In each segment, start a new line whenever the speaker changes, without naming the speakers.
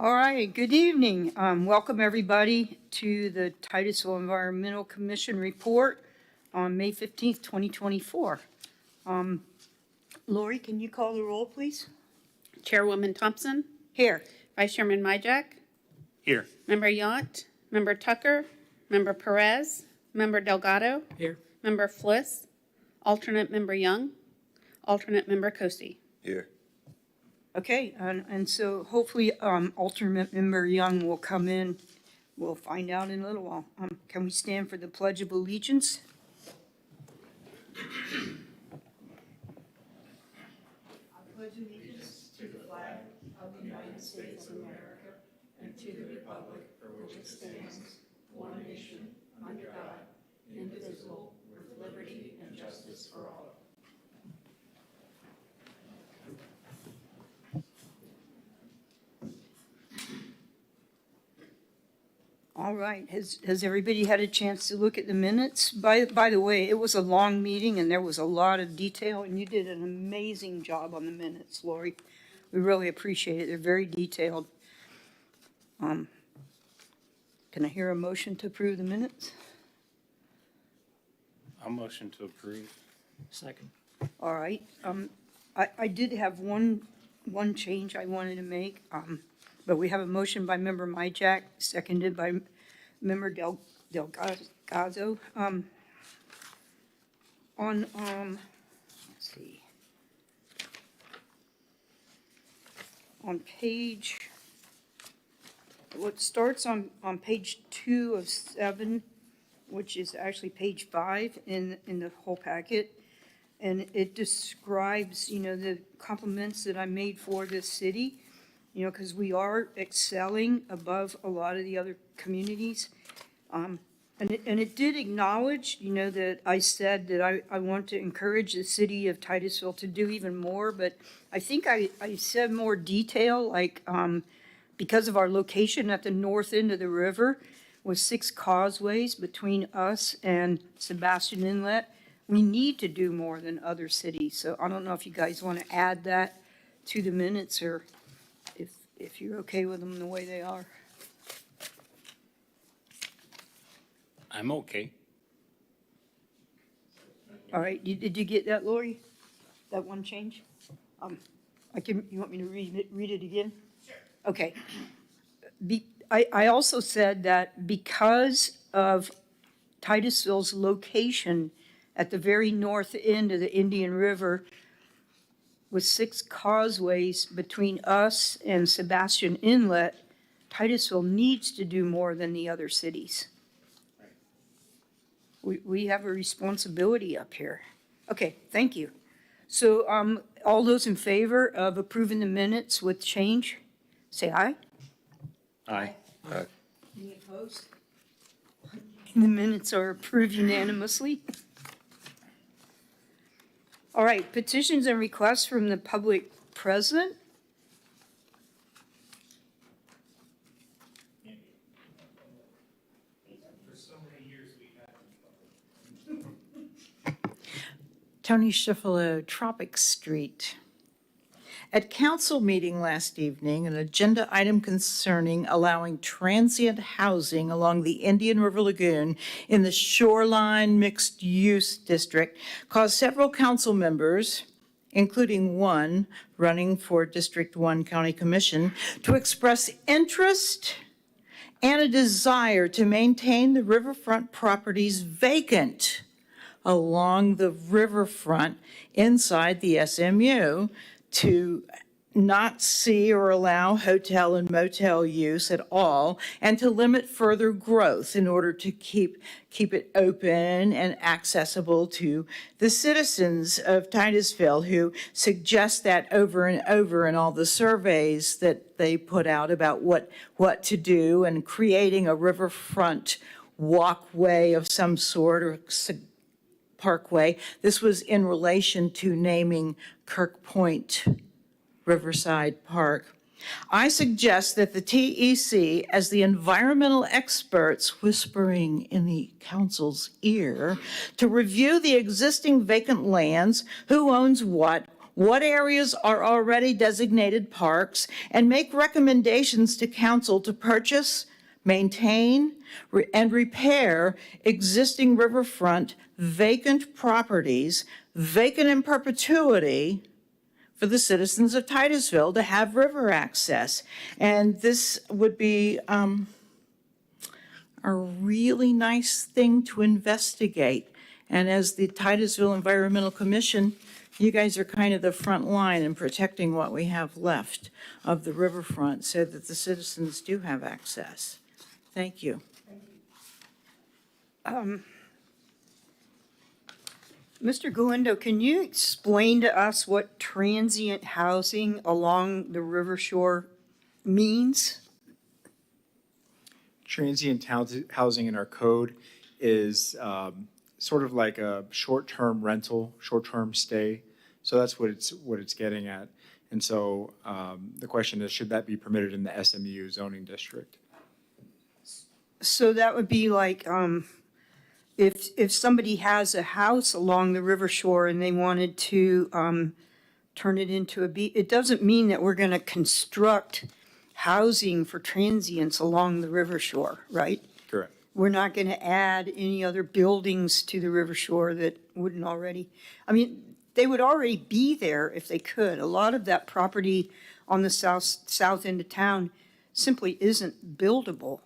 All right, good evening. Welcome everybody to the Titusville Environmental Commission report on May 15th, 2024. Lori, can you call the roll, please?
Chairwoman Thompson,
Here.
Vice Chairman Myjack,
Here.
Member Yount, Member Tucker, Member Perez, Member Delgado,
Here.
Member Fliss, Alternate Member Young, Alternate Member Kosi.
Here.
Okay, and so hopefully alternate member Young will come in. We'll find out in a little while. Can we stand for the Pledge of Allegiance? I pledge allegiance to the flag of the United States of America and to the republic for which it stands, one nation, under God, indivisible, with liberty and justice for all. All right, has everybody had a chance to look at the minutes? By the way, it was a long meeting and there was a lot of detail and you did an amazing job on the minutes, Lori. We really appreciate it. They're very detailed. Can I hear a motion to approve the minutes?
I'll motion to approve.
Second.
All right, I did have one change I wanted to make, but we have a motion by member Myjack, seconded by member Delgado. Let's see. On page, what starts on page 2 of 7, which is actually page 5 in the whole packet. And it describes, the compliments that I made for this city, because we are excelling above a lot of the other communities. And it did acknowledge, that I said that I want to encourage the city of Titusville to do even more, but I think I said more detail, like because of our location at the north end of the river with 6 causeways between us and Sebastian Inlet, we need to do more than other cities. So I don't know if you guys want to add that to the minutes or if you're okay with them the way they are.
I'm okay.
All right, did you get that, Lori? That one change? You want me to read it again? Sure. Okay. I also said that because of Titusville's location at the very north end of the Indian River, with 6 causeways between us and Sebastian Inlet, Titusville needs to do more than the other cities. We have a responsibility up here. Okay, thank you. So all those in favor of approving the minutes with change, say aye.
Aye. Aye.
Any opposed? The minutes are approved unanimously. All right, petitions and requests from the public present.
Tony Schiffalo, Tropic Street. At council meeting last evening, an agenda item concerning allowing transient housing along the Indian River Lagoon in the Shoreline Mixed Use District caused several council members, including one running for District 1 County Commission, to express interest and a desire to maintain the riverfront properties vacant along the riverfront inside the SMU, to not see or allow hotel and motel use at all, and to limit further growth in order to keep it open and accessible to the citizens of Titusville, who suggest that over and over in all the surveys that they put out about what to do, and creating a riverfront walkway of some sort or parkway. This was in relation to naming Kirk Point Riverside Park. I suggest that the TEC, as the environmental experts whispering in the council's ear, to review the existing vacant lands, who owns what, what areas are already designated parks, and make recommendations to council to purchase, maintain, and repair existing riverfront vacant properties, vacant in perpetuity, for the citizens of Titusville to have river access. And this would be a really nice thing to investigate. And as the Titusville Environmental Commission, you guys are kind of the front line in protecting what we have left of the riverfront so that the citizens do have access. Thank you.
Mr. Galindo, can you explain to us what transient housing along the river shore means?
Transient housing in our code is sort of like a short-term rental, short-term stay. So that's what it's getting at. And so the question is, should that be permitted in the SMU zoning district?
So that would be like, if somebody has a house along the river shore and they wanted to turn it into a beach, it doesn't mean that we're gonna construct housing for transients along the river shore, right?
Correct.
We're not gonna add any other buildings to the river shore that wouldn't already, I mean, they would already be there if they could. A lot of that property on the south end of town simply isn't buildable.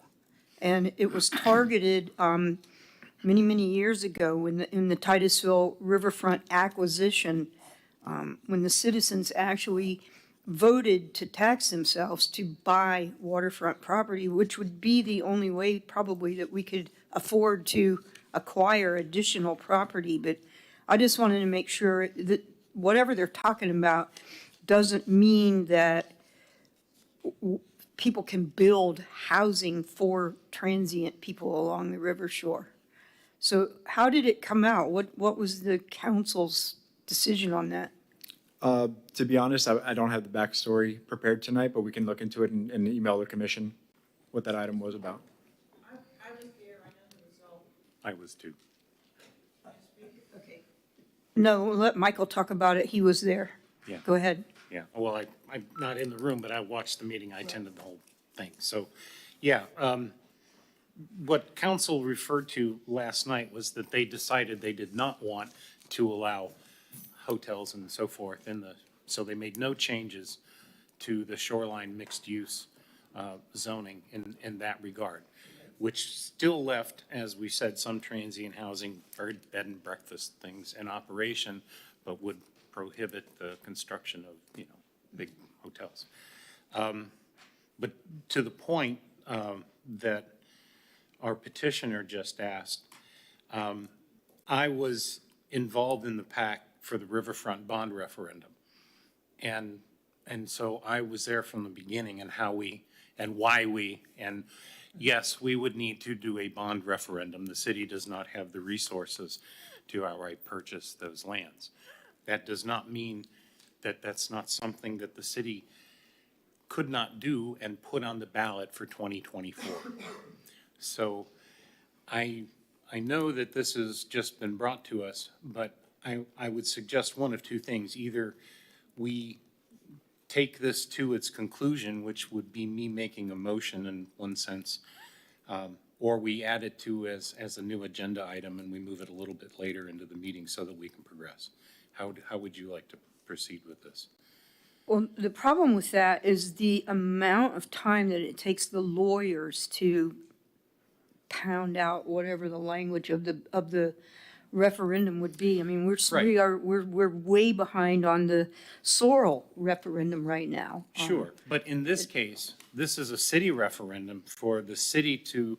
And it was targeted many, many years ago in the Titusville riverfront acquisition, when the citizens actually voted to tax themselves to buy waterfront property, which would be the only way probably that we could afford to acquire additional property. But I just wanted to make sure that whatever they're talking about doesn't mean that people can build housing for transient people along the river shore. So how did it come out? What was the council's decision on that?
To be honest, I don't have the backstory prepared tonight, but we can look into it and email the commission what that item was about.
I was there, I know the result.
I was too.
Okay.
No, let Michael talk about it. He was there.
Yeah.
Go ahead.
Yeah, well, I'm not in the room, but I watched the meeting. I attended the whole thing. So, yeah, what council referred to last night was that they decided they did not want to allow hotels and so forth so they made no changes to the shoreline mixed-use zoning in that regard, which still left, as we said, some transient housing or bed and breakfast things in operation, but would prohibit the construction of, big hotels. But to the point that our petitioner just asked, I was involved in the PAC for the riverfront bond referendum. And so I was there from the beginning and and yes, we would need to do a bond referendum. The city does not have the resources to outright purchase those lands. That does not mean that that's not something that the city could not do and put on the ballot for 2024. So I know that this has just been brought to us, but I would suggest one of two things. Either we take this to its conclusion, which would be me making a motion in one sense, or we add it to as a new agenda item and we move it a little bit later into the meeting so that we can progress. How would you like to proceed with this?
Well, the problem with that is the amount of time that it takes the lawyers to pound out whatever the language of the referendum would be. I mean, we're way behind on the Sorrel referendum right now.
Sure, but in this case, this is a city referendum for the city to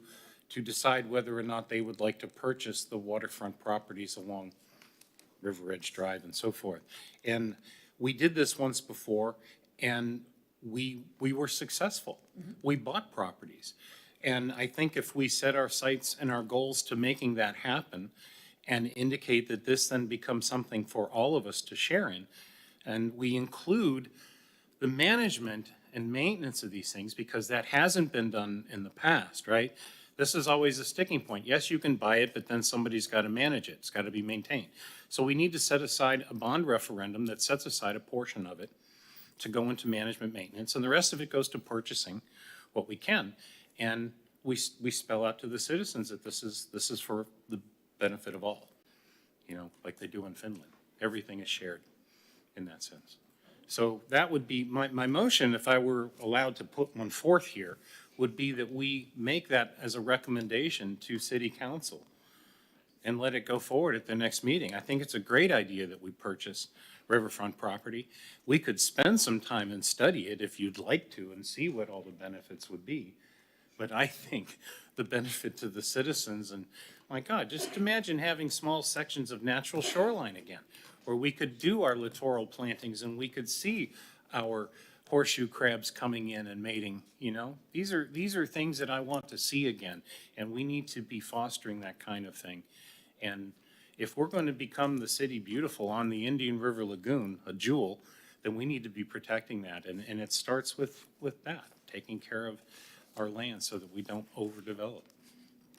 decide whether or not they would like to purchase the waterfront properties along River Edge Drive and so forth. And we did this once before, and we were successful. Mm-hmm. We bought properties. And I think if we set our sights and our goals to making that happen and indicate that this then becomes something for all of us to share in, and we include the management and maintenance of these things, because that hasn't been done in the past, right? This is always a sticking point. Yes, you can buy it, but then somebody's got to manage it. It's got to be maintained. So we need to set aside a bond referendum that sets aside a portion of it to go into management maintenance, and the rest of it goes to purchasing what we can. And we spell out to the citizens that this is for the benefit of all, you know, like they do in Finland. Everything is shared in that sense. So that would be, my motion, if I were allowed to put one forth here, would be that we make that as a recommendation to city council and let it go forward at the next meeting. I think it's a great idea that we purchase riverfront property. We could spend some time and study it if you'd like to and see what all the benefits would be. But I think the benefit to the citizens, and my God, just imagine having small sections of natural shoreline again, where we could do our littoral plantings and we could see our horseshoe crabs coming in and mating, you know? These are things that I want to see again, and we need to be fostering that kind of thing. And if we're going to become the city beautiful on the Indian River Lagoon, a jewel, then we need to be protecting that. And it starts with that, taking care of our land so that we don't overdevelop.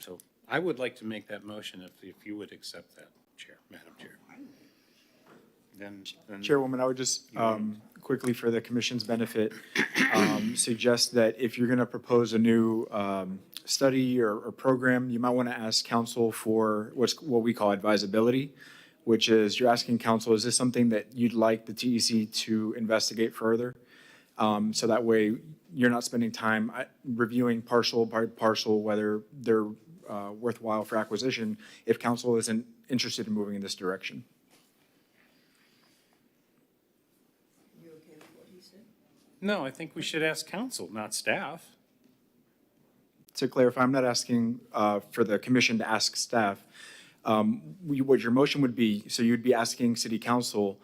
So I would like to make that motion if you would accept that, Chair, Madam Chair. Then
Chairwoman, I would just quickly, for the commission's benefit, suggest that if you're going to propose a new study or program, you might want to ask council for what we call advisability, which is you're asking council, is this something that you'd like the TEC to investigate further? So that way you're not spending time reviewing parcel by parcel whether they're worthwhile for acquisition if council isn't interested in moving in this direction.
no, I think we should ask council, not staff.
To clarify, I'm not asking for the commission to ask staff. What your motion would be, so you'd be asking city council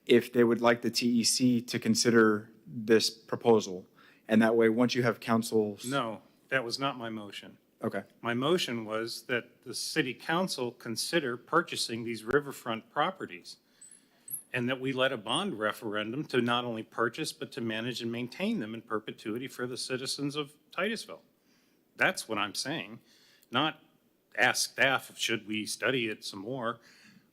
if they would like the TEC to consider this proposal. And that way, once you have council's.
No, that was not my motion.
Okay.
My motion was that the city council consider purchasing these riverfront properties, and that we let a bond referendum to not only purchase, but to manage and maintain them in perpetuity for the citizens of Titusville. That's what I'm saying, not ask staff, should we study it some more?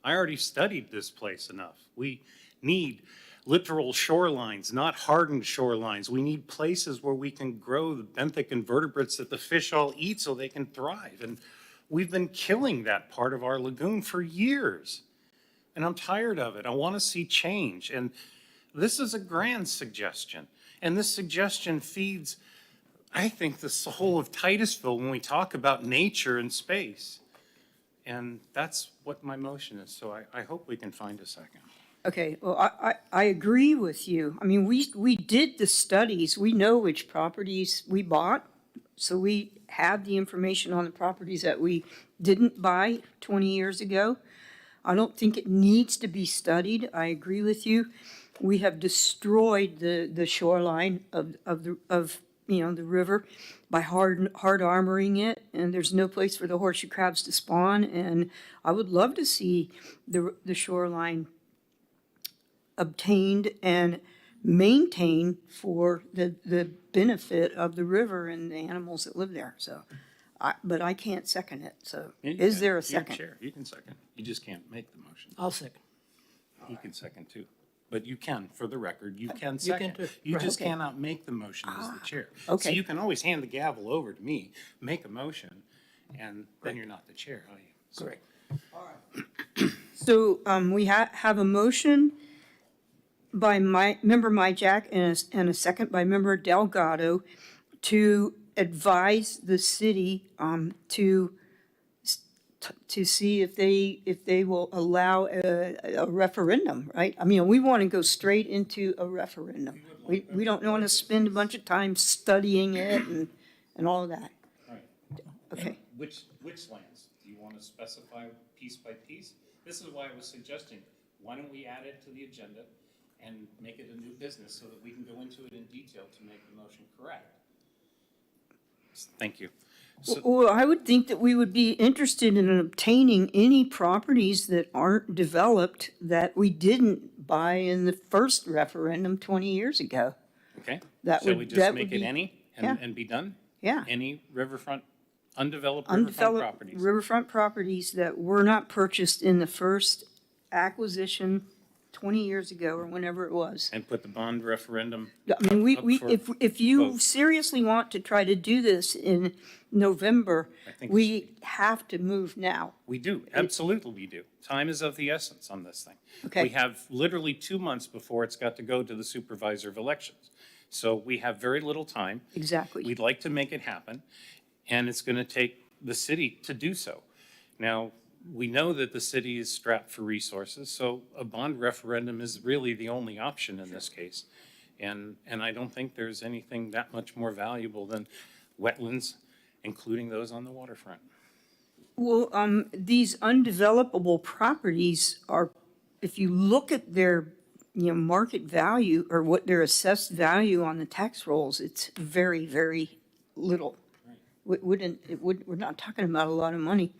I already studied this place enough. We need littoral shorelines, not hardened shorelines. We need places where we can grow the benthic invertebrates that the fish all eat so they can thrive. And we've been killing that part of our lagoon for years. And I'm tired of it. I want to see change. And this is a grand suggestion. And this suggestion feeds, I think, the soul of Titusville when we talk about nature and space. And that's what my motion is. So I hope we can find a second.
Okay, well, I agree with you. I mean, we did the studies. We know which properties we bought. So we have the information on the properties that we didn't buy 20 years ago. I don't think it needs to be studied. I agree with you. We have destroyed the shoreline of the river by hard armoring it, and there's no place for the horseshoe crabs to spawn. And I would love to see the shoreline obtained and maintained for the benefit of the river and the animals that live there. So, but I can't second it. So, is there a second?
Chair, you can second. You just can't make the motion.
I'll second.
He can second too. But you can, for the record, you can second.
too.
You just
Okay.
cannot make the motion as the chair.
okay.
So you can always hand the gavel over to me, make a motion, and then you're not the chair, are you? So-
Correct.
So we have a motion by member Myjack and a second by member Delgado to advise the city to see if they will allow a referendum, right? I mean, we want to go straight into a referendum. We don't want to spend a bunch of time studying it and all of that.
All right.
Okay.
Which lands? Do you want to specify piece by piece? This is why I was suggesting, why don't we add it to the agenda and make it a new business so that we can go into it in detail to make the motion correct? Thank you. So,
Well, I would think that we would be interested in obtaining any properties that aren't developed that we didn't buy in the first referendum 20 years ago.
okay,
That
so
would-
we
that
just
would
make it
be-
any
yeah.
and be done?
Yeah.
Any riverfront Undeveloped riverfront
undeveloped
properties.
riverfront properties that were not purchased in the first acquisition 20 years ago or whenever it was.
And put the bond referendum,
I mean,
up
we,
for
if you
vote.
seriously want to try to do this in November,
I think
we have to move now.
we do, absolutely we do. Time is of the essence on this thing.
Okay.
We have literally 2 months before it's got to go to the supervisor of elections. So we have very little time.
Exactly.
We'd like to make it happen, and it's going to take the city to do so. Now, we know that the city is strapped for resources, so a bond referendum is really the only option in this case. And I don't think there's anything that much more valuable than wetlands, including those on the waterfront.
Well, these undevelopable properties are, if you look at their, market value or what their assessed value on the tax rolls, it's very, very little. We're not talking about a lot of money.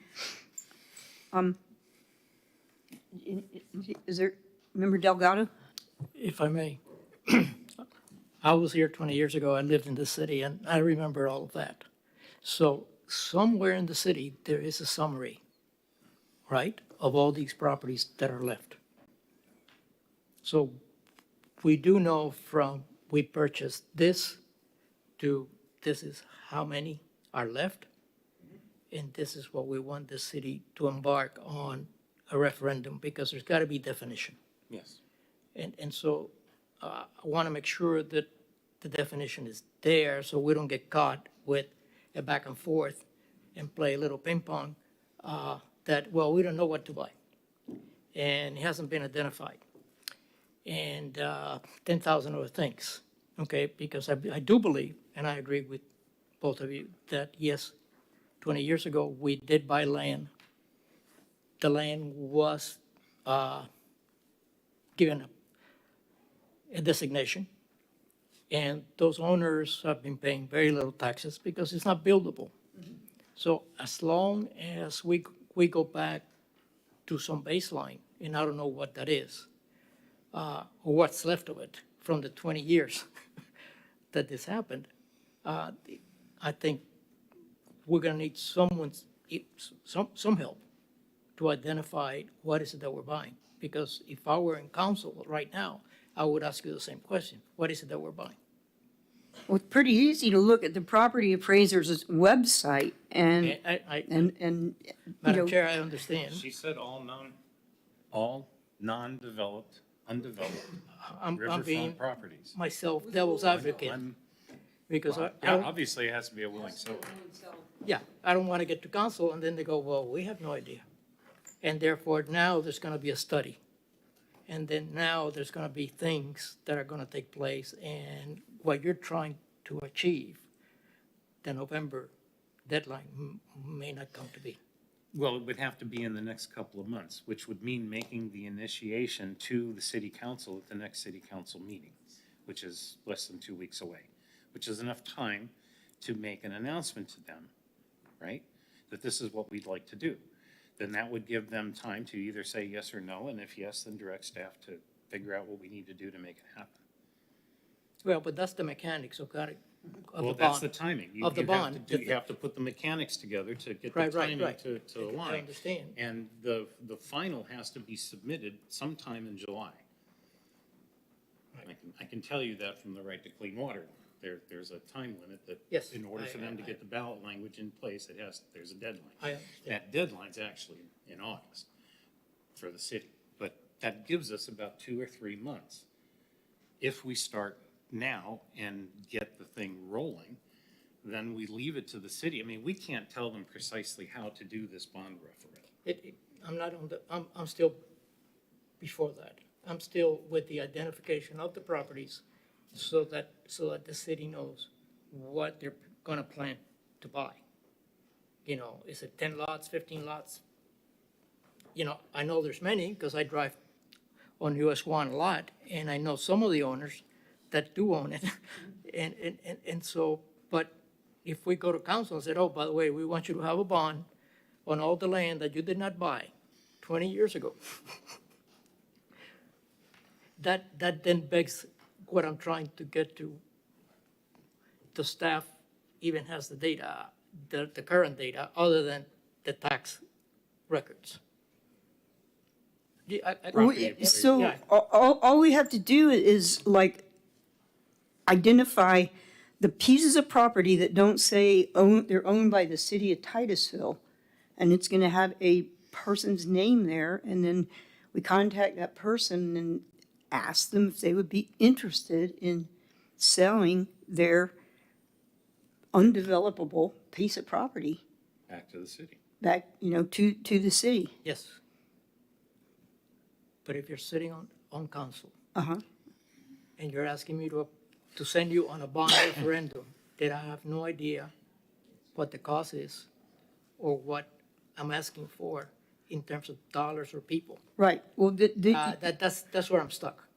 Is there, Member Delgado?
If I may. I was here 20 years ago. I lived in the city, and I remember all of that. So somewhere in the city, there is a summary, right, of all these properties that are left. So we do know from we purchased this to this is how many are left, and this is what we want the city to embark on a referendum, because there's got to be definition.
Yes.
And so I want to make sure that the definition is there so we don't get caught with a back and forth and play a little ping pong that, well, we don't know what to buy. And it hasn't been identified. And 10,000 other things, okay? Because I do believe, and I agree with both of you, that yes, 20 years ago, we did buy land. The land was given a designation, and those owners have been paying very little taxes because it's not buildable. So as long as we go back to some baseline, and I don't know what that is, or what's left of it from the 20 years that this happened, I think we're gonna need some help to identify what is it that we're buying. Because if I were in council right now, I would ask you the same question. What is it that we're buying?
Well, it's pretty easy to look at the property appraiser's website and,
Madam Chair, I understand.
She said all non-developed, undeveloped
I'm being
riverfront properties.
myself devil's advocate
I'm-
because I
Yeah,
don't,
obviously it has to be a willing seller.
yeah, I don't want to get to council and then they go, well, we have no idea. And therefore now there's going to be a study. And then now there's going to be things that are going to take place, and what you're trying to achieve, the November deadline may not come to be.
Well, it would have to be in the next couple of months, which would mean making the initiation to the city council at the next city council meeting, which is less than 2 weeks away, which is enough time to make an announcement to them, right? That this is what we'd like to do. Then that would give them time to either say yes or no, and if yes, then direct staff to figure out what we need to do to make it happen.
Well, but that's the mechanics of that, of
Well,
the
that's the
bond.
timing.
Of the
You have to
bond.
You have to put the mechanics together to get the
Right, right,
timing
right.
to align.
I understand.
And the final has to be submitted sometime in July. I can tell you that from the right to clean water. There's a time limit that
Yes,
in order for them to
I-
get the ballot language in place, there's a deadline.
I understand.
That deadline's actually in August for the city, but that gives us about 2 or 3 months. If we start now and get the thing rolling, then we leave it to the city. I mean, we can't tell them precisely how to do this bond referendum.
I'm not on the, I'm still before that. I'm still with the identification of the properties so that the city knows what they're gonna plan to buy. You know, is it 10 lots, 15 lots? You know, I know there's many because I drive on US 1 a lot, and I know some of the owners that do own it. And so, but if we go to council and said, oh, by the way, we want you to have a bond on all the land that you did not buy 20 years ago. That then begs what I'm trying to get to. The staff even has the data. the current data other than the tax records.
So
Yeah.
all we have to do is like identify the pieces of property that don't say they're owned by the city of Titusville, and it's gonna have a person's name there, and then we contact that person and ask them if they would be interested in selling their undevelopable piece of property
Back to the city.
back, to the city.
Yes. But if you're sitting on council
Uh-huh.
and you're asking me to send you on a bond referendum that I have no idea what the cost is or what I'm asking for in terms of dollars or people,
Right, well,
that's where I'm stuck.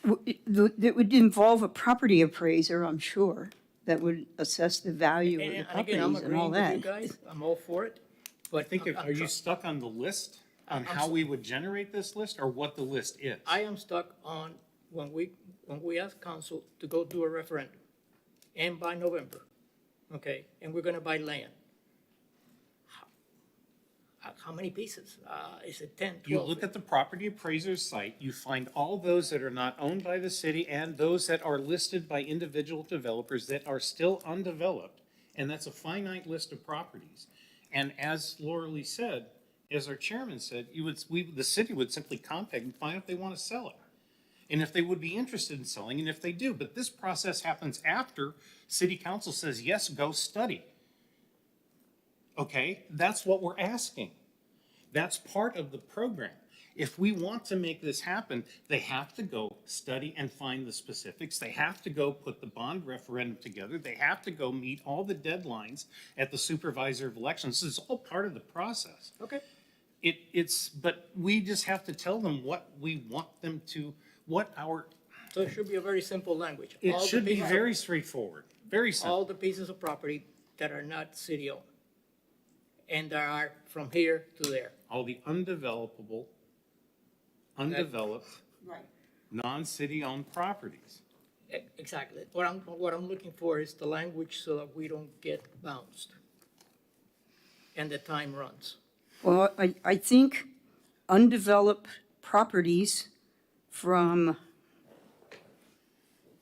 That would involve a property appraiser, I'm sure, that would assess the value of the
And again, I'm
properties and all
agreeing with
that.
you guys, I'm all for it, but
I think, are you stuck on the list, on how we would generate this list, or what the list is?
I am stuck on when we ask council to go do a referendum, and by November, okay, and we're gonna buy land. How many pieces? Is it 10, 12?
You look at the property appraiser's site, you find all those that are not owned by the city and those that are listed by individual developers that are still undeveloped, and that's a finite list of properties. And as Laura Lee said, as our chairman said, the city would simply contact and find out if they want to sell it. And if they would be interested in selling, and if they do. But this process happens after city council says, yes, go study. Okay, that's what we're asking. That's part of the program. If we want to make this happen, they have to go study and find the specifics. They have to go put the bond referendum together. They have to go meet all the deadlines at the supervisor of elections. This is all part of the process.
Okay.
But we just have to tell them what we want them to,
So it should be a very simple language.
it
All the
should be
pieces of-
very straightforward, very
All
simple.
the pieces of property that are not city-owned. And there are from here to there.
All the undeveloped,
Right.
non-city-owned properties.
Exactly. What I'm looking for is the language so that we don't get bounced. And the time runs.
Well, I think undeveloped properties from,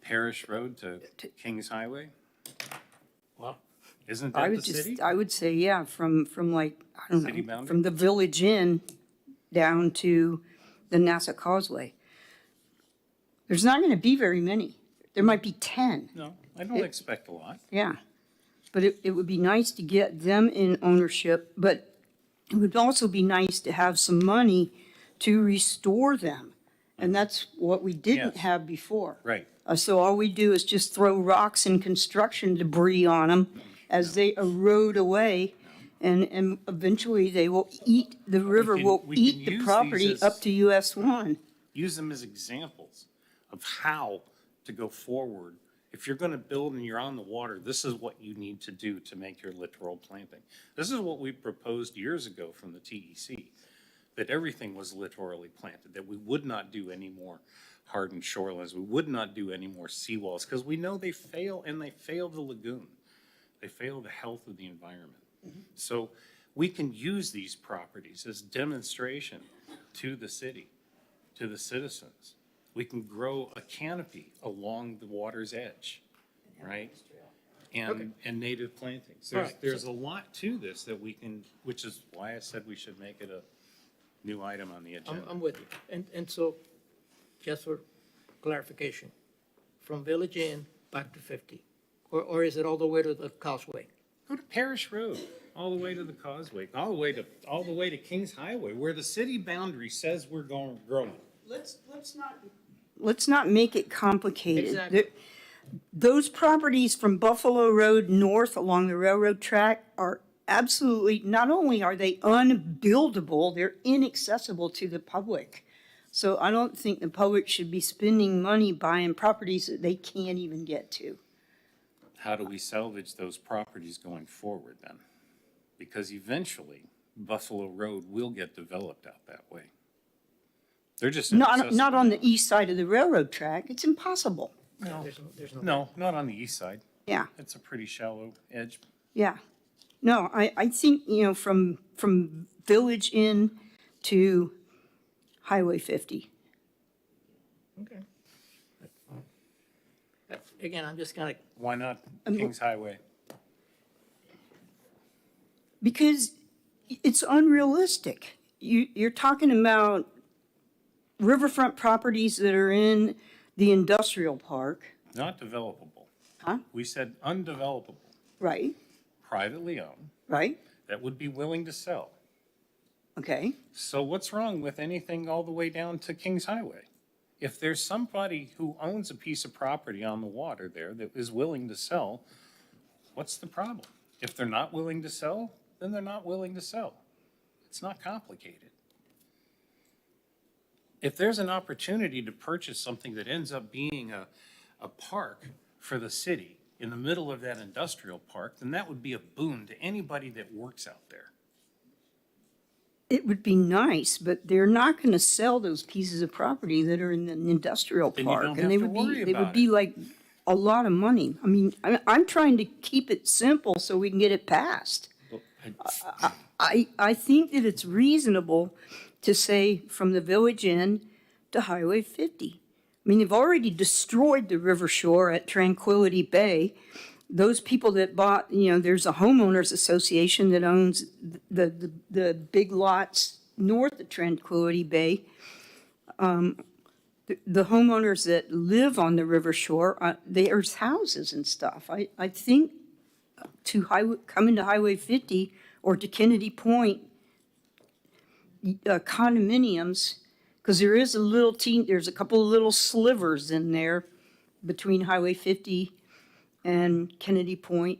Parish Road to Kings Highway,
Well,
isn't
I
that the
would
city?
I would say, yeah, from like, I don't
City
know,
boundary?
from the Village Inn down to the Nassau Causeway. There's not gonna be very many. There might be 10.
No, I don't expect a lot.
Yeah, but it would be nice to get them in ownership, but it would also be nice to have some money to restore them. And that's what we didn't
Yes.
have before.
Right.
So all we do is just throw rocks and construction debris on them as they erode away. And eventually they will eat, the river
can-
will
we can
eat
use
the
these
property
as-
up to US 1.
Use them as examples of how to go forward. If you're gonna build and you're on the water, this is what you need to do to make your littoral planting. This is what we proposed years ago from the TEC, that everything was littorally planted, that we would not do any more hardened shorelines, we would not do any more seawalls, because we know they fail, and they fail the lagoon. They fail the health of the environment. So we can use these properties as demonstration to the city, to the citizens. We can grow a canopy along the water's edge, right? And native plantings.
All right,
There's a lot to this that we can, which is why I said we should make it a new item on the agenda.
I'm with you. And so, just for clarification, from Village Inn back to 50? Or is it all the way to the Causeway?
Go to Parish Road, all the way to the Causeway, all the way to Kings Highway, where the city boundary says we're growing.
Let's not make it complicated.
Exactly.
Those properties from Buffalo Road north along the railroad track are absolutely, not only are they unbuildable, they're inaccessible to the public. So I don't think the public should be spending money buying properties that they can't even get to.
How do we salvage those properties going forward then? Because eventually Buffalo Road will get developed out that way. They're just
Not
inaccessible
on
now.
the east side of the railroad track. It's impossible.
There's no.
No, not on the east side.
Yeah,
It's a pretty shallow edge.
yeah. No, I think, from Village Inn to Highway 50.
Okay. Again, I'm just kind of,
Why not Kings Highway?
Because it's unrealistic. You're talking about riverfront properties that are in the industrial park,
Not developable.
Huh?
We said undevelopable,
right?
privately owned,
Right?
that would be willing to sell.
Okay.
So what's wrong with anything all the way down to Kings Highway? If there's somebody who owns a piece of property on the water there that is willing to sell, what's the problem? If they're not willing to sell, then they're not willing to sell. It's not complicated. If there's an opportunity to purchase something that ends up being a park for the city in the middle of that industrial park, then that would be a boon to anybody that works out there.
It would be nice, but they're not going to sell those pieces of property that are in an industrial
Then you
park.
don't
And they
have to
would be,
worry
they would
about
be
it.
like a lot of money. I mean, I'm trying to keep it simple so we can get it passed. I think that it's reasonable to say from the Village Inn to Highway 50. I mean, they've already destroyed the river shore at Tranquility Bay. Those people that bought, there's a homeowners association that owns the big lots north of Tranquility Bay. The homeowners that live on the river shore, there's houses and stuff. I think coming to Highway 50 or to Kennedy Point, condominiums, because there's a couple of little slivers in there between Highway 50 and Kennedy Point.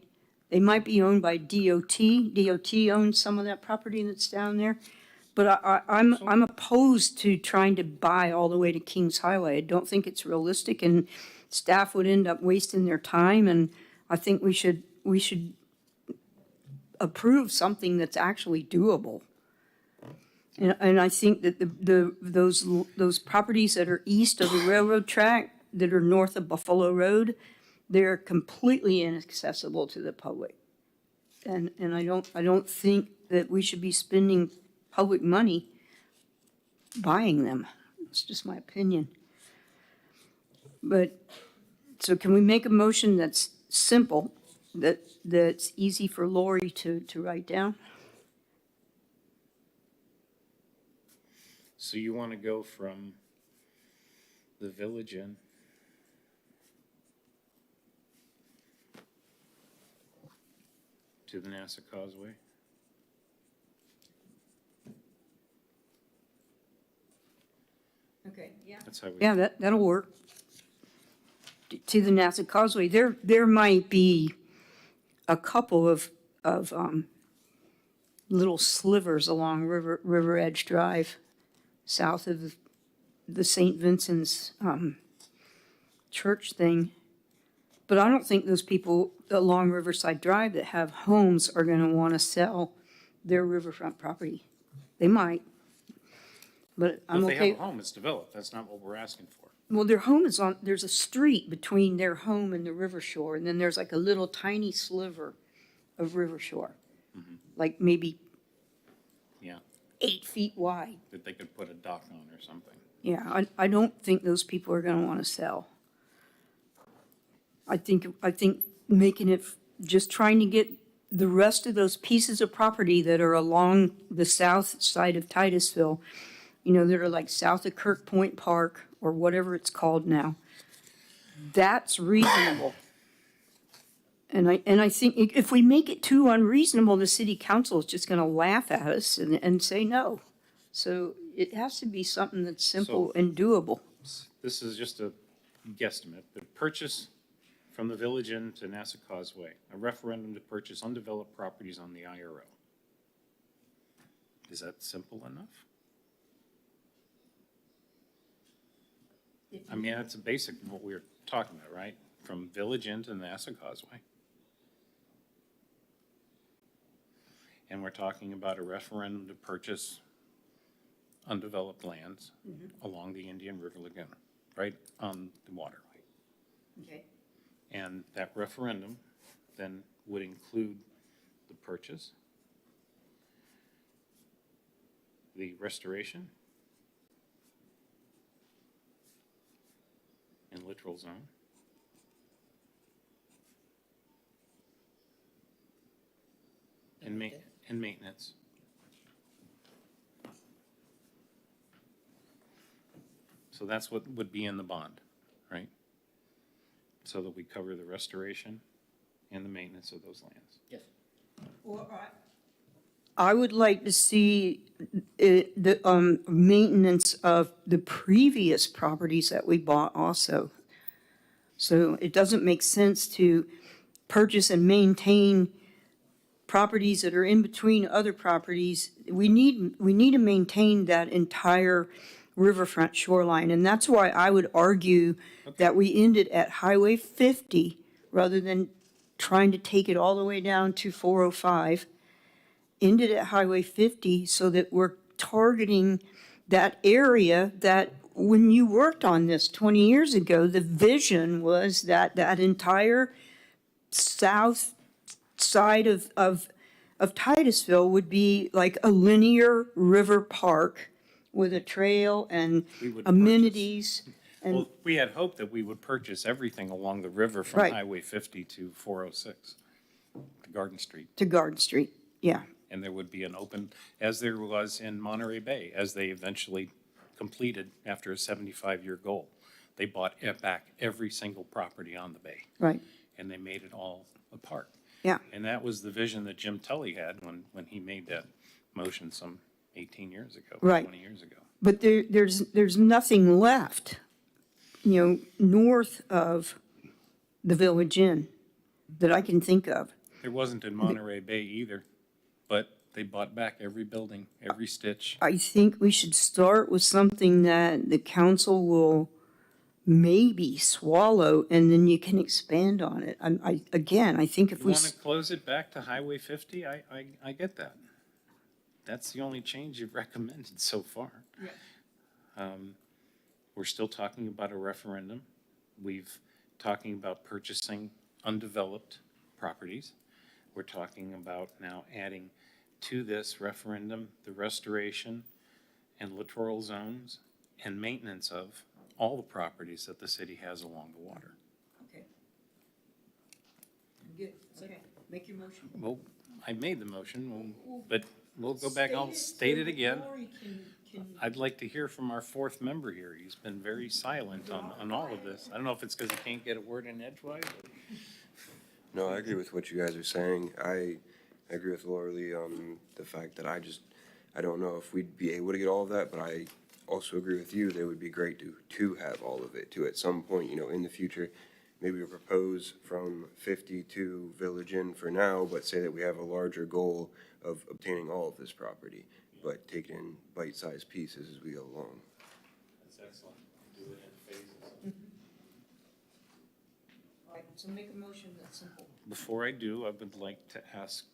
They might be owned by DOT. DOT owns some of that property that's down there. But I'm opposed to trying to buy all the way to Kings Highway. I don't think it's realistic, and staff would end up wasting their time, and I think we should approve something that's actually doable. And I think that those properties that are east of the railroad track, that are north of Buffalo Road, they're completely inaccessible to the public. And I don't think that we should be spending public money buying them. It's just my opinion. But, so can we make a motion that's simple, that's easy for Lori to write down?
So you want to go from the Village Inn to the NASA Causeway?
Okay, yeah.
That's how we.
Yeah, that'll work. To the NASA Causeway, there might be a couple of little slivers along River Edge Drive, south of the St. Vincent's church thing. But I don't think those people along Riverside Drive that have homes are gonna wanna sell their riverfront property. They might. But I'm
If they
okay.
have a home, it's developed. That's not what we're asking for.
Well, their home is there's a street between their home and the river shore, and then there's like a little tiny sliver of river shore. Like maybe
Yeah,
8 feet wide.
that they could put a dock on or something.
Yeah, I don't think those people are gonna wanna sell. I think making it, just trying to get the rest of those pieces of property that are along the south side of Titusville, that are like south of Kirk Point Park, or whatever it's called now, that's reasonable. And I think if we make it too unreasonable, the city council is just gonna laugh at us and say no. So it has to be something that's simple and doable.
This is just a guesstimate, but purchase from the Village Inn to NASA Causeway, a referendum to purchase undeveloped properties on the IRO. Is that simple enough? I mean, that's a basic of what we were talking about, right? From Village Inn to NASA Causeway. And we're talking about a referendum to purchase undeveloped lands along the Indian River Lagoon, right on the waterway.
Okay.
And that referendum then would include the purchase, the restoration and littoral zone, and maintenance. So that's what would be in the bond, right? So that we cover the restoration and the maintenance of those lands.
Yes.
I would like to see the maintenance of the previous properties that we bought also. So it doesn't make sense to purchase and maintain properties that are in between other properties. We need to maintain that entire riverfront shoreline, and that's why I would argue that we end it at Highway 50 rather than trying to take it all the way down to 405. End it at Highway 50 so that we're targeting that area that when you worked on this 20 years ago, the vision was that that entire south side of Titusville would be like a linear river park with a trail and
We would
amenities. And
Well, we had hoped that we would purchase everything along the river from
Right.
Highway 50 to 406, to Garden Street.
to Garden Street, yeah.
And there would be an open, as there was in Monterey Bay, as they eventually completed after a 75-year goal. They bought back every single property on the bay,
Right,
and they made it all a park.
yeah.
And that was the vision that Jim Tully had when he made that motion some 18 years ago,
Right.
20 years ago.
But there's nothing left, north of the Village Inn that I can think of.
There wasn't in Monterey Bay either, but they bought back every building, every stitch.
I think we should start with something that the council will maybe swallow, and then you can expand on it. I think if
You
we,
want to close it back to Highway 50? I get that. That's the only change you've recommended so far. We're still talking about a referendum. We've talking about purchasing undeveloped properties. We're talking about now adding to this referendum the restoration and littoral zones and maintenance of all the properties that the city has along the water.
Okay. Good, okay, make your motion.
Well, I made the motion, but we'll go back, I'll state it again. I'd like to hear from our fourth member here. He's been very silent on all of this. I don't know if it's because he can't get a word in edgewise.
No, I agree with what you guys are saying. I agree with Laura Lee on the fact that I don't know if we'd be able to get all of that, but I also agree with you that it would be great to have all of it, to at some point, in the future, maybe we propose from 50 to Village Inn for now, but say that we have a larger goal of obtaining all of this property, but take it in bite-sized pieces as we go along.
That's excellent. Do it in phases.
All right, so make a motion that's simple.
Before I do, I would like to ask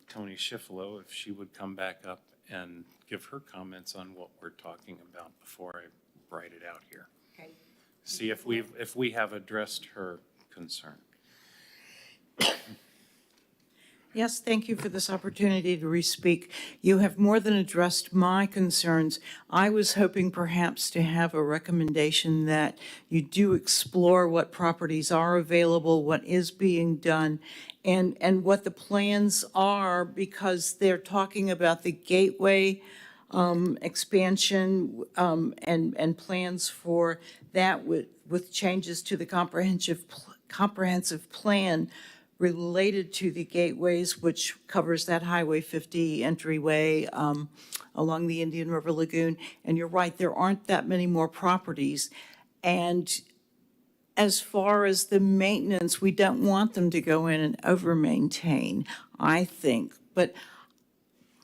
Tony Schifolo if she would come back up and give her comments on what we're talking about before I write it out here.
Okay.
See if we have addressed her concern.
Yes, thank you for this opportunity to re-speak. You have more than addressed my concerns. I was hoping perhaps to have a recommendation that you do explore what properties are available, what is being done, and what the plans are, because they're talking about the gateway expansion and plans for that with changes to the comprehensive plan related to the gateways, which covers that Highway 50 entryway along the Indian River Lagoon. And you're right, there aren't that many more properties. And as far as the maintenance, we don't want them to go in and over-maintain, I think. But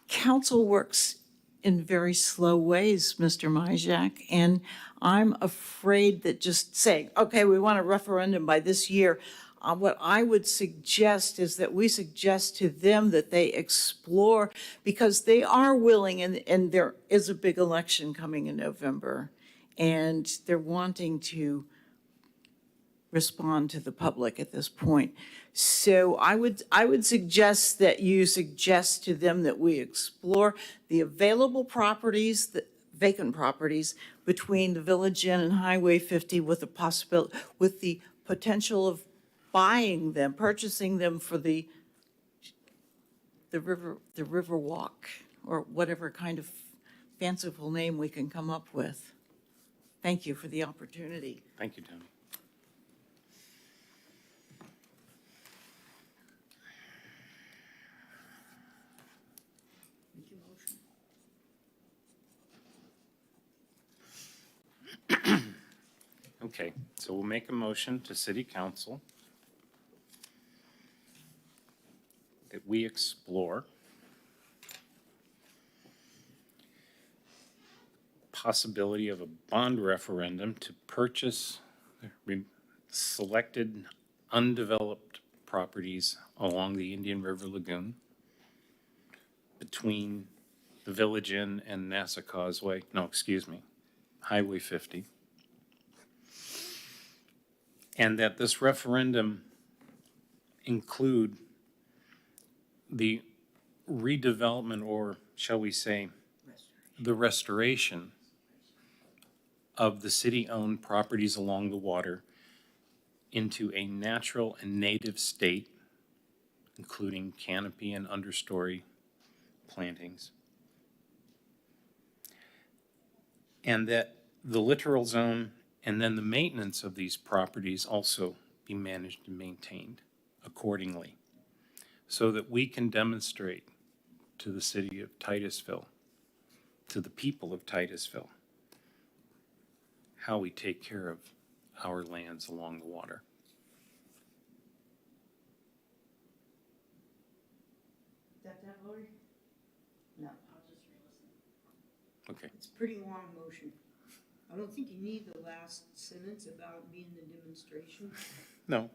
council works in very slow ways, Mr. Majak, and I'm afraid that just saying, okay, we want a referendum by this year, what I would suggest is that we suggest to them that they explore, because they are willing, and there is a big election coming in November, and they're wanting to respond to the public at this point. So I would suggest that you suggest to them that we explore the available properties, the vacant properties between the Village Inn and Highway 50 with the potential of buying them, purchasing them for the river walk, or whatever kind of fanciful name we can come up with. Thank you for the opportunity.
Thank you, Tony. Okay, so we'll make a motion to City Council that we explore possibility of a bond referendum to purchase selected undeveloped properties along the Indian River Lagoon between the Village Inn and Nassau Causeway, Highway 50. And that this referendum include the redevelopment, or shall we say, the restoration of the city-owned properties along the water into a natural and native state, including canopy and understory plantings. And that the littoral zone and then the maintenance of these properties also be managed and maintained accordingly, so that we can demonstrate to the city of Titusville, to the people of Titusville, how we take care of our lands along the water.
That Lori? No.
Okay.
It's a pretty long motion. I don't think you need the last sentence about being the demonstration,
No,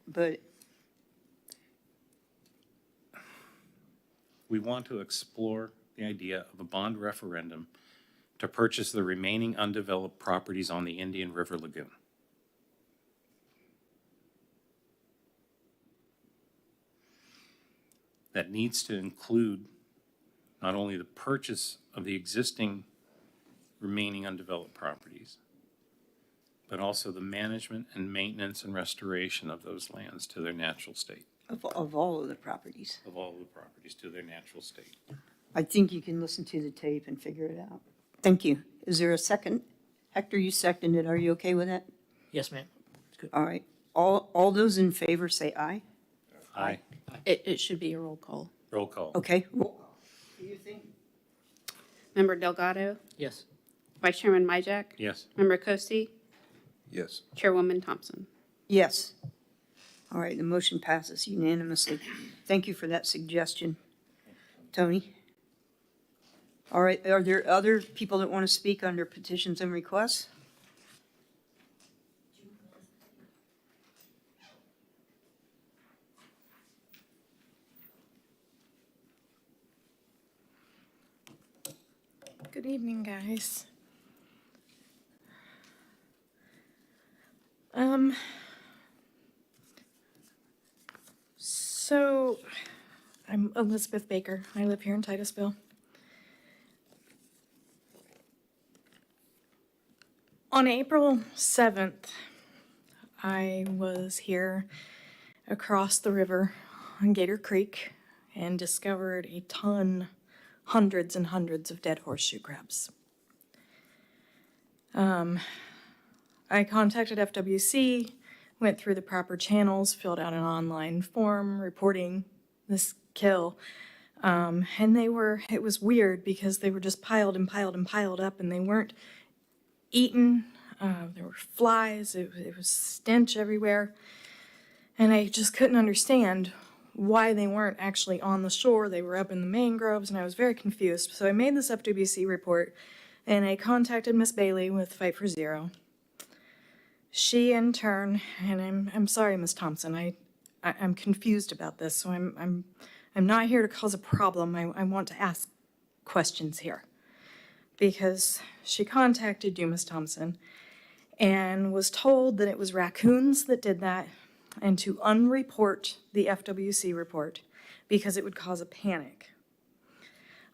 but
we want to explore the idea of a bond referendum to purchase the remaining undeveloped properties on the Indian River Lagoon. That needs to include not only the purchase of the existing remaining undeveloped properties, but also the management and maintenance and restoration of those lands to their natural state,
of all of the properties.
of all the properties to their natural state.
I think you can listen to the tape and figure it out. Thank you. Is there a second? Hector, you seconded. Are you okay with that?
Yes, ma'am.
All right. All those in favor say aye.
Aye.
It should be a roll call.
Roll call.
Okay. Roll call. Do you think?
Member Delgado,
Yes.
Vice Chairman Majak,
Yes.
Member Coste,
Yes.
Chairwoman Thompson.
Yes. All right, the motion passes unanimously. Thank you for that suggestion, Tony. All right, are there other people that want to speak under petitions and requests?
Good evening, guys. So I'm Elizabeth Baker. I live here in Titusville. On April 7th, I was here across the river on Gator Creek and discovered a ton, hundreds and hundreds of dead horseshoe crabs. I contacted FWC, went through the proper channels, filled out an online form reporting this kill. And it was weird because they were just piled and piled and piled up, and they weren't eaten. There were flies, it was stench everywhere. And I just couldn't understand why they weren't actually on the shore. They were up in the mangroves, and I was very confused. So I made this FWC report, and I contacted Miss Bailey with Fight for Zero. She, in turn, and I'm sorry, Miss Thompson, I'm confused about this, so I'm not here to cause a problem. I want to ask questions here. Because she contacted you, Miss Thompson, and was told that it was raccoons that did that and to unreport the FWC report because it would cause a panic.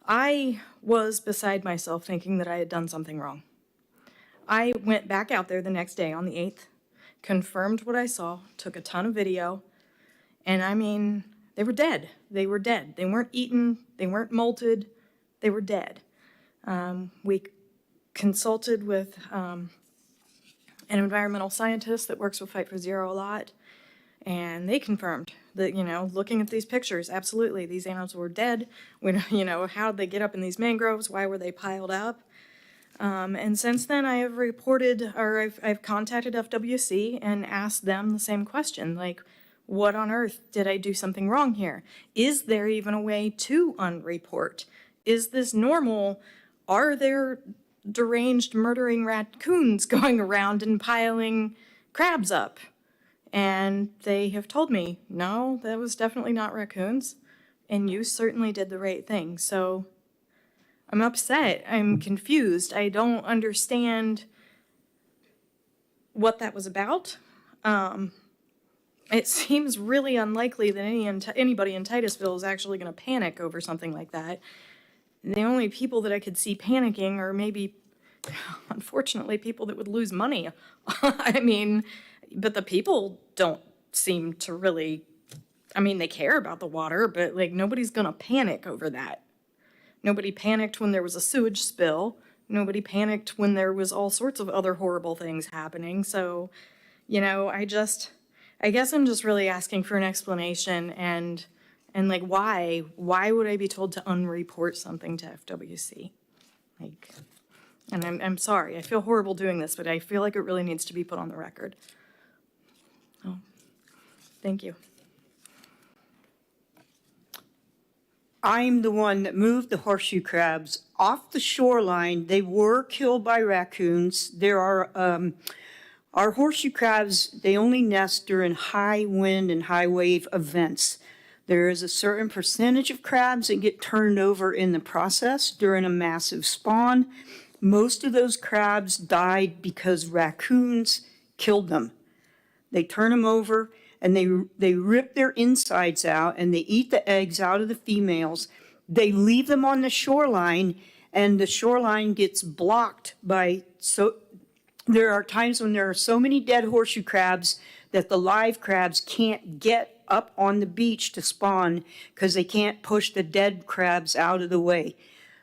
I was beside myself thinking that I had done something wrong. I went back out there the next day on the 8th, confirmed what I saw, took a ton of video, and I mean, they were dead. They were dead. They weren't eaten, they weren't molted, they were dead. We consulted with an environmental scientist that works with Fight for Zero a lot, and they confirmed that, you know, looking at these pictures, absolutely, these animals were dead. We, you know, how did they get up in these mangroves? Why were they piled up? And since then, I have reported, or I've contacted FWC and asked them the same question, like, what on earth did I do something wrong here? Is there even a way to unreport? Is this normal? Are there deranged murdering raccoons going around and piling crabs up? And they have told me, no, that was definitely not raccoons, and you certainly did the right thing. So I'm upset, I'm confused, I don't understand what that was about. It seems really unlikely that anybody in Titusville is actually going to panic over something like that. The only people that I could see panicking are maybe, unfortunately, people that would lose money. I mean, but the people don't seem to really, I mean, they care about the water, but like nobody's going to panic over that. Nobody panicked when there was a sewage spill. Nobody panicked when there was all sorts of other horrible things happening. So, you know, I guess I'm just really asking for an explanation and like why would I be told to unreport something to FWC? Like, and I'm sorry, I feel horrible doing this, but I feel like it really needs to be put on the record. Oh, thank you.
I'm the one that moved the horseshoe crabs off the shoreline. They were killed by raccoons. There are, our horseshoe crabs, they only nest during high wind and high wave events. There is a certain percentage of crabs that get turned over in the process during a massive spawn. Most of those crabs died because raccoons killed them. They turn them over and they rip their insides out and they eat the eggs out of the females. They leave them on the shoreline and the shoreline gets blocked by, so there are times when there are so many dead horseshoe crabs that the live crabs can't get up on the beach to spawn because they can't push the dead crabs out of the way.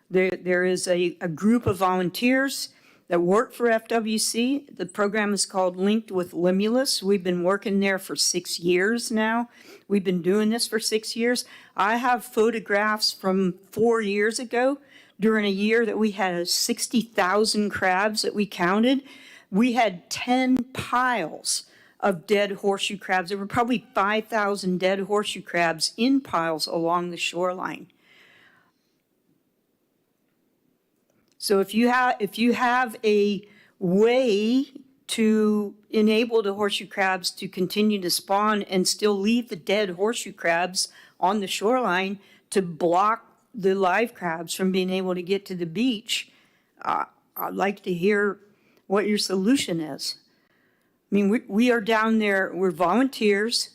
There is a group of volunteers that work for FWC. The program is called Linked with Limulus. We've been working there for 6 years now. We've been doing this for 6 years. I have photographs from 4 years ago during a year that we had 60,000 crabs that we counted. We had 10 piles of dead horseshoe crabs. There were probably 5,000 dead horseshoe crabs in piles along the shoreline. So if you have a way to enable the horseshoe crabs to continue to spawn and still leave the dead horseshoe crabs on the shoreline to block the live crabs from being able to get to the beach, I'd like to hear what your solution is. I mean, we are down there, we're volunteers.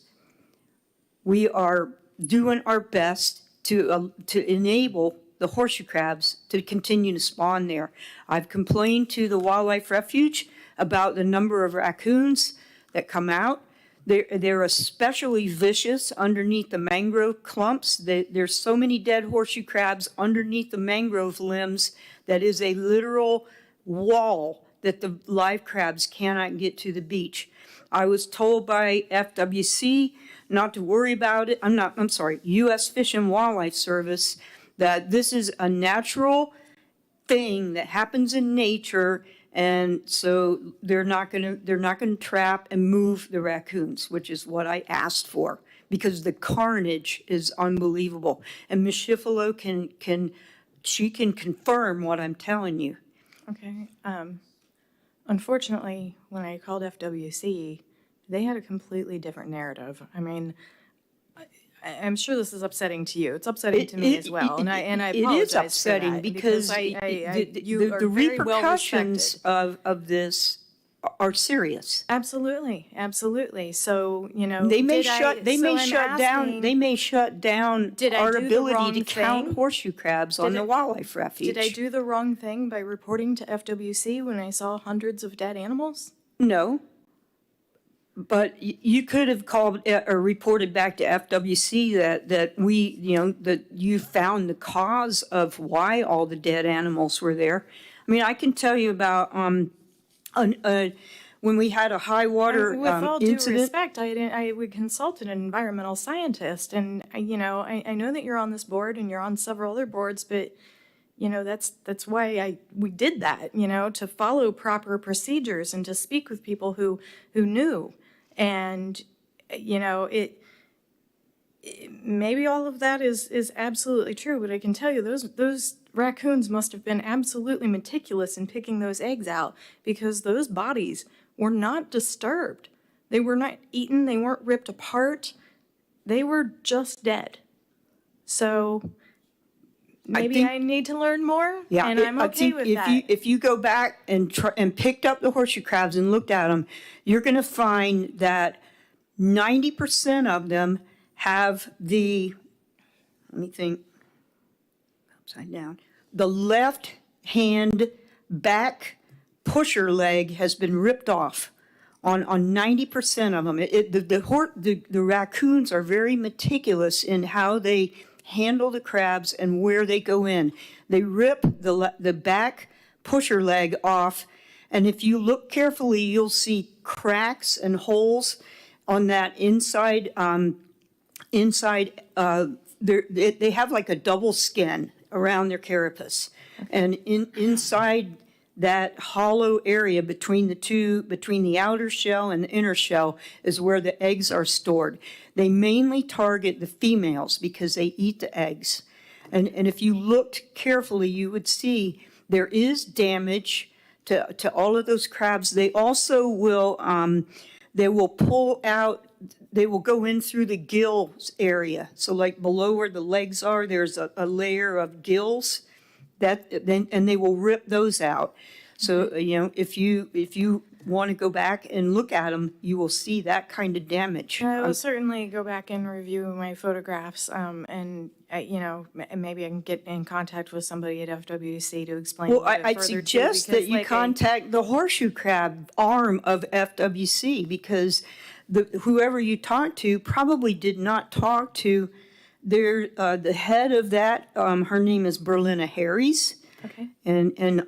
We are doing our best to enable the horseshoe crabs to continue to spawn there. I've complained to the Wildlife Refuge about the number of raccoons that come out. They're especially vicious underneath the mangrove clumps. There's so many dead horseshoe crabs underneath the mangrove limbs that is a literal wall that the live crabs cannot get to the beach. I was told by FWC not to worry about it. I'm sorry, U.S. Fish and Wildlife Service, that this is a natural thing that happens in nature, and so they're not gonna trap and move the raccoons, which is what I asked for, because the carnage is unbelievable. And Ms. Schifolo can confirm what I'm telling you.
Okay. Unfortunately, when I called FWC, they had a completely different narrative. I mean, I'm sure this is upsetting to you. It's upsetting to me as well, and I apologize.
It is upsetting
for that
because
you are
the
very well
repercussions
respected.
of this are serious.
Absolutely, absolutely. So, you know,
They may
did I-
shut, they
so
may
I'm
shut down,
asking,
they may shut down
Did I
our
do the
ability
wrong
to count
thing?
horseshoe crabs on
Did
the
I-
wildlife refuge.
Did I do the wrong thing by reporting to FWC when I saw hundreds of dead animals?
No. But you could have called or reported back to FWC that we, you know, that you found the cause of why all the dead animals were there. I mean, I can tell you about when we had a high water
With all due
incident.
respect, we consulted an environmental scientist, and you know, I know that you're on this board and you're on several other boards, but you know, that's why we did that, you know, to follow proper procedures and to speak with people who knew. And, you know, maybe all of that is absolutely true, but I can tell you those raccoons must have been absolutely meticulous in picking those eggs out, because those bodies were not disturbed. They were not eaten, they weren't ripped apart, they were just dead. So maybe
think-
I need to learn more,
Yeah,
and I'm
I
okay
think
with
if
that.
if you go back and picked up the horseshoe crabs and looked at them, you're going to find that 90% of them have let me think, upside down, the left hand back pusher leg has been ripped off on 90% of them. The raccoons are very meticulous in how they handle the crabs and where they go in. They rip the back pusher leg off, and if you look carefully, you'll see cracks and holes on that inside. They have like a double skin around their carapace, and inside that hollow area between the outer shell and the inner shell is where the eggs are stored. They mainly target the females because they eat the eggs. And if you looked carefully, you would see there is damage to all of those crabs. They also will, they will pull out, they will go in through the gills area. So like below where the legs are, there's a layer of gills and they will rip those out. So, you know, if you want to go back and look at them, you will see that kind of damage.
I will certainly go back and review my photographs, and you know, maybe I can get in contact with somebody at FWC to explain.
Well,
a little bit
I'd
further, too,
suggest that
because,
you
like,
contact the horseshoe crab arm of FWC, because whoever you talked to probably did not talk to the head of that. Her name is Berlina Harries.
Okay.
And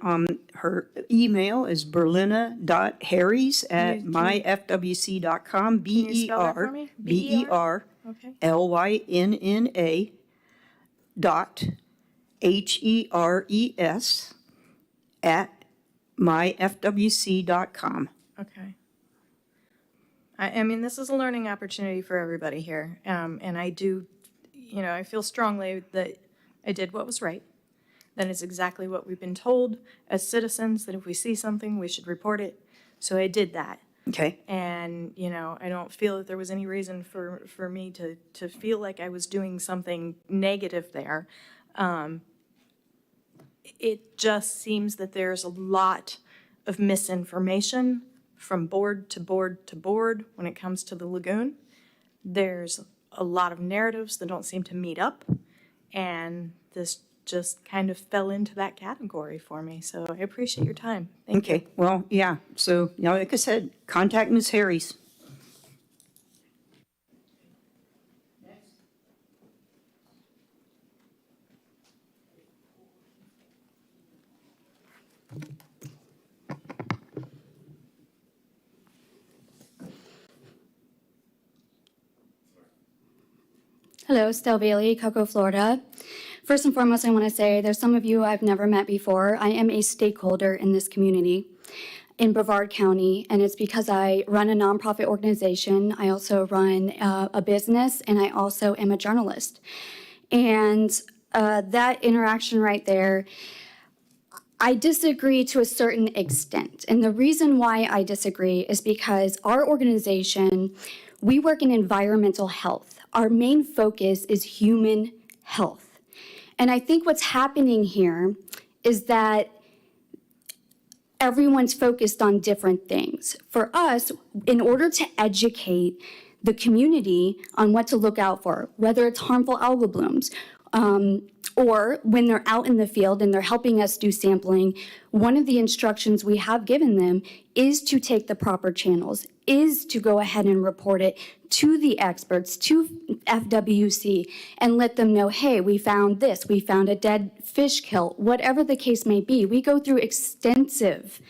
her email is berlina.harries@myfwc.com.
Can you spell that for me?
BERLYNNA
Okay.
dot HERES at myfwc.com.
Okay. I mean, this is a learning opportunity for everybody here, and I do, you know, I feel strongly that I did what was right. That is exactly what we've been told as citizens, that if we see something, we should report it. So I did that.
Okay.
And, you know, I don't feel that there was any reason for me to feel like I was doing something negative there. It just seems that there's a lot of misinformation from board to board to board when it comes to the lagoon. There's a lot of narratives that don't seem to meet up, and this just kind of fell into that category for me. So I appreciate your time. Thank you.
Okay, well, yeah, so, you know, like I said, contact Ms. Harries.
Hello, Stella Bailey, Cocoa, Florida. First and foremost, I want to say there's some of you I've never met before. I am a stakeholder in this community in Brevard County, and it's because I run a nonprofit organization. I also run a business, and I also am a journalist. And that interaction right there, I disagree to a certain extent. And the reason why I disagree is because our organization, we work in environmental health. Our main focus is human health. And I think what's happening here is that everyone's focused on different things. For us, in order to educate the community on what to look out for, whether it's harmful algal blooms, or when they're out in the field and they're helping us do sampling, one of the instructions we have given them is to take the proper channels, is to go ahead and report it to the experts, to FWC, and let them know, hey, we found this, we found a dead fish kill, whatever the case may be. We go through extensive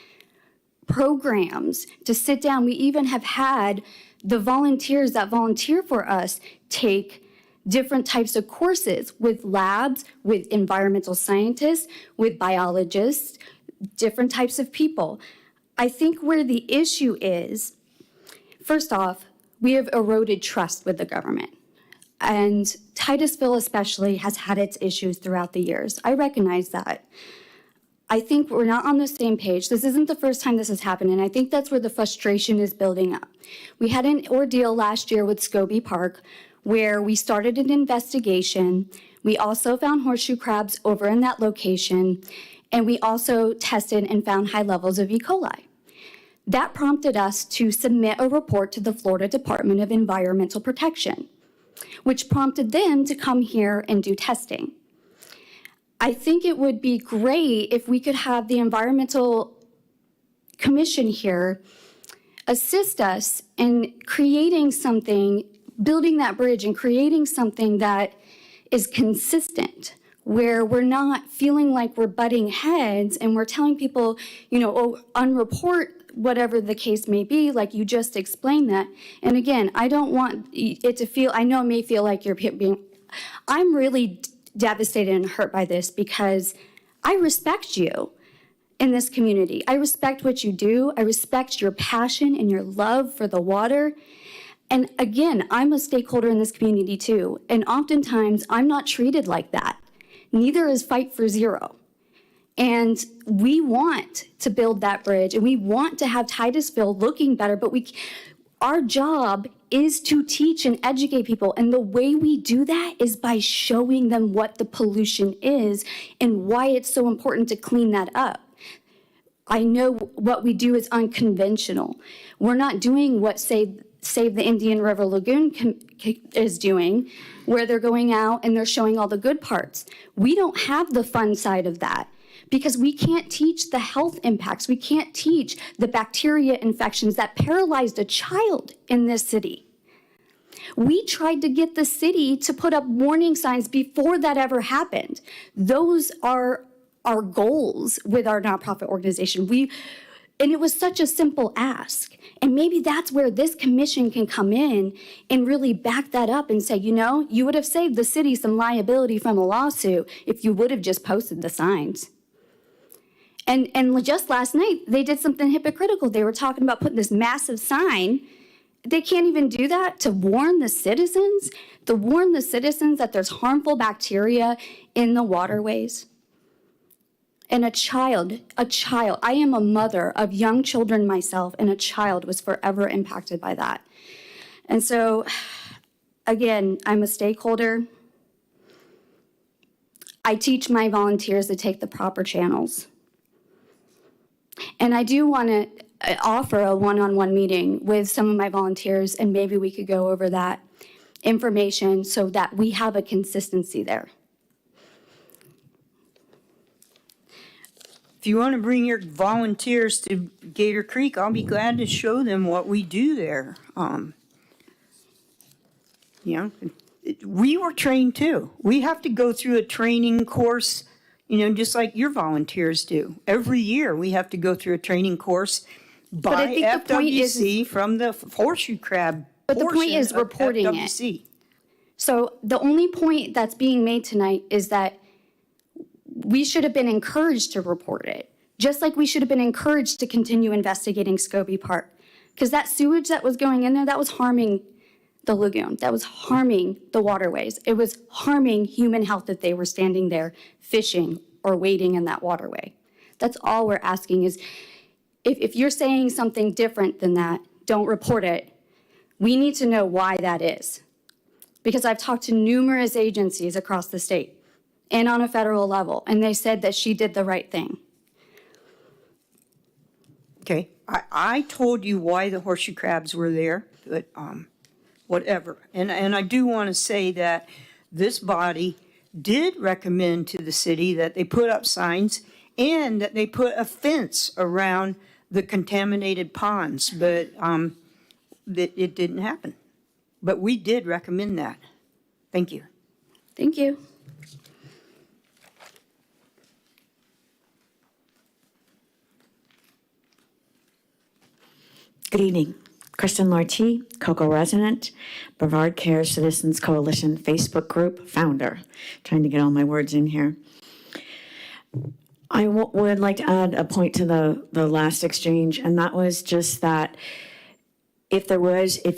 programs to sit down. We even have had the volunteers that volunteer for us take different types of courses with labs, with environmental scientists, with biologists, different types of people. I think where the issue is, first off, we have eroded trust with the government. And Titusville especially has had its issues throughout the years. I recognize that. I think we're not on the same page. This isn't the first time this has happened, and I think that's where the frustration is building up. We had an ordeal last year with Scobie Park where we started an investigation. We also found horseshoe crabs over in that location, and we also tested and found high levels of E. coli. That prompted us to submit a report to the Florida Department of Environmental Protection, which prompted them to come here and do testing. I think it would be great if we could have the Environmental Commission here assist us in creating something, building that bridge and creating something that is consistent, where we're not feeling like we're butting heads and we're telling people, oh, unreport whatever the case may be, like you just explained that. And again, I don't want it to feel, I know it may feel like you're being, I'm really devastated and hurt by this because I respect you in this community. I respect what you do. I respect your passion and your love for the water. And again, I'm a stakeholder in this community too. And oftentimes I'm not treated like that. Neither is Fight for Zero. And we want to build that bridge and we want to have Titusville looking better, but our job is to teach and educate people. And the way we do that is by showing them what the pollution is and why it's so important to clean that up. I know what we do is unconventional. We're not doing what Save the Indian River Lagoon is doing, where they're going out and they're showing all the good parts. We don't have the fun side of that because we can't teach the health impacts. We can't teach the bacteria infections that paralyzed a child in this city. We tried to get the city to put up warning signs before that ever happened. Those are our goals with our nonprofit organization. And it was such a simple ask. And maybe that's where this commission can come in and really back that up and say, you would have saved the city some liability from a lawsuit if you would have just posted the signs. And just last night, they did something hypocritical. They were talking about putting this massive sign. They can't even do that to warn the citizens, that there's harmful bacteria in the waterways. And a child, I am a mother of young children myself, and a child was forever impacted by that. And so, again, I'm a stakeholder. I teach my volunteers to take the proper channels. And I do want to offer a one-on-one meeting with some of my volunteers, and maybe we could go over that information so that we have a consistency there.
If you want to bring your volunteers to Gator Creek, I'll be glad to show them what we do there. We were trained too. We have to go through a training course, just like your volunteers do. Every year we have to go through a training course by FWC from the horseshoe crab.
But the point is reporting it. So the only point that's being made tonight is that we should have been encouraged to report it, just like we should have been encouraged to continue investigating Scobie Park. Because that sewage that was going in there, that was harming the lagoon. That was harming the waterways. It was harming human health that they were standing there fishing or wading in that waterway. That's all we're asking is, if you're saying something different than that, don't report it. We need to know why that is. Because I've talked to numerous agencies across the state and on a federal level, and they said that she did the right thing.
Okay, I told you why the horseshoe crabs were there, but, whatever. And I do want to say that this body did recommend to the city that they put up signs and that they put a fence around the contaminated ponds, but, that it didn't happen. But we did recommend that. Thank you.
Thank you.
Good evening. Kristen Lartie, Cocoa resident, Brevard Cares Citizens Coalition Facebook group founder. Trying to get all my words in here. I would like to add a point to the last exchange, and that was just that if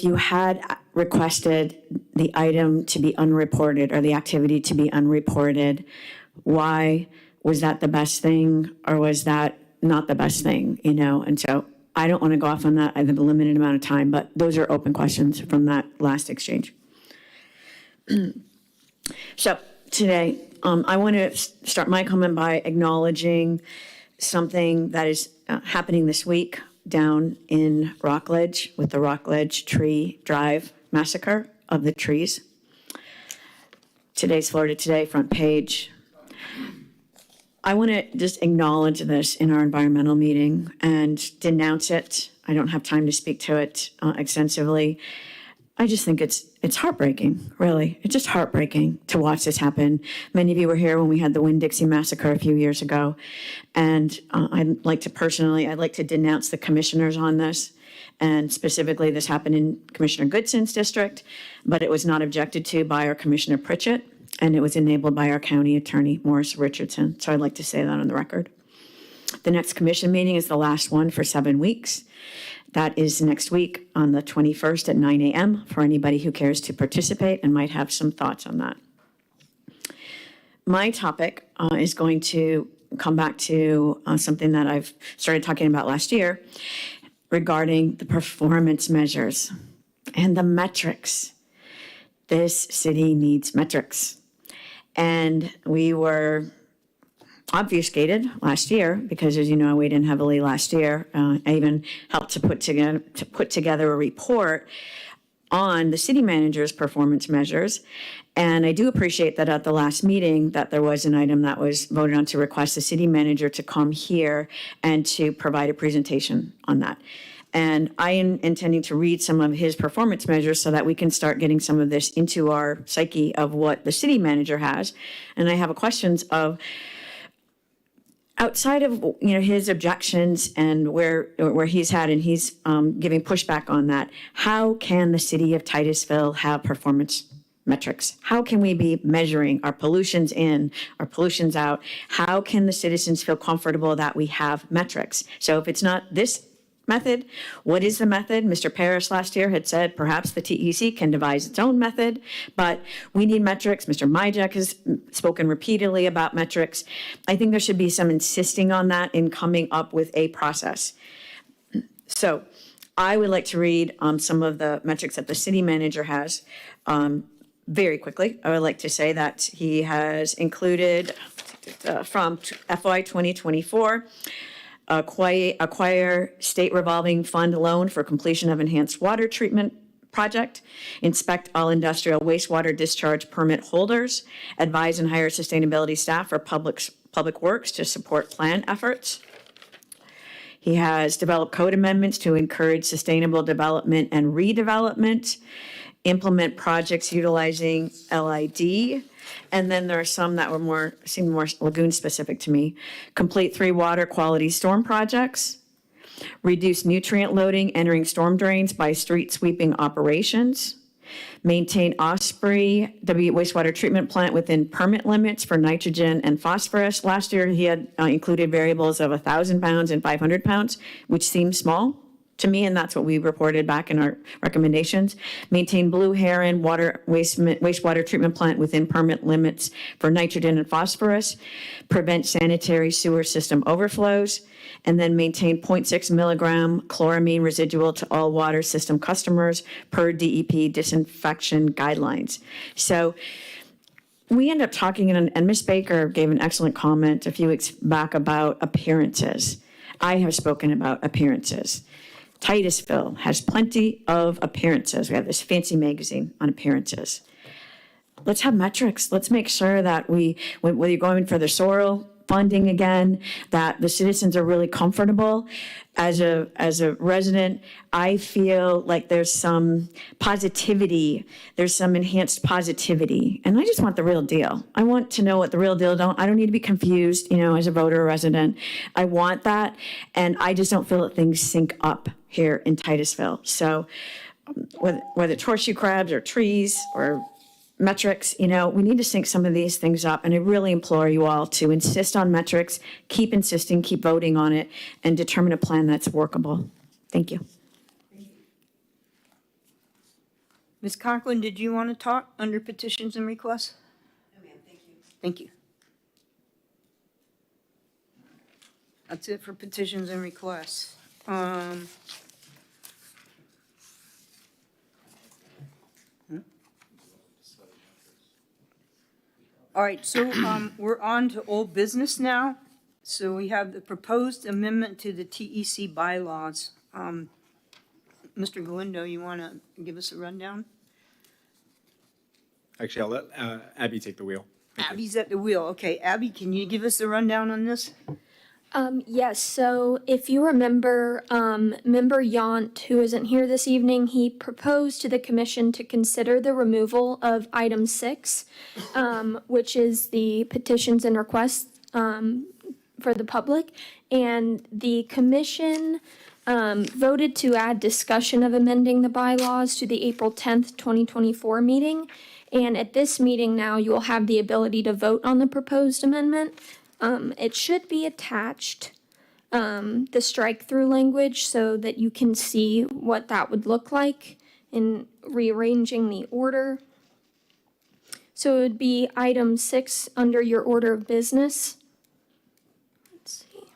you had requested the item to be unreported or the activity to be unreported, why was that the best thing or was that not the best thing, you know? And so I don't want to go off on that. I have a limited amount of time, but those are open questions from that last exchange. So today, I want to start my comment by acknowledging something that is happening this week down in Rockledge with the Rockledge Tree Drive massacre of the trees. Today's Florida Today front page. I want to just acknowledge this in our environmental meeting and denounce it. I don't have time to speak to it extensively. I just think it's heartbreaking, really. It's just heartbreaking to watch this happen. Many of you were here when we had the Winn-Dixie massacre a few years ago. And I'd like to denounce the commissioners on this. And specifically, this happened in Commissioner Goodson's district, but it was not objected to by our Commissioner Pritchett, and it was enabled by our county attorney, Morris Richardson. So I'd like to say that on the record. The next commission meeting is the last one for 7 weeks. That is next week on the 21st at 9 a.m. for anybody who cares to participate and might have some thoughts on that. My topic is going to come back to something that I've started talking about last year regarding the performance measures and the metrics. This city needs metrics. And we were obfuscated last year because, as you know, I weighed in heavily last year. I even helped to put together a report on the city manager's performance measures. And I do appreciate that at the last meeting that there was an item that was voted on to request the city manager to come here and to provide a presentation on that. And I am intending to read some of his performance measures so that we can start getting some of this into our psyche of what the city manager has. And I have questions of, outside of his objections and where he's had, and he's giving pushback on that, how can the city of Titusville have performance metrics? How can we be measuring our pollutions in, our pollutions out? How can the citizens feel comfortable that we have metrics? So if it's not this method, what is the method? Mr. Parrish last year had said perhaps the TEC can devise its own method, but we need metrics. Mr. Majek has spoken repeatedly about metrics. I think there should be some insisting on that in coming up with a process. So I would like to read some of the metrics that the city manager has. Very quickly, I would like to say that he has included from FY 2024, acquire state revolving fund loan for completion of enhanced water treatment project, inspect all industrial wastewater discharge permit holders, advise and hire sustainability staff for public works to support plan efforts. He has developed code amendments to encourage sustainable development and redevelopment, implement projects utilizing LID, and then there are some that seemed more lagoon specific to me. Complete 3 water quality storm projects, reduce nutrient loading entering storm drains by street sweeping operations, maintain Osprey wastewater treatment plant within permit limits for nitrogen and phosphorus. Last year, he had included variables of 1,000 pounds and 500 pounds, which seems small to me, and that's what we reported back in our recommendations. Maintain Blue Heron wastewater treatment plant within permit limits for nitrogen and phosphorus, prevent sanitary sewer system overflows, and then maintain 0.6 milligram chloramine residual to all water system customers per DEP disinfection guidelines. So we end up talking, and Ms. Baker gave an excellent comment a few weeks back about appearances. I have spoken about appearances. Titusville has plenty of appearances. We have this fancy magazine on appearances. Let's have metrics. Let's make sure that whether you're going for the soil funding again, that the citizens are really comfortable. As a resident, I feel like there's some positivity, there's some enhanced positivity, and I just want the real deal. I want to know what the real deal. I don't need to be confused, as a voter or resident. I want that, and I just don't feel that things sync up here in Titusville. So whether it's horseshoe crabs or trees or metrics, we need to sync some of these things up. And I really implore you all to insist on metrics, keep insisting, keep voting on it, and determine a plan that's workable. Thank you.
Ms. Conklin, did you want to talk under petitions and requests?
No, ma'am, thank you.
Thank you. That's it for petitions and requests. All right, so we're on to old business now. So we have the proposed amendment to the TEC bylaws. Mr. Galindo, you want to give us a rundown?
Actually, I'll let Abby take the wheel.
Abby's at the wheel. Okay, Abby, can you give us a rundown on this?
Yes, so if you remember, Member Yount, who isn't here this evening, he proposed to the commission to consider the removal of item 6, which is the petitions and requests for the public. And the commission voted to add discussion of amending the bylaws to the April 10th, 2024 meeting. And at this meeting now, you will have the ability to vote on the proposed amendment. It should be attached, the strike-through language, so that you can see what that would look like in rearranging the order. So it would be item 6 under your order of business. Let's see.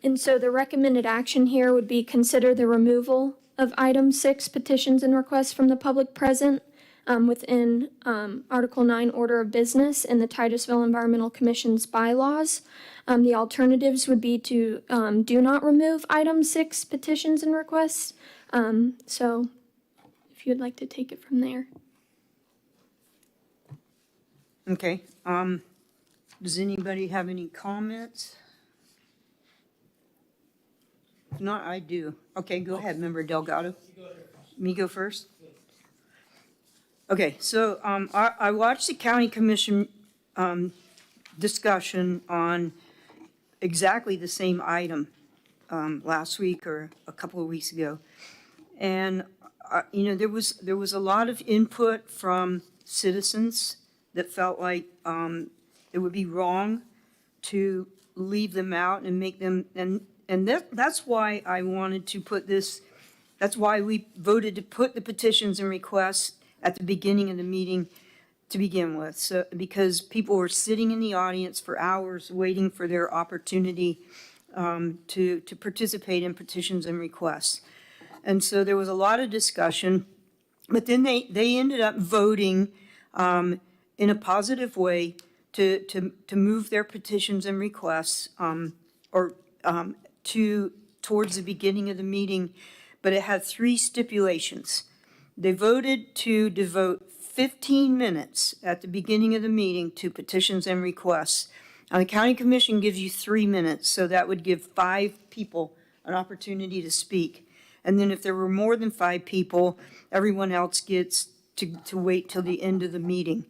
And so the recommended action here would be consider the removal of item 6, petitions and requests from the public present within Article 9, Order of Business in the Titusville Environmental Commission's bylaws. The alternatives would be to do not remove item 6, petitions and requests. So if you'd like to take it from there.
Okay, does anybody have any comments? If not, I do. Okay, go ahead, Member Delgado. Me go first? Okay, so I watched the county commission discussion on exactly the same item last week or a couple of weeks ago. And, there was a lot of input from citizens that felt like it would be wrong to leave them out and make them, and that's why I wanted to put this, that's why we voted to put the petitions and requests at the beginning of the meeting to begin with. So, because people were sitting in the audience for hours waiting for their opportunity to participate in petitions and requests. And so there was a lot of discussion, but then they ended up voting in a positive way to move their petitions and requests towards the beginning of the meeting, but it had 3 stipulations. They voted to devote 15 minutes at the beginning of the meeting to petitions and requests. Now, the county commission gives you 3 minutes, so that would give 5 people an opportunity to speak. And then if there were more than 5 people, everyone else gets to wait till the end of the meeting.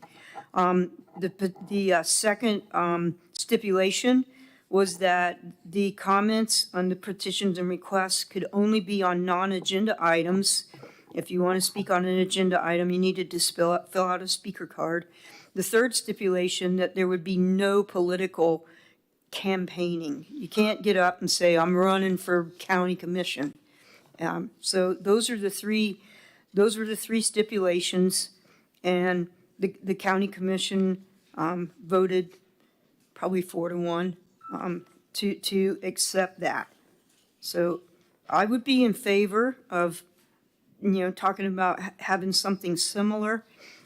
The second stipulation was that the comments on the petitions and requests could only be on non-agenda items. If you want to speak on an agenda item, you needed to fill out a speaker card. The third stipulation, that there would be no political campaigning. You can't get up and say, I'm running for county commission. So those are the three stipulations, and the county commission voted probably 4-1 to accept that. So I would be in favor of, talking about having something similar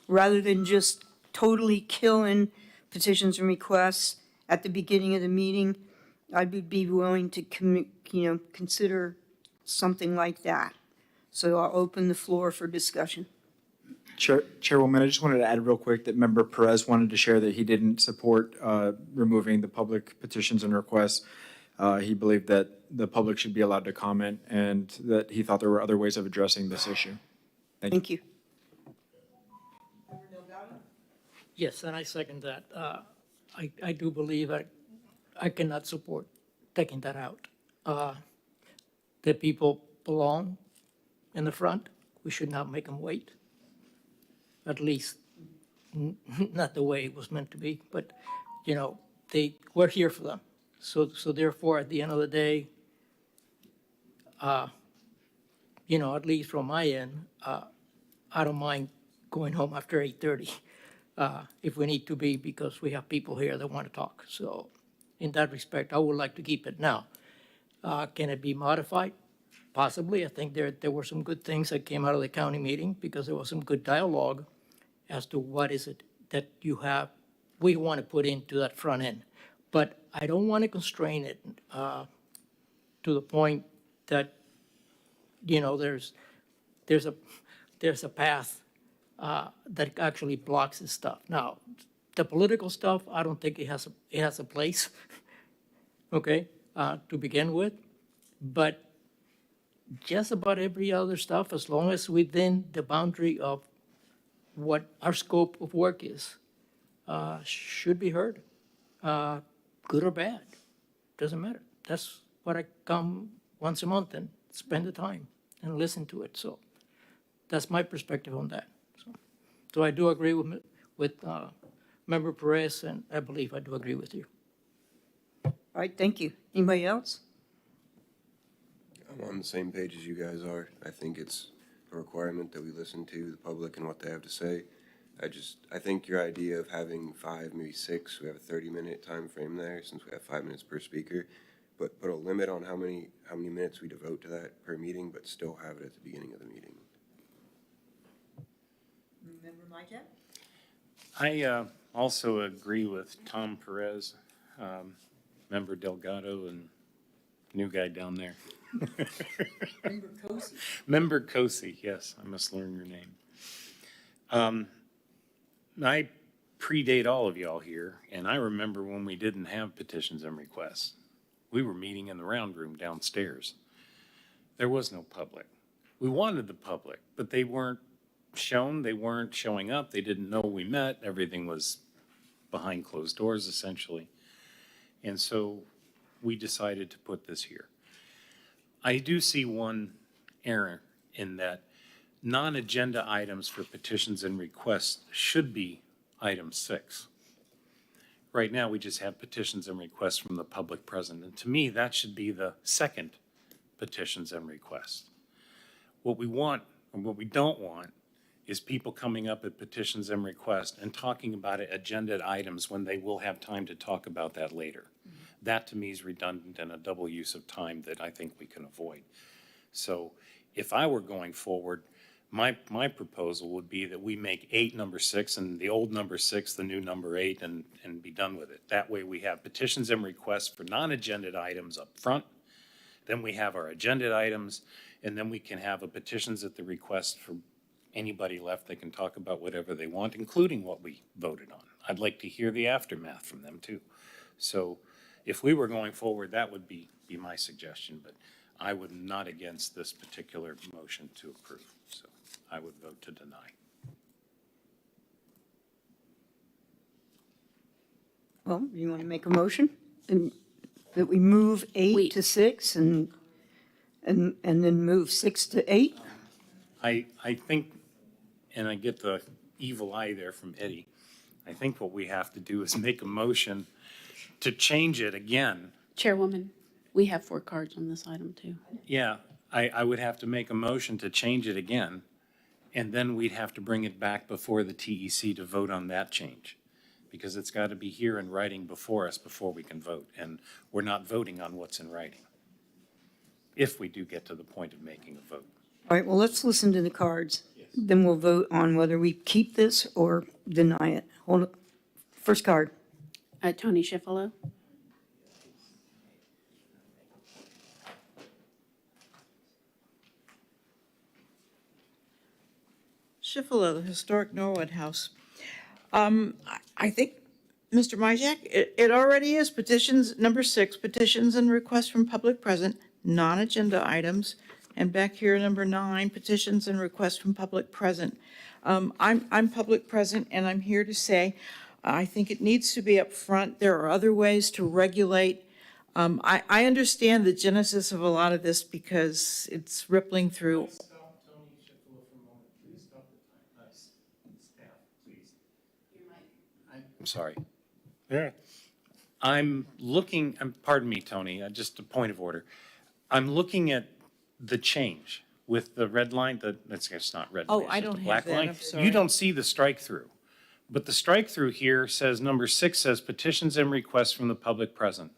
rather than just totally killing petitions and requests at the beginning of the meeting. I would be willing to, consider something like that. So I'll open the floor for discussion.
Chairwoman, I just wanted to add real quick that Member Perez wanted to share that he didn't support removing the public petitions and requests. He believed that the public should be allowed to comment and that he thought there were other ways of addressing this issue.
Thank you.
Yes, and I second that. I do believe I cannot support taking that out. The people belong in the front. We should not make them wait. At least not the way it was meant to be, but, we're here for them. So therefore, at the end of the day, at least from my end, I don't mind going home after 8:30 if we need to be, because we have people here that want to talk. So in that respect, I would like to keep it now. Can it be modified? Possibly. I think there were some good things that came out of the county meeting, because there was some good dialogue as to what is it that we want to put into that front end. But I don't want to constrain it to the point that, there's a path that actually blocks this stuff. Now, the political stuff, I don't think it has a place, okay, to begin with. But just about every other stuff, as long as within the boundary of what our scope of work is, should be heard, good or bad, doesn't matter. That's what I come once a month and spend the time and listen to it. So that's my perspective on that. So I do agree with Member Perez, and I believe I do agree with you.
All right, thank you. Anybody else?
I'm on the same page as you guys are. I think it's a requirement that we listen to the public and what they have to say. I think your idea of having 5, maybe 6, we have a 30-minute time frame there, since we have 5 minutes per speaker, but put a limit on how many minutes we devote to that per meeting, but still have it at the beginning of the meeting.
Member Majek?
I also agree with Tom Perez, Member Delgado, and new guy down there.
Member Cozy?
Member Cozy, yes, I must learn your name. I predate all of y'all here, and I remember when we didn't have petitions and requests. We were meeting in the round room downstairs. There was no public. We wanted the public, but they weren't shown, they weren't showing up, they didn't know we met, everything was behind closed doors essentially. And so we decided to put this here. I do see one error in that non-agenda items for petitions and requests should be item 6. Right now, we just have petitions and requests from the public present, and to me, that should be the second petitions and requests. What we want, or what we don't want, is people coming up at petitions and requests and talking about agenda items when they will have time to talk about that later. That, to me, is redundant and a double use of time that I think we can avoid. So if I were going forward, my proposal would be that we make 8 number 6 and the old number 6, the new number 8, and be done with it. That way we have petitions and requests for non-agenda items up front. Then we have our agenda items, and then we can have a petitions at the request for anybody left. They can talk about whatever they want, including what we voted on. I'd like to hear the aftermath from them too. So if we were going forward, that would be my suggestion, but I would not against this particular motion to approve. So I would vote to deny.
Well, you want to make a motion? And that we move 8 to 6 and then move 6 to 8?
I think, and I get the evil eye there from Eddie, I think what we have to do is make a motion to change it again.
Chairwoman, we have 4 cards on this item too.
Yeah, I would have to make a motion to change it again, and then we'd have to bring it back before the TEC to vote on that change, because it's got to be here in writing before us before we can vote, and we're not voting on what's in writing. if we do get to the point of making a vote.
All right, well, let's listen to the cards. Then we'll vote on whether we keep this or deny it. Hold, first card.
Tony Schiffolo.
Schiffolo, the historic Norwood House. I think, Mr. Majak, it already is petitions, number 6, petitions and requests from public present, non-agenda items. And back here, number 9, petitions and requests from public present. I'm public present, and I'm here to say, I think it needs to be up front. There are other ways to regulate. I understand the genesis of a lot of this because it's rippling through.
Stop Tony Schiffolo for a moment. Please stop the time. Staff, please. I'm sorry. Yeah. I'm looking, pardon me, Tony, just a point of order. I'm looking at the change with the red line, it's not red line.
Oh, I
it's just a
don't have
black
that,
line.
I'm sorry.
You don't see the strike through. But the strike through here says, number 6 says petitions and requests from the public present.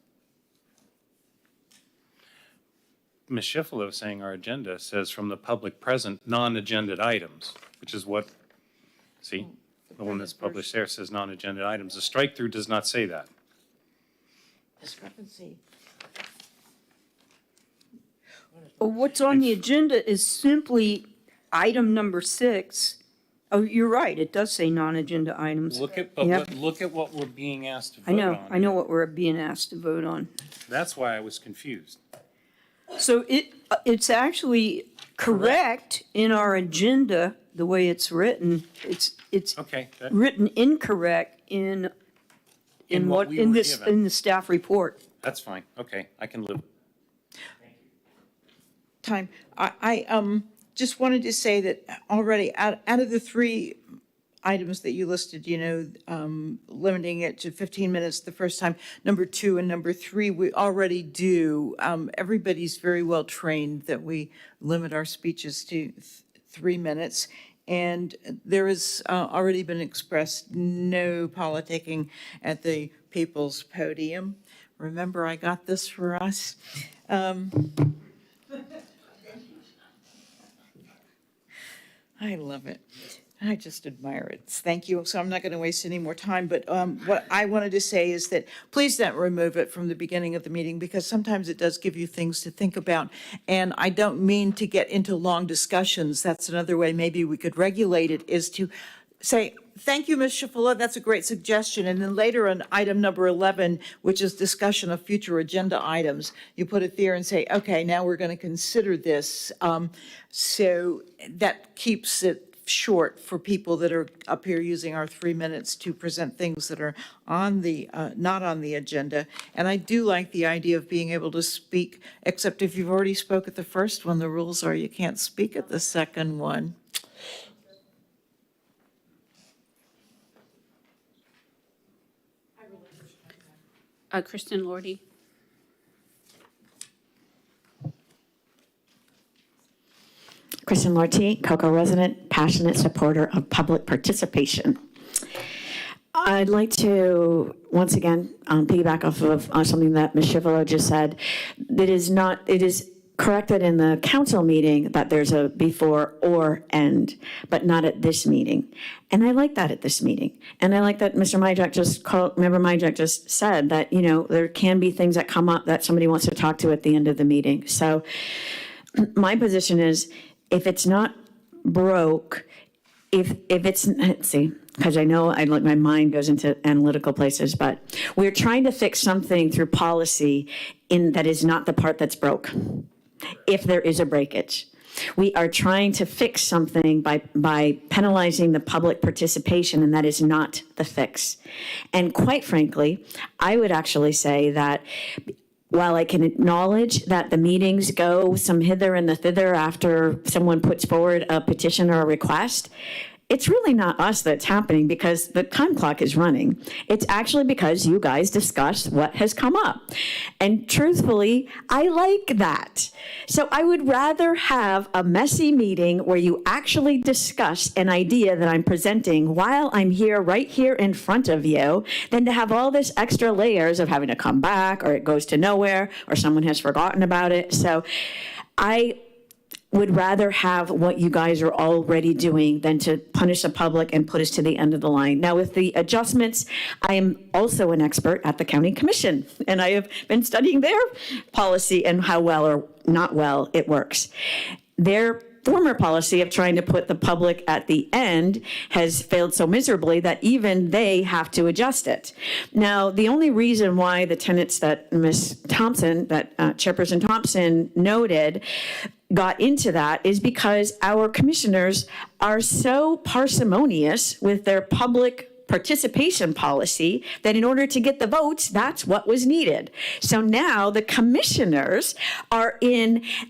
Ms. Schiffolo saying our agenda says from the public present, non-agenda items, which is what, see? The one that's published there says non-agenda items. The strike through does not say that.
Discrepancy.
What's on the agenda is simply item number 6. Oh, you're right, it does say non-agenda items.
Look at,
Yep.
look at what we're being asked to vote on.
I know what we're being asked to vote on.
That's why I was confused.
So it's actually correct in our agenda, the way it's written. It's
Okay,
written incorrect in
what we
in
were
this,
given.
in the staff report.
that's fine. Okay, I can live.
Time. I just wanted to say that already out of the 3 items that you listed, limiting it to 15 minutes the first time, number 2 and number 3, we already do. Everybody's very well trained that we limit our speeches to 3 minutes. And there has already been expressed no politicking at the people's podium. Remember, I got this for us. I love it. I just admire it. Thank you. So I'm not going to waste any more time, but what I wanted to say is that please don't remove it from the beginning of the meeting because sometimes it does give you things to think about. And I don't mean to get into long discussions. That's another way maybe we could regulate it is to say, thank you, Ms. Schiffolo, that's a great suggestion. And then later on item number 11, which is discussion of future agenda items, you put it there and say, okay, now we're going to consider this. So that keeps it short for people that are up here using our 3 minutes to present things that are on the, not on the agenda. And I do like the idea of being able to speak, except if you've already spoke at the first one, the rules are you can't speak at the second one.
Kristen Lordy.
Kristen Lorty, Cocoa resident, passionate supporter of public participation. I'd like to, once again, piggyback off of something that Ms. Schiffolo just said. It is corrected in the council meeting that there's a before or end, but not at this meeting. And I like that at this meeting. And I like that Mr. Member Majak just said that, there can be things that come up that somebody wants to talk to at the end of the meeting. So my position is, if it's not broke, if it's, let's see, because I know my mind goes into analytical places, but we're trying to fix something through policy that is not the part that's broke, if there is a breakage. We are trying to fix something by penalizing the public participation, and that is not the fix. And quite frankly, I would actually say that while I can acknowledge that the meetings go some hither and the thither after someone puts forward a petition or a request, it's really not us that's happening because the time clock is running. It's actually because you guys discuss what has come up. And truthfully, I like that. So I would rather have a messy meeting where you actually discuss an idea that I'm presenting while I'm here, right here in front of you, than to have all this extra layers of having to come back, or it goes to nowhere, or someone has forgotten about it. So I would rather have what you guys are already doing than to punish the public and put us to the end of the line. Now, with the adjustments, I am also an expert at the county commission, and I have been studying their policy and how well or not well it works. Their former policy of trying to put the public at the end has failed so miserably that even they have to adjust it. Now, the only reason why the tenets that Ms. Thompson, that Chairperson Thompson noted, got into that is because our commissioners are so parsimonious with their public participation policy that in order to get the votes, that's what was needed. So now the commissioners are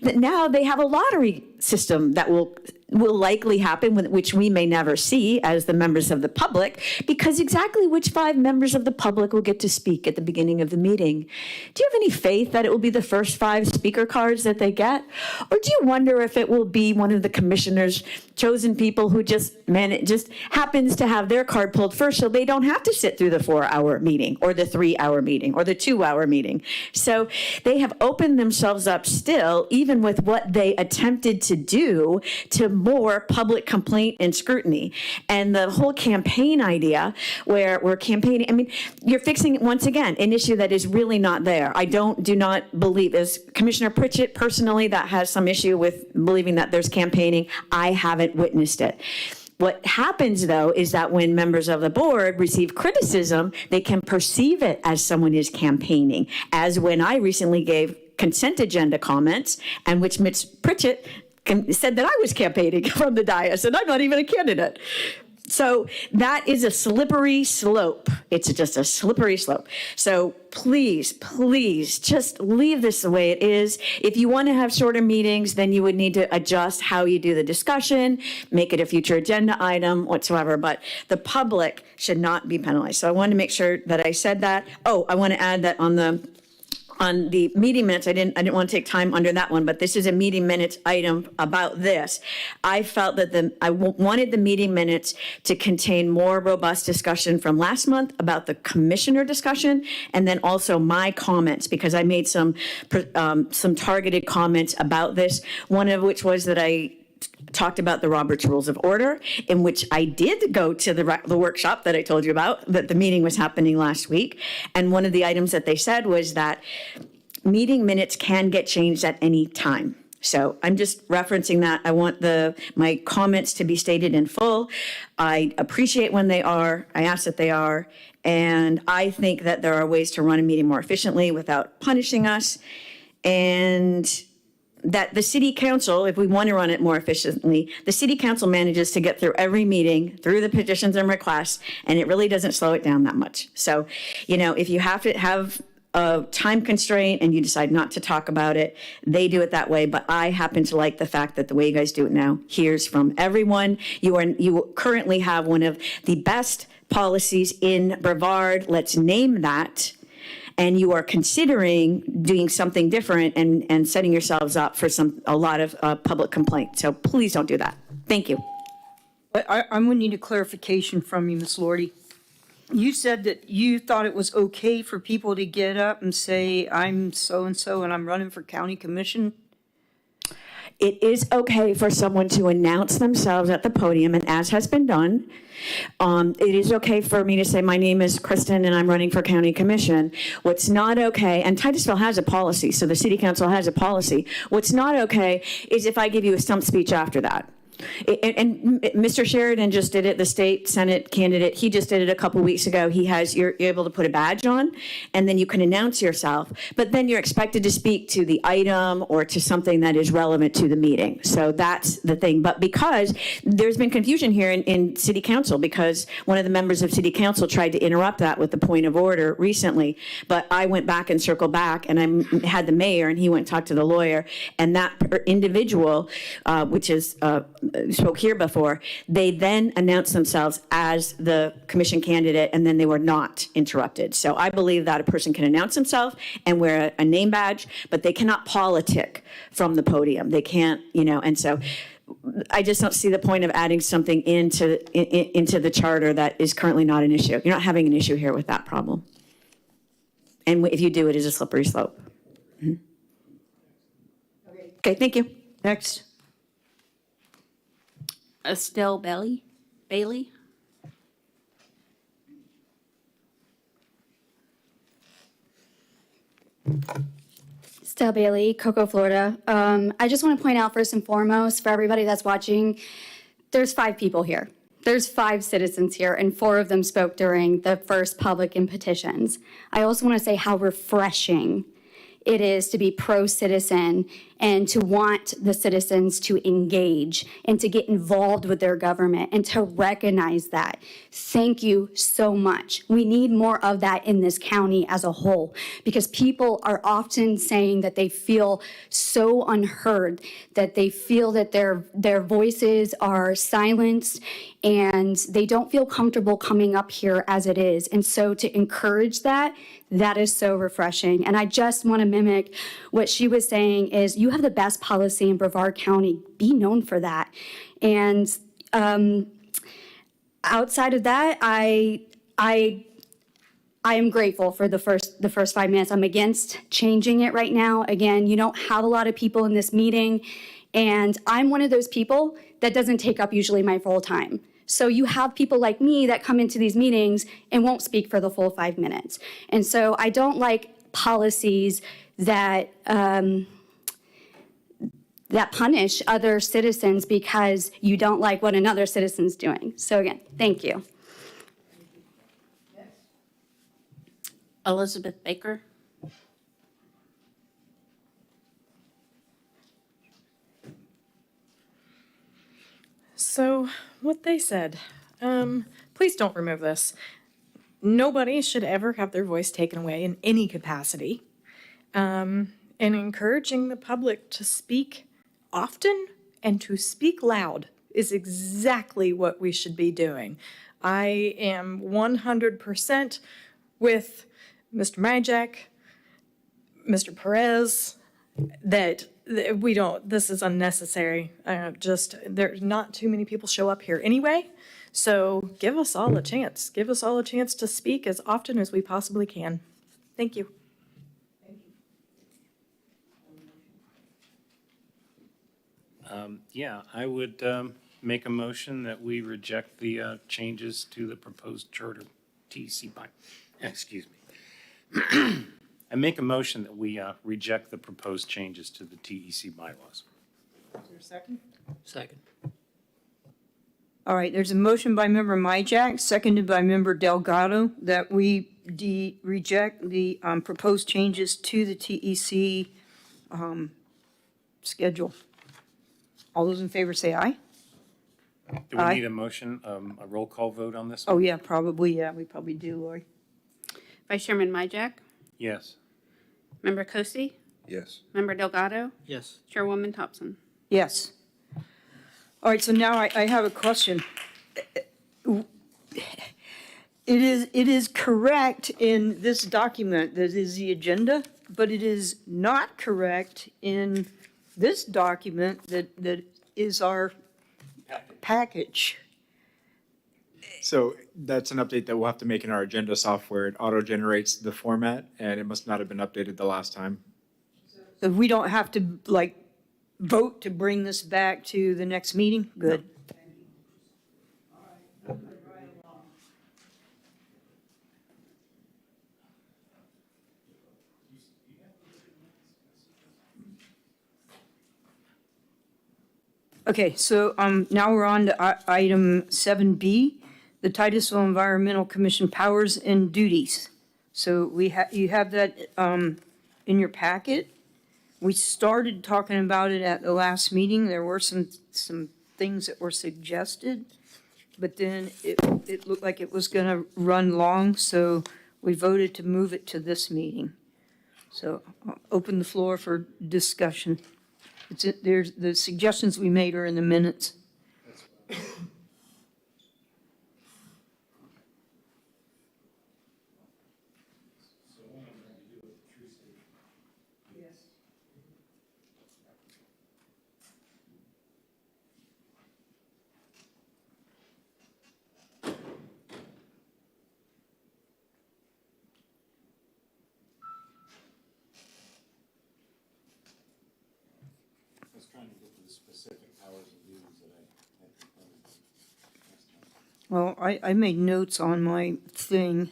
now they have a lottery system that will likely happen, which we may never see as the members of the public, because exactly which 5 members of the public will get to speak at the beginning of the meeting. Do you have any faith that it will be the first 5 speaker cards that they get? Or do you wonder if it will be one of the commissioners' chosen people who just happens to have their card pulled first so they don't have to sit through the 4-hour meeting or the 3-hour meeting or the 2-hour meeting? So they have opened themselves up still, even with what they attempted to do, to more public complaint and scrutiny. And the whole campaign idea where we're campaigning, I mean, you're fixing, once again, an issue that is really not there. I do not believe, as Commissioner Pritchett personally, that has some issue with believing that there's campaigning. I haven't witnessed it. What happens, though, is that when members of the board receive criticism, they can perceive it as someone is campaigning, as when I recently gave consent agenda comments, and which Ms. Pritchett said that I was campaigning from the dais, and I'm not even a candidate. So that is a slippery slope. It's just a slippery slope. So please, please, just leave this the way it is. If you want to have shorter meetings, then you would need to adjust how you do the discussion, make it a future agenda item, whatsoever. But the public should not be penalized. So I wanted to make sure that I said that. Oh, I want to add that on the meeting minutes, I didn't want to take time under that one, but this is a meeting minutes item about this. I felt that I wanted the meeting minutes to contain more robust discussion from last month about the commissioner discussion, and then also my comments, because I made some targeted comments about this, one of which was that I talked about the Robert's Rules of Order, in which I did go to the workshop that I told you about, that the meeting was happening last week. And one of the items that they said was that meeting minutes can get changed at any time. So I'm just referencing that. I want my comments to be stated in full. I appreciate when they are. I ask that they are. And I think that there are ways to run a meeting more efficiently without punishing us. And that the city council, if we want to run it more efficiently, the city council manages to get through every meeting, through the petitions and requests, and it really doesn't slow it down that much. So, if you have to have a time constraint and you decide not to talk about it, they do it that way. But I happen to like the fact that the way you guys do it now hears from everyone. You currently have one of the best policies in Brevard. Let's name that. And you are considering doing something different and setting yourselves up for a lot of public complaint. So please don't do that. Thank you.
I'm going to need a clarification from you, Ms. Lordy. You said that you thought it was okay for people to get up and say, I'm so-and-so and I'm running for county commission?
It is okay for someone to announce themselves at the podium, and as has been done, it is okay for me to say, my name is Kristen and I'm running for county commission. What's not okay, and Titusville has a policy, so the city council has a policy. What's not okay is if I give you a stump speech after that. And Mr. Sheridan just did it, the state Senate candidate, he just did it a couple weeks ago. You're able to put a badge on, and then you can announce yourself, but then you're expected to speak to the item or to something that is relevant to the meeting. So that's the thing. But because there's been confusion here in city council, because one of the members of city council tried to interrupt that with the point of order recently, but I went back and circled back, and I had the mayor, and he went and talked to the lawyer, and that individual, which is spoke here before, they then announced themselves as the commission candidate, and then they were not interrupted. So I believe that a person can announce himself and wear a name badge, but they cannot politic from the podium. They can't, and so I just don't see the point of adding something into the charter that is currently not an issue. You're not having an issue here with that problem. And if you do, it is a slippery slope. Mhm. Okay, thank you.
Next.
Estelle Bailey?
Estelle Bailey, Cocoa, Florida. I just want to point out first and foremost for everybody that's watching, there's 5 people here. There's 5 citizens here, and 4 of them spoke during the first public and petitions. I also want to say how refreshing it is to be pro-citizen and to want the citizens to engage and to get involved with their government and to recognize that. Thank you so much. We need more of that in this county as a whole, because people are often saying that they feel so unheard, that they feel that their voices are silenced and they don't feel comfortable coming up here as it is. And so to encourage that is so refreshing. And I just want to mimic what she was saying is you have the best policy in Brevard County. Be known for that. And outside of that, I am grateful for the first 5 minutes. I'm against changing it right now. Again, you don't have a lot of people in this meeting, and I'm one of those people that doesn't take up usually my full time. So you have people like me that come into these meetings and won't speak for the full 5 minutes. And so I don't like policies that that punish other citizens because you don't like what another citizen's doing. So again, thank you.
Elizabeth Baker?
So, what they said, please don't remove this. Nobody should ever have their voice taken away in any capacity. And encouraging the public to speak often and to speak loud is exactly what we should be doing. I am 100% with Mr. Majak, Mr. Perez, that we don't, this is unnecessary. There's not too many people show up here anyway. So give us all a chance. Give us all a chance to speak as often as we possibly can. Thank you.
Yeah, I would make a motion that we reject the changes to the proposed charter TEC by, excuse me. I make a motion that we reject the proposed changes to the TEC bylaws.
Is there a second?
Second.
All right, there's a motion by member Majak, seconded by member Delgado, that we reject the proposed changes to the TEC schedule. All those in favor say aye.
Do we
Aye.
need a motion, a roll call vote on this one?
Oh, yeah, probably, yeah, we probably do, Lori.
Vice Chairman Majak?
Yes.
Member Kosi?
Yes.
Member Delgado?
Yes.
Chairwoman Thompson?
Yes. All right, so now I have a question. It is correct in this document that is the agenda, but it is not correct in this document that is our package.
So that's an update that we'll have to make in our agenda software. It auto-generates the format, and it must not have been updated the last time.
So we don't have to, like, vote to bring this back to the next meeting? Good. Okay, so now we're on to item 7B, the Titusville Environmental Commission powers and duties. So you have that in your packet. We started talking about it at the last meeting. There were some things that were suggested, but then it looked like it was going to run long, so we voted to move it to this meeting. So I'll open the floor for discussion. There's the suggestions we made are in the minutes.
I was trying to get to the specific powers and duties that
Well, I made notes on my thing.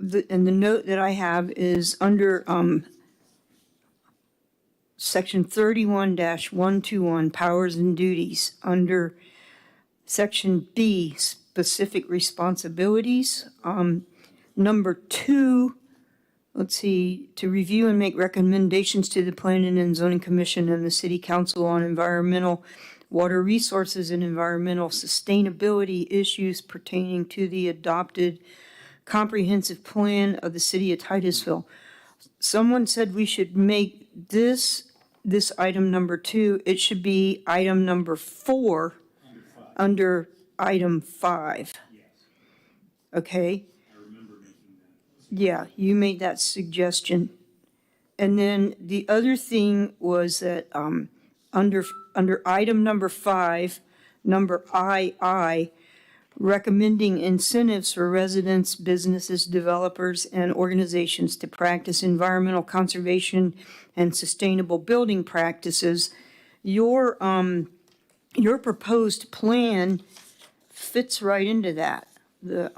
And the note that I have is under, section 31-121, powers and duties, under section B, specific responsibilities. Number 2, let's see, to review and make recommendations to the Planning and Zoning Commission and the City Council on environmental, water resources, and environmental sustainability issues pertaining to the adopted comprehensive plan of the City of Titusville. Someone said we should make this item number 2, it should be item number 4 under item 5. Okay? Yeah, you made that suggestion. And then the other thing was that under item number 5, number II, recommending incentives for residents, businesses, developers, and organizations to practice environmental conservation and sustainable building practices. Your proposed plan fits right into that. The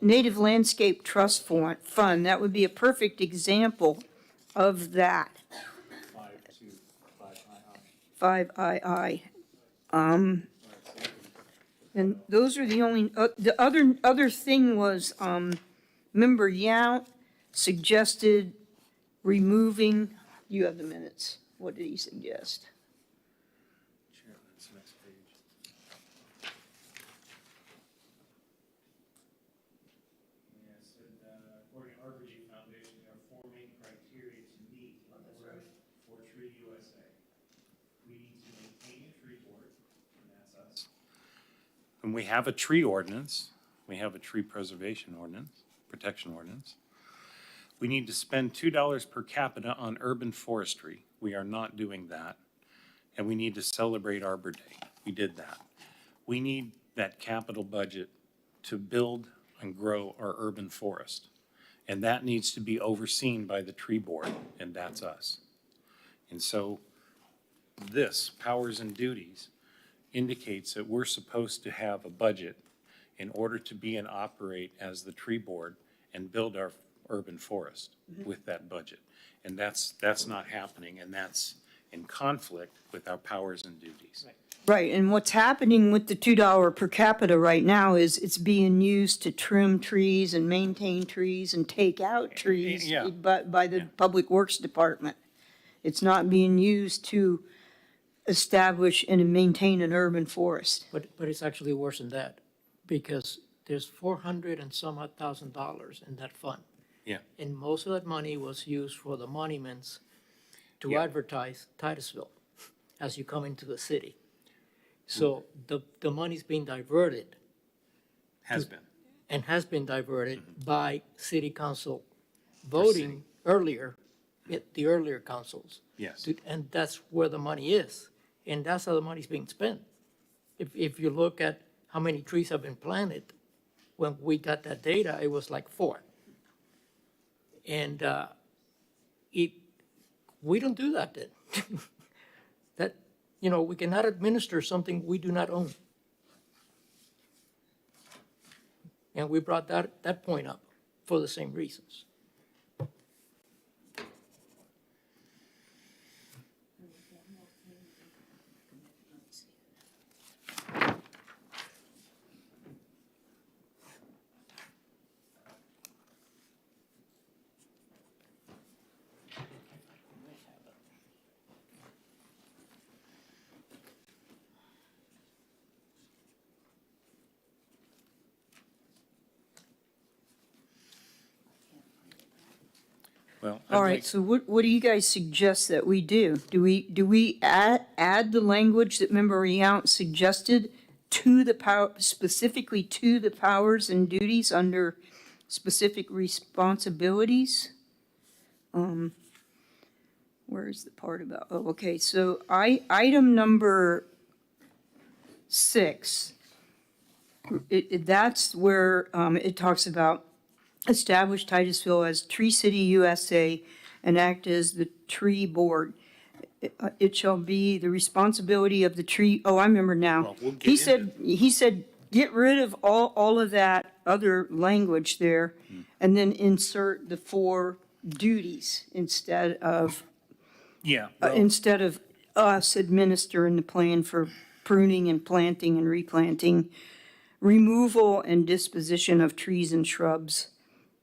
Native Landscape Trust Fund, that would be a perfect example of that. 5II. And those are the only, the other thing was, Member Yount suggested removing, you have the minutes. What did he suggest?
According to RBG Foundation, there are 4 main criteria to meet for Tree USA. We need to maintain a tree board, and that's us. And we have a tree ordinance. We have a tree preservation ordinance, protection ordinance. We need to spend $2 per capita on urban forestry. We are not doing that. And we need to celebrate Arbor Day. We did that. We need that capital budget to build and grow our urban forest. And that needs to be overseen by the tree board, and that's us. And so this, powers and duties, indicates that we're supposed to have a budget in order to be and operate as the tree board and build our urban forest with that budget. And that's not happening, and that's in conflict with our powers and duties.
Right, and what's happening with the $2 per capita right now is it's being used to trim trees and maintain trees and take out trees
Yeah.
by the Public Works Department. It's not being used to establish and maintain an urban forest.
But it's actually worse than that, because there's 400 and some odd $1,000 in that fund.
Yeah.
And most of that money was used for the monuments to
Yeah.
advertise Titusville as you come into the city. So the money's being diverted
Has been.
and has been diverted by city council voting earlier, at the earlier councils.
Yes.
And that's where the money is, and that's how the money's being spent. If you look at how many trees have been planted, when we got that data, it was like 4. And we don't do that then. That, we cannot administer something we do not own. And we brought that point up for the same reasons.
Well,
All right, so what do you guys suggest that we do? Do we add the language that Member Yount suggested to the power, specifically to the powers and duties under specific responsibilities? Where's the part about, oh, okay, so item number 6, that's where it talks about establish Titusville as Tree City USA and act as the tree board. It shall be the responsibility of the tree, oh, I remember now.
Well, we'll get
He said, get rid of all of that other language there and then insert the 4 duties instead of
Yeah. well,
instead of us administering the plan for pruning and planting and replanting, removal and disposition of trees and shrubs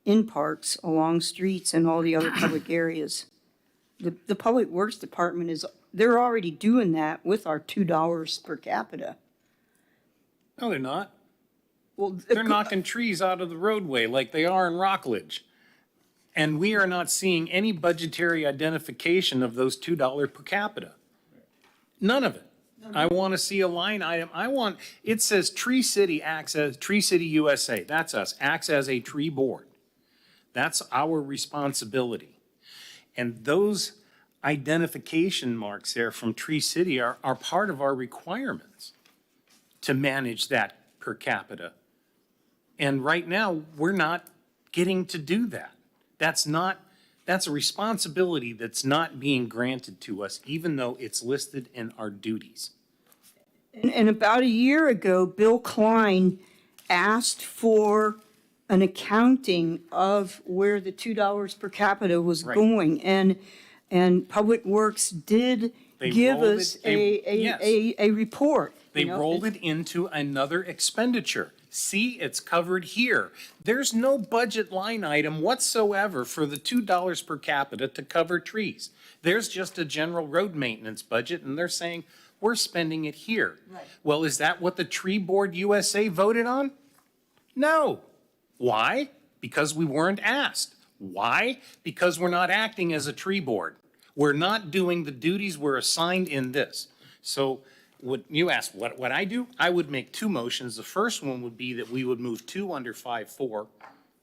in parks, along streets, and all the other public areas. The Public Works Department they're already doing that with our $2 per capita.
No, they're not.
Well,
They're knocking trees out of the roadway like they are in Rockledge. And we are not seeing any budgetary identification of those $2 per capita. None of it. I want to see a line item. It says Tree City USA, that's us, acts as a tree board. That's our responsibility. And those identification marks there from Tree City are part of our requirements to manage that per capita. And right now, we're not getting to do that. That's a responsibility that's not being granted to us, even though it's listed in our duties.
And about a year ago, Bill Klein asked for an accounting of where the $2 per capita was
Right.
going. And Public Works did
They
give
rolled
us
it-
a
yes.
report.
They
you know?
rolled it into another expenditure. See, it's covered here. There's no budget line item whatsoever for the $2 per capita to cover trees. There's just a general road maintenance budget, and they're saying, we're spending it here.
Right.
Well, is that what the Tree Board USA voted on? No. Why? Because we weren't asked. Why? Because we're not acting as a tree board. We're not doing the duties we're assigned in this. So what you asked, what I do? I would make 2 motions. The first one would be that we would move 2 under 5.4,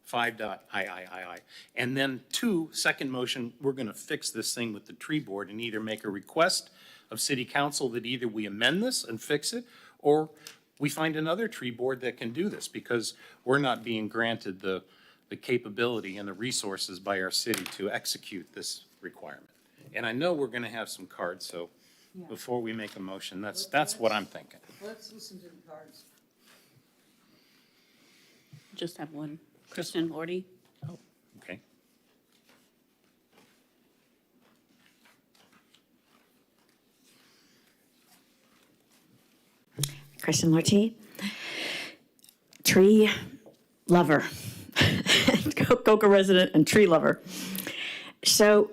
5.I. And then 2, second motion, we're going to fix this thing with the tree board and either make a request of city council that either we amend this and fix it, or we find another tree board that can do this, because we're not being granted the capability and the resources by our city to execute this requirement. And I know we're going to have some cards, so before we make a motion, that's what I'm thinking.
Let's listen to the cards.
Just have one. Kristen Lordy.
Okay?
Kristen Lorty, tree lover, Cocoa resident and tree lover. So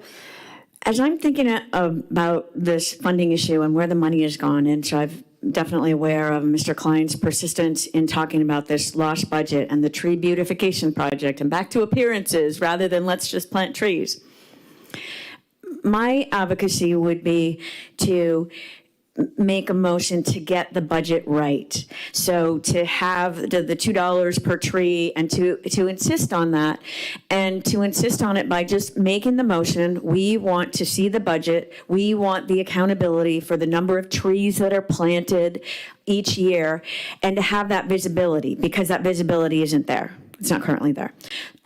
as I'm thinking about this funding issue and where the money has gone, and so I'm definitely aware of Mr. Klein's persistence in talking about this lost budget and the tree beautification project and back to appearances rather than let's just plant trees. My advocacy would be to make a motion to get the budget right. So to have the $2 per tree and to insist on that, and to insist on it by just making the motion. We want to see the budget. We want the accountability for the number of trees that are planted each year, and to have that visibility, because that visibility isn't there. It's not currently there.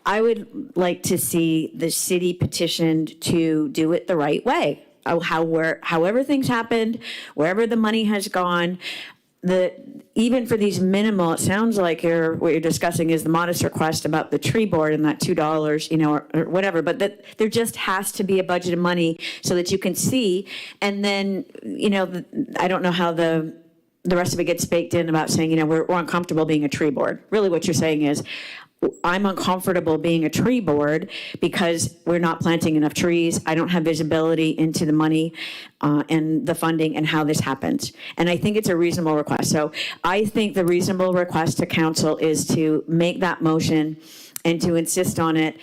I would like to see the city petitioned to do it the right way. However things happened, wherever the money has gone, even for these minimal, it sounds like what you're discussing is the modest request about the tree board and that $2, or whatever, but that there just has to be a budget of money so that you can see. And then, I don't know how the rest of it gets baked in about saying, we're uncomfortable being a tree board. Really what you're saying is, I'm uncomfortable being a tree board because we're not planting enough trees. I don't have visibility into the money and the funding and how this happens. And I think it's a reasonable request. So I think the reasonable request to council is to make that motion and to insist on it,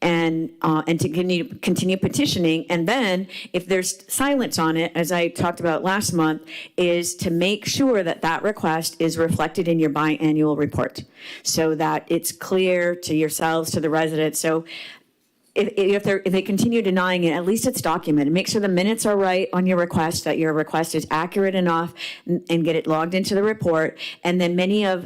and to continue petitioning. And then if there's silence on it, as I talked about last month, is to make sure that that request is reflected in your biannual report so that it's clear to yourselves, to the residents. So if they continue denying it, at least it's documented. Make sure the minutes are right on your request, that your request is accurate enough, and get it logged into the report. And then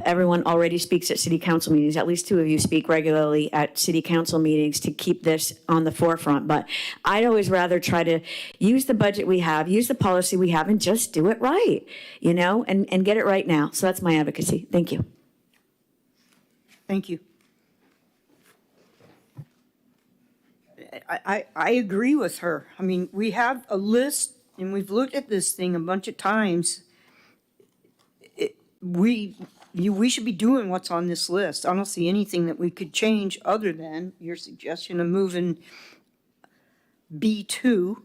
everyone already speaks at city council meetings. At least 2 of you speak regularly at city council meetings to keep this on the forefront. But I'd always rather try to use the budget we have, use the policy we have, and just do it right, and get it right now. So that's my advocacy. Thank you.
Thank you. I agree with her. I mean, we have a list, and we've looked at this thing a bunch of times. We should be doing what's on this list. I don't see anything that we could change other than your suggestion of moving B2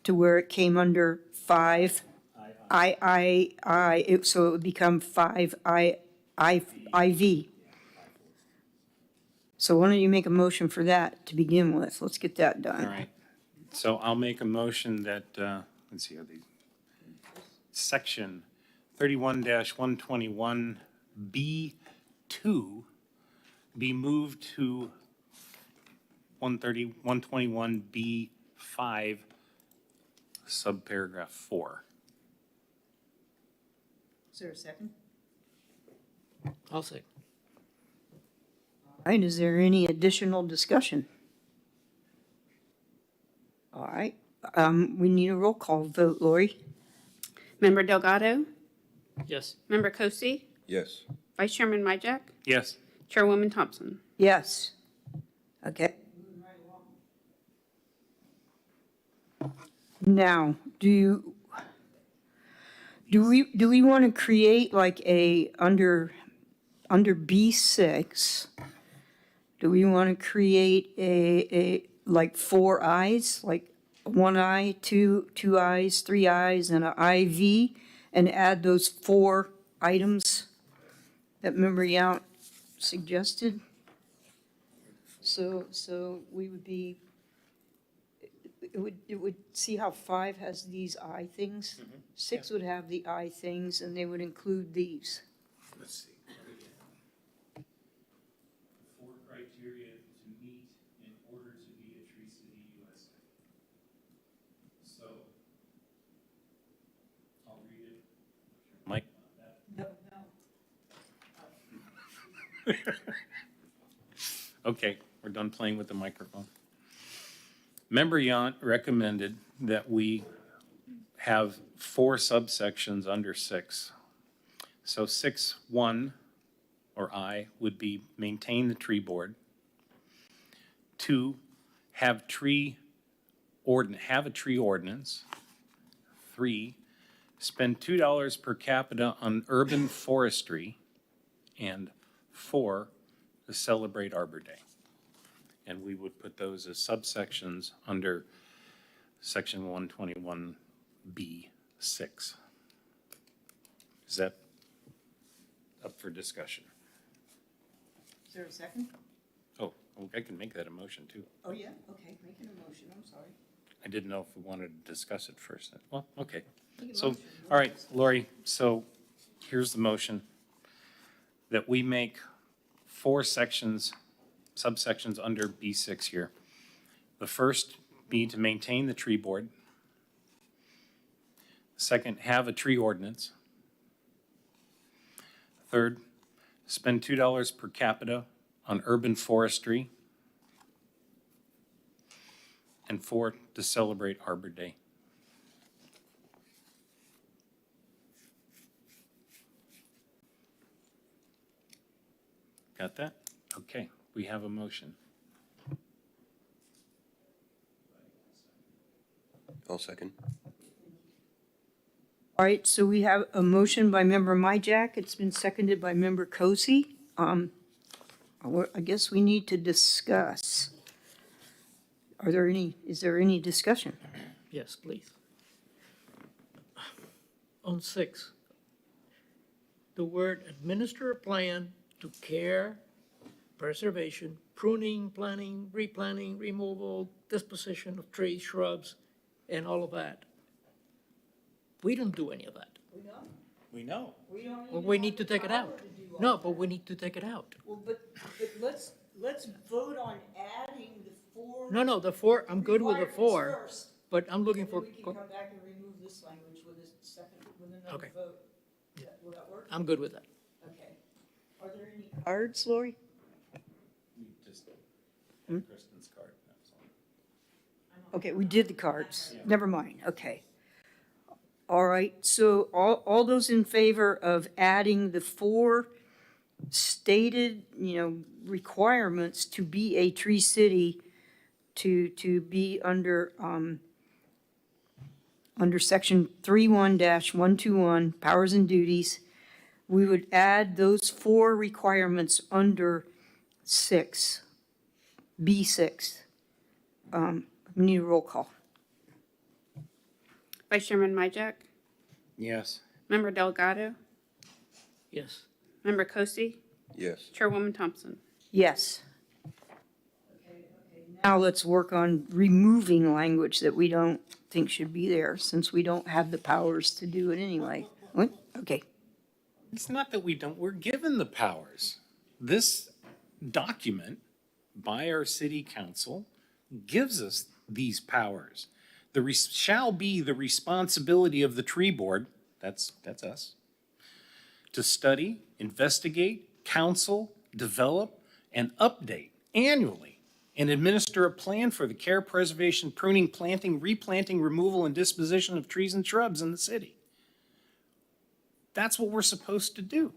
to where it came under 5 so it would become 5 IV. So why don't you make a motion for that to begin with? Let's get that done.
All right. So I'll make a motion that, let's see, section 31-121B2 be moved to 121B5, subparagraph 4.
Is there a second?
I'll say.
All right, is there any additional discussion? All right, we need a roll call vote, Lori.
Member Delgado,
Yes.
Member Kosi,
Yes.
Vice Chairman Majak,
Yes.
Chairwoman Thompson.
Yes. Okay. Now, do we want to create like under B6, do we want to create a like 4 eyes, like 1 eye, two eyes, 3 eyes, and an IV, and add those 4 items that Member Yount suggested? So we would be, it would see how 5 has these eye things? 6 would have the eye things, and they would include these.
Let's see. 4 criteria to meet in order to be a Tree City, USA. So, I'll read it. Mike? Okay, we're done playing with the microphone. Member Yount recommended that we have 4 subsections under 6. So 6.1, or I, would be maintain the tree board. 2, have a tree ordinance. 3, spend $2 per capita on urban forestry. And 4, to celebrate Arbor Day. And we would put those as subsections under section 121B6. Is that up for discussion?
Is there a second?
Oh, I can make that a motion too.
Oh, yeah, okay, making a motion, I'm sorry.
I didn't know if we wanted to discuss it first. Well, okay. So, all right, Lori, so here's the motion. That we make 4 subsections under B6 here. The first be to maintain the tree board. Second, have a tree ordinance. Third, spend $2 per capita on urban forestry. And 4, to celebrate Arbor Day. Got that? Okay, we have a motion.
I'll second.
All right, so we have a motion by Member Majak. It's been seconded by Member Kosi. I guess we need to discuss. Is there any discussion?
Yes, please. On 6, the word administer a plan to care, preservation, pruning, planting, replanting, removal, disposition of trees, shrubs, and all of that. We don't do any of that.
We know.
Well, we need to take it out. No, but we need to take it out.
Well, but let's vote on adding the 4.
No, the 4, I'm good with the 4,
requirements first,
but I'm looking for,
and then we can come back and remove this language with another
Okay.
vote. Will that work?
I'm good with that.
Okay. Are there any cards, Lori?
Just Kristen's card, that's all.
Okay, we did the cards. Never mind, okay. All right, so all those in favor of adding the 4 stated, requirements to be a tree city, to be under section 31-121, powers and duties, we would add those 4 requirements under 6, B6. We need a roll call.
Vice Chairman Majak,
Yes.
Member Delgado,
Yes.
Member Kosi,
Yes.
Chairwoman Thompson.
Yes. Now let's work on removing language that we don't think should be there, since we don't have the powers to do it anyway. What? Okay.
It's not that we don't, we're given the powers. This document by our city council gives us these powers. Shall be the responsibility of the tree board, that's us, to study, investigate, counsel, develop, and update annually and administer a plan for the care, preservation, pruning, planting, replanting, removal, and disposition of trees and shrubs in the city. That's what we're supposed to do.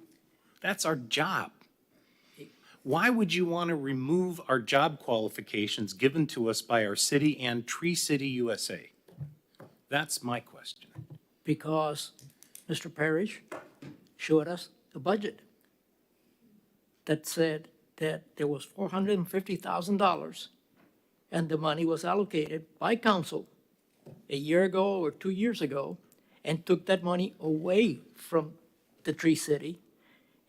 That's our job. Why would you want to remove our job qualifications given to us by our city and Tree City USA? That's my question.
Because Mr. Parrish showed us the budget that said that there was $450,000 and the money was allocated by council a year ago or 2 years ago and took that money away from the Tree City.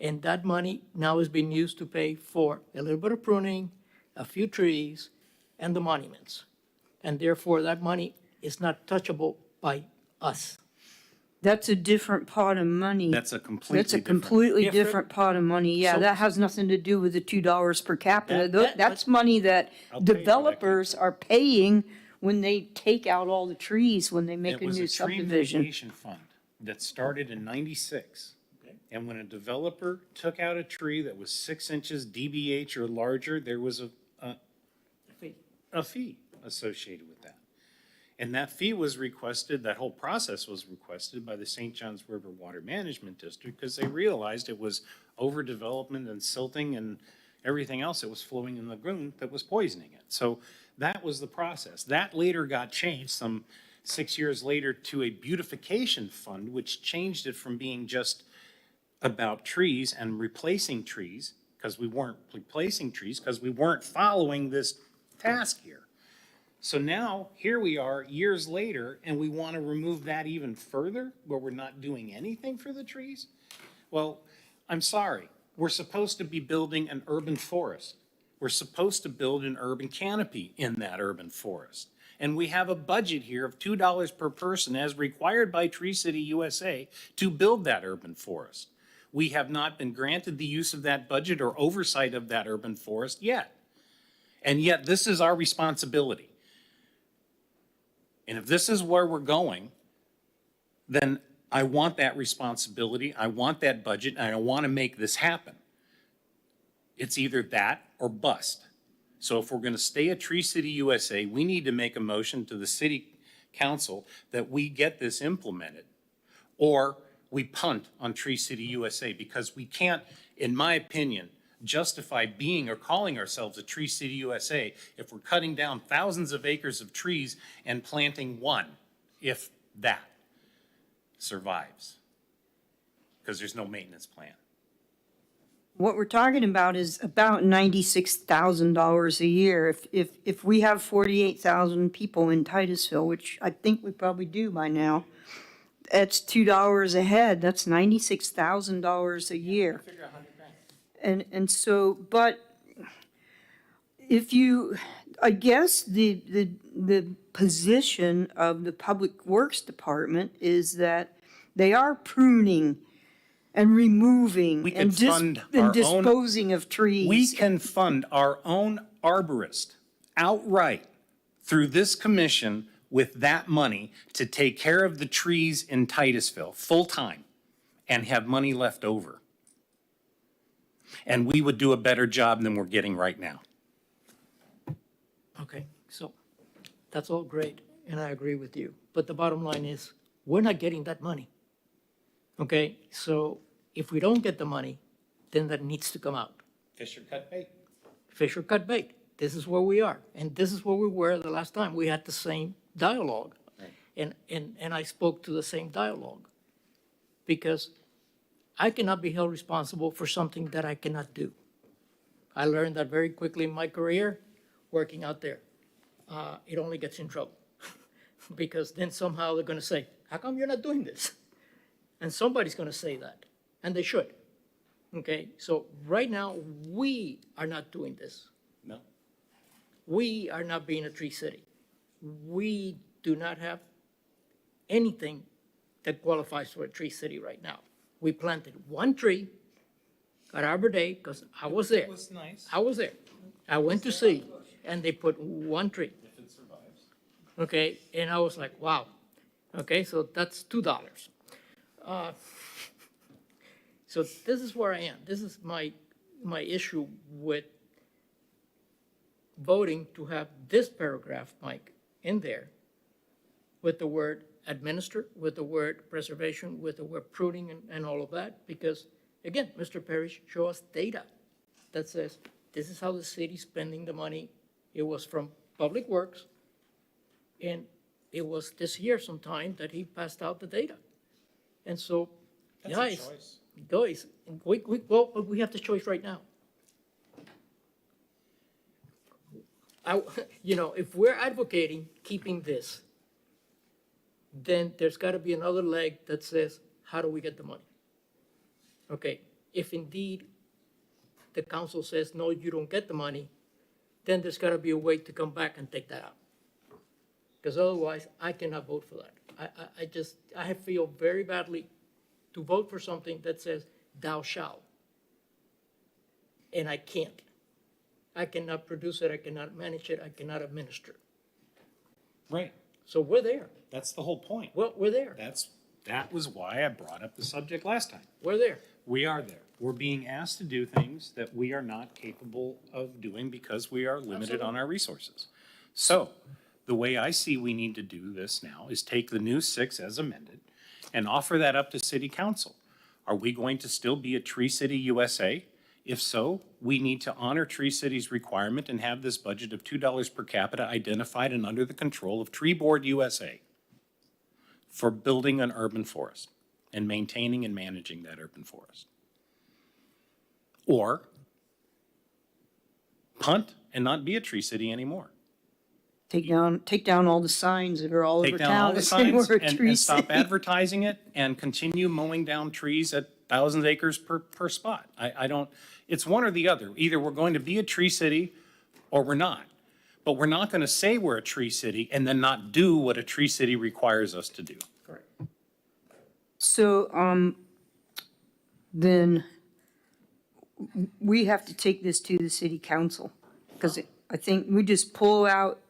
And that money now is being used to pay for a little bit of pruning, a few trees, and the monuments. And therefore, that money is not touchable by us.
That's a different pot of money.
That's a completely
That's a
different.
completely
Different.
different pot of money. Yeah,
So-
that has nothing to do with the $2 per capita.
That-
That's money that
I'll pay for that
developers are paying when they take out all the trees, when they make
It
a
was
new
a tree
subdivision.
mitigation fund that started in '96. And when a developer took out a tree that was 6 inches DBH or larger, there was a fee associated with that. And that fee was requested, that whole process was requested by the St. Johns River Water Management District because they realized it was overdevelopment and silting and everything else that was flowing in the lagoon that was poisoning it. So that was the process. That later got changed some 6 years later to a beautification fund, which changed it from being just about trees and replacing trees, because we weren't replacing trees, because we weren't following this task here. So now, here we are, years later, and we want to remove that even further, where we're not doing anything for the trees? Well, I'm sorry, we're supposed to be building an urban forest. We're supposed to build an urban canopy in that urban forest. And we have a budget here of $2 per person, as required by Tree City USA, to build that urban forest. We have not been granted the use of that budget or oversight of that urban forest yet. And yet, this is our responsibility. And if this is where we're going, then I want that responsibility, I want that budget, and I want to make this happen. It's either that or bust. So if we're going to stay at Tree City USA, we need to make a motion to the city council that we get this implemented. Or we punt on Tree City USA, because we can't, in my opinion, justify being or calling ourselves a Tree City USA if we're cutting down thousands of acres of trees and planting one, if that survives, because there's no maintenance plan.
What we're talking about is about $96,000 a year. If we have 48,000 people in Titusville, which I think we probably do by now, that's $2 a head. That's $96,000 a year. And so, but if you, I guess the position of the Public Works Department is that they are pruning and removing
We
and
could fund
and
our own-
disposing of trees.
We can fund our own arborist outright through this commission with that money to take care of the trees in Titusville, full-time, and have money left over. And we would do a better job than we're getting right now.
Okay, so that's all great, and I agree with you. But the bottom line is, we're not getting that money. Okay, so if we don't get the money, then that needs to come out.
Fisher cut bait.
Fish or cut bait. This is where we are, and this is where we were the last time. We had the same dialogue. And I spoke to the same dialogue. Because I cannot be held responsible for something that I cannot do. I learned that very quickly in my career, working out there. It only gets in trouble. Because then somehow they're gonna say, how come you're not doing this? And somebody's gonna say that, and they should. Okay, so right now, we are not doing this.
No.
We are not being a tree city. We do not have anything that qualifies for a tree city right now. We planted one tree at Arbor Day, because I was there.
It was nice.
I was there. I went to see, and they put one tree.
If it survives.
Okay, and I was like, wow. Okay, so that's $2. So this is where I am. This is my issue with voting to have this paragraph, Mike, in there with the word administer, with the word preservation, with the word pruning and all of that, because again, Mr. Parrish showed us data that says this is how the city's spending the money. It was from Public Works, and it was this year sometime that he passed out the data. And so,
That's a
guys,
choice.
we have the choice right now. If we're advocating keeping this, then there's got to be another leg that says, how do we get the money? Okay, if indeed the council says, no, you don't get the money, then there's got to be a way to come back and take that out. Because otherwise, I cannot vote for that. I feel very badly to vote for something that says, thou shalt. And I can't. I cannot produce it, I cannot manage it, I cannot administer.
Right.
So we're there.
That's the whole point.
Well, we're there.
That was why I brought up the subject last time.
We're there.
We are there. We're being asked to do things that we are not capable of doing because we are limited on our resources. So, the way I see we need to do this now is take the new 6 as amended and offer that up to city council. Are we going to still be a Tree City USA? If so, we need to honor Tree City's requirement and have this budget of $2 per capita identified and under the control of Tree Board USA for building an urban forest and maintaining and managing that urban forest. Or punt and not be a Tree City anymore.
Take down all the signs that are all over
Take down
town
all the
that say we're
signs
a tree
and stop
city.
advertising it and continue mowing down trees at 1,000 acres per spot. I don't, it's one or the other. Either we're going to be a tree city or we're not. But we're not going to say we're a tree city and then not do what a tree city requires us to do.
Correct.
So, then we have to take this to the city council, because I think we just pull out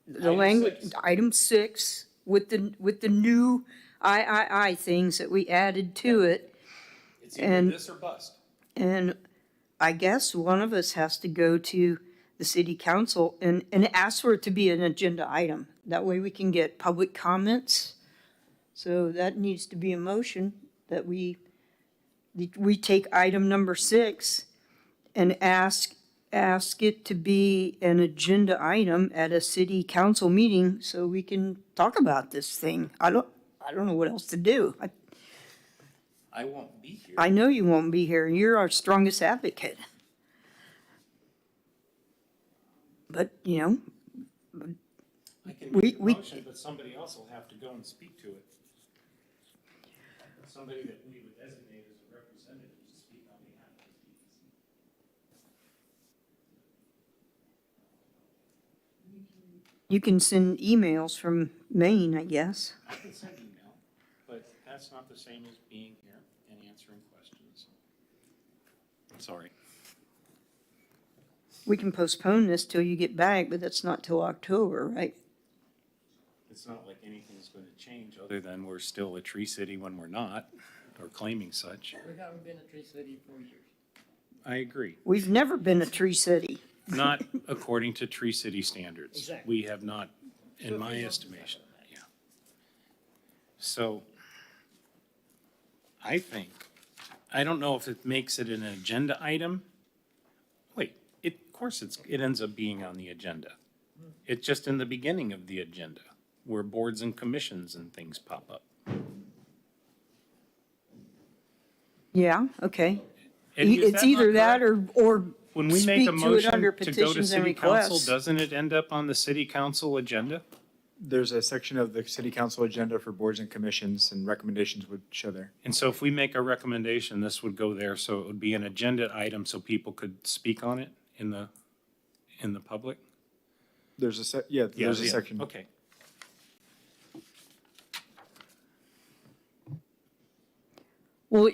the
Item
language,
6.
item 6, with the new I things that we added to it.
It's
And-
this or bust.
And I guess one of us has to go to the city council and ask for it to be an agenda item. That way we can get public comments. So that needs to be a motion that we take item number 6 and ask it to be an agenda item at a city council meeting so we can talk about this thing. I don't know what else to do.
I won't be here.
I know you won't be here. You're our strongest advocate. But,
I can
we-
make a
we-
motion, but somebody else will have to go and speak to it. Somebody that we would designate as a representative to speak on behalf of the
You can send emails from Maine, I guess.
I can send email, but that's not the same as being here and answering questions. Sorry.
We can postpone this till you get back, but that's not till October, right?
It's not like anything's going to change other than we're still a tree city when we're not, or claiming such.
We haven't been a tree city for years.
I agree.
We've never been a tree city.
Not according to tree city standards.
Exactly.
We have not, in my estimation, yeah. So I think, I don't know if it makes it an agenda item. Wait, of course it ends up being on the agenda. It's just in the beginning of the agenda where boards and commissions and things pop up.
Yeah, okay.
Eddie, is
It's
that not
either that
correct?
or
When we make
speak
a
to it
motion
under
to go to
petitions and
city council,
requests.
doesn't it end up on the city council agenda?
There's a section of the city council agenda for boards and commissions, and recommendations would show there.
And so if we make a recommendation, this would go there, so it would be an agenda item so people could speak on it in the public?
There's there's a
Yeah,
section.
okay.
Well,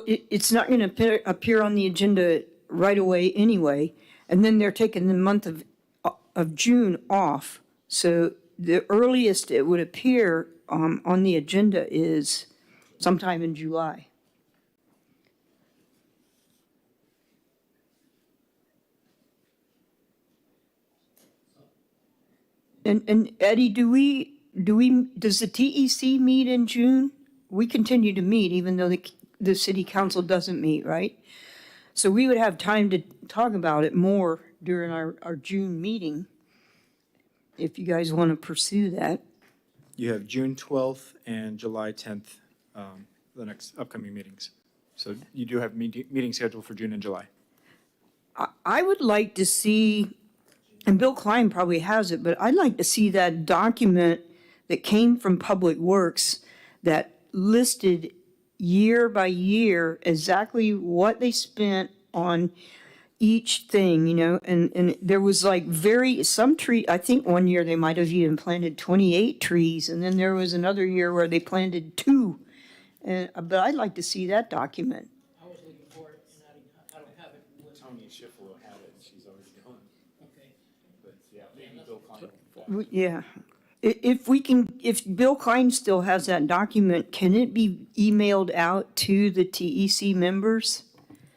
it's not going to appear on the agenda right away anyway, and then they're taking the month of June off. So the earliest it would appear on the agenda is sometime in July. And Eddie, does the TEC meet in June? We continue to meet even though the city council doesn't meet, right? So we would have time to talk about it more during our June meeting, if you guys want to pursue that.
You have June 12th and July 10th, the next upcoming meetings. So you do have meeting scheduled for June and July.
I would like to see, and Bill Klein probably has it, but I'd like to see that document that came from Public Works that listed year by year exactly what they spent on each thing, you know, and there was like some tree, I think one year they might have even planted 28 trees, and then there was another year where they planted 2. But I'd like to see that document.
I was looking for it and I don't have it.
Tony Schiffelo had it, she's already gone.
Okay.
But yeah, maybe Bill Klein.
Yeah. If Bill Klein still has that document, can it be emailed out to the TEC members?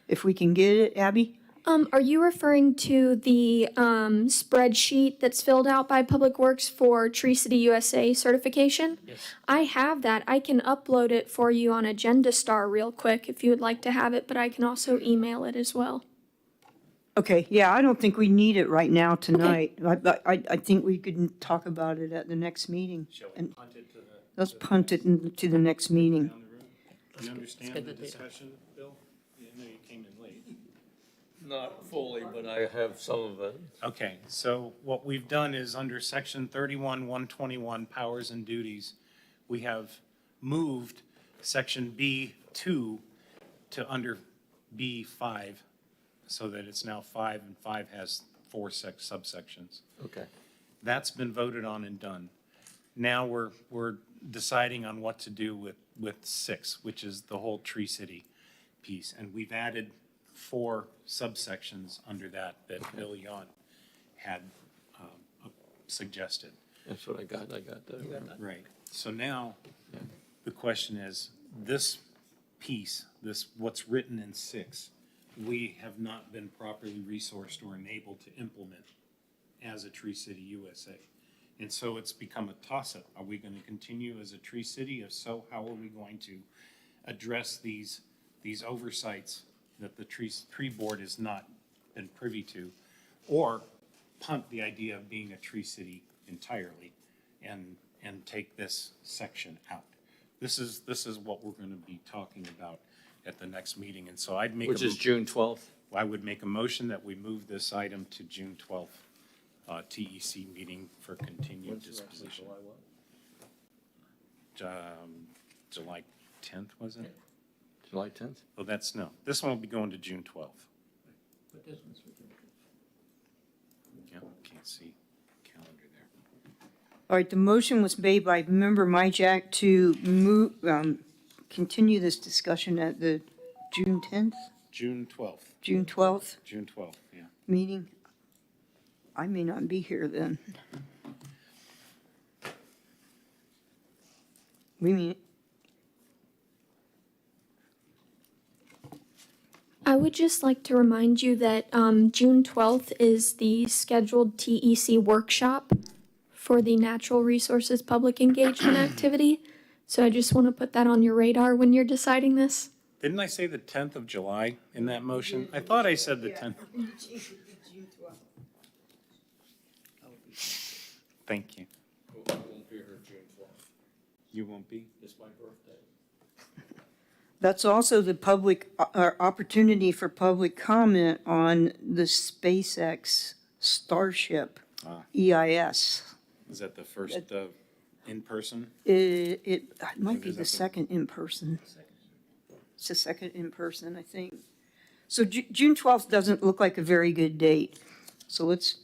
If we can get it, Abby?
Are you referring to the spreadsheet that's filled out by Public Works for Tree City USA certification?
Yes.
I have that. I can upload it for you on Agenda Star real quick if you would like to have it, but I can also email it as well.
Okay, yeah, I don't think we need it right now tonight. I think we could talk about it at the next meeting.
Shall we
And
punt it to the?
let's punt it to the next meeting.
Down the road? You understand
get
the
the data.
discussion, Bill? I know you came in late.
Not fully, but I have some of it.
Okay, so what we've done is under section 31-121, powers and duties, we have moved section B2 to under B5, so that it's now 5, and 5 has 4 subsections.
Okay.
That's been voted on and done. Now we're deciding on what to do with 6, which is the whole Tree City piece. And we've added 4 subsections under that Bill Yon had suggested.
That's what I got that.
Right. So now, the question is, this piece, what's written in 6, we have not been properly resourced or enabled to implement as a Tree City USA. And so it's become a toss-up. Are we going to continue as a Tree City? If so, how are we going to address these oversights that the tree board has not been privy to? Or punt the idea of being a Tree City entirely and take this section out? This is what we're going to be talking about at the next meeting. And so I'd make
Which is June 12th.
I would make a motion that we move this item to June 12th TEC meeting for continued disposition. July 10th, was it?
July 10th?
Oh, this one will be going to June 12th.
But this one's for
Yeah, can't see calendar there.
All right, the motion was made by member Myjack to move, continue this discussion at the June 10th,
June 12th,
June 12th
June 12th, yeah.
meeting. I may not be here then. We mean,
I would just like to remind you that June 12th is the scheduled TEC workshop for the Natural Resources Public Engagement Activity. So I just want to put that on your radar when you're deciding this.
Didn't I say the 10th of July in that motion? I thought I said the 10th. Thank you.
I won't be here June 12th.
You won't be?
It's my birthday.
that's also the public, opportunity for public comment on the SpaceX Starship
Ah.
EIS.
Is that the first in person?
It might be
Is that
the
the-
second in person. It's the second in person, I think. So June 12th doesn't look like a very good date. So let's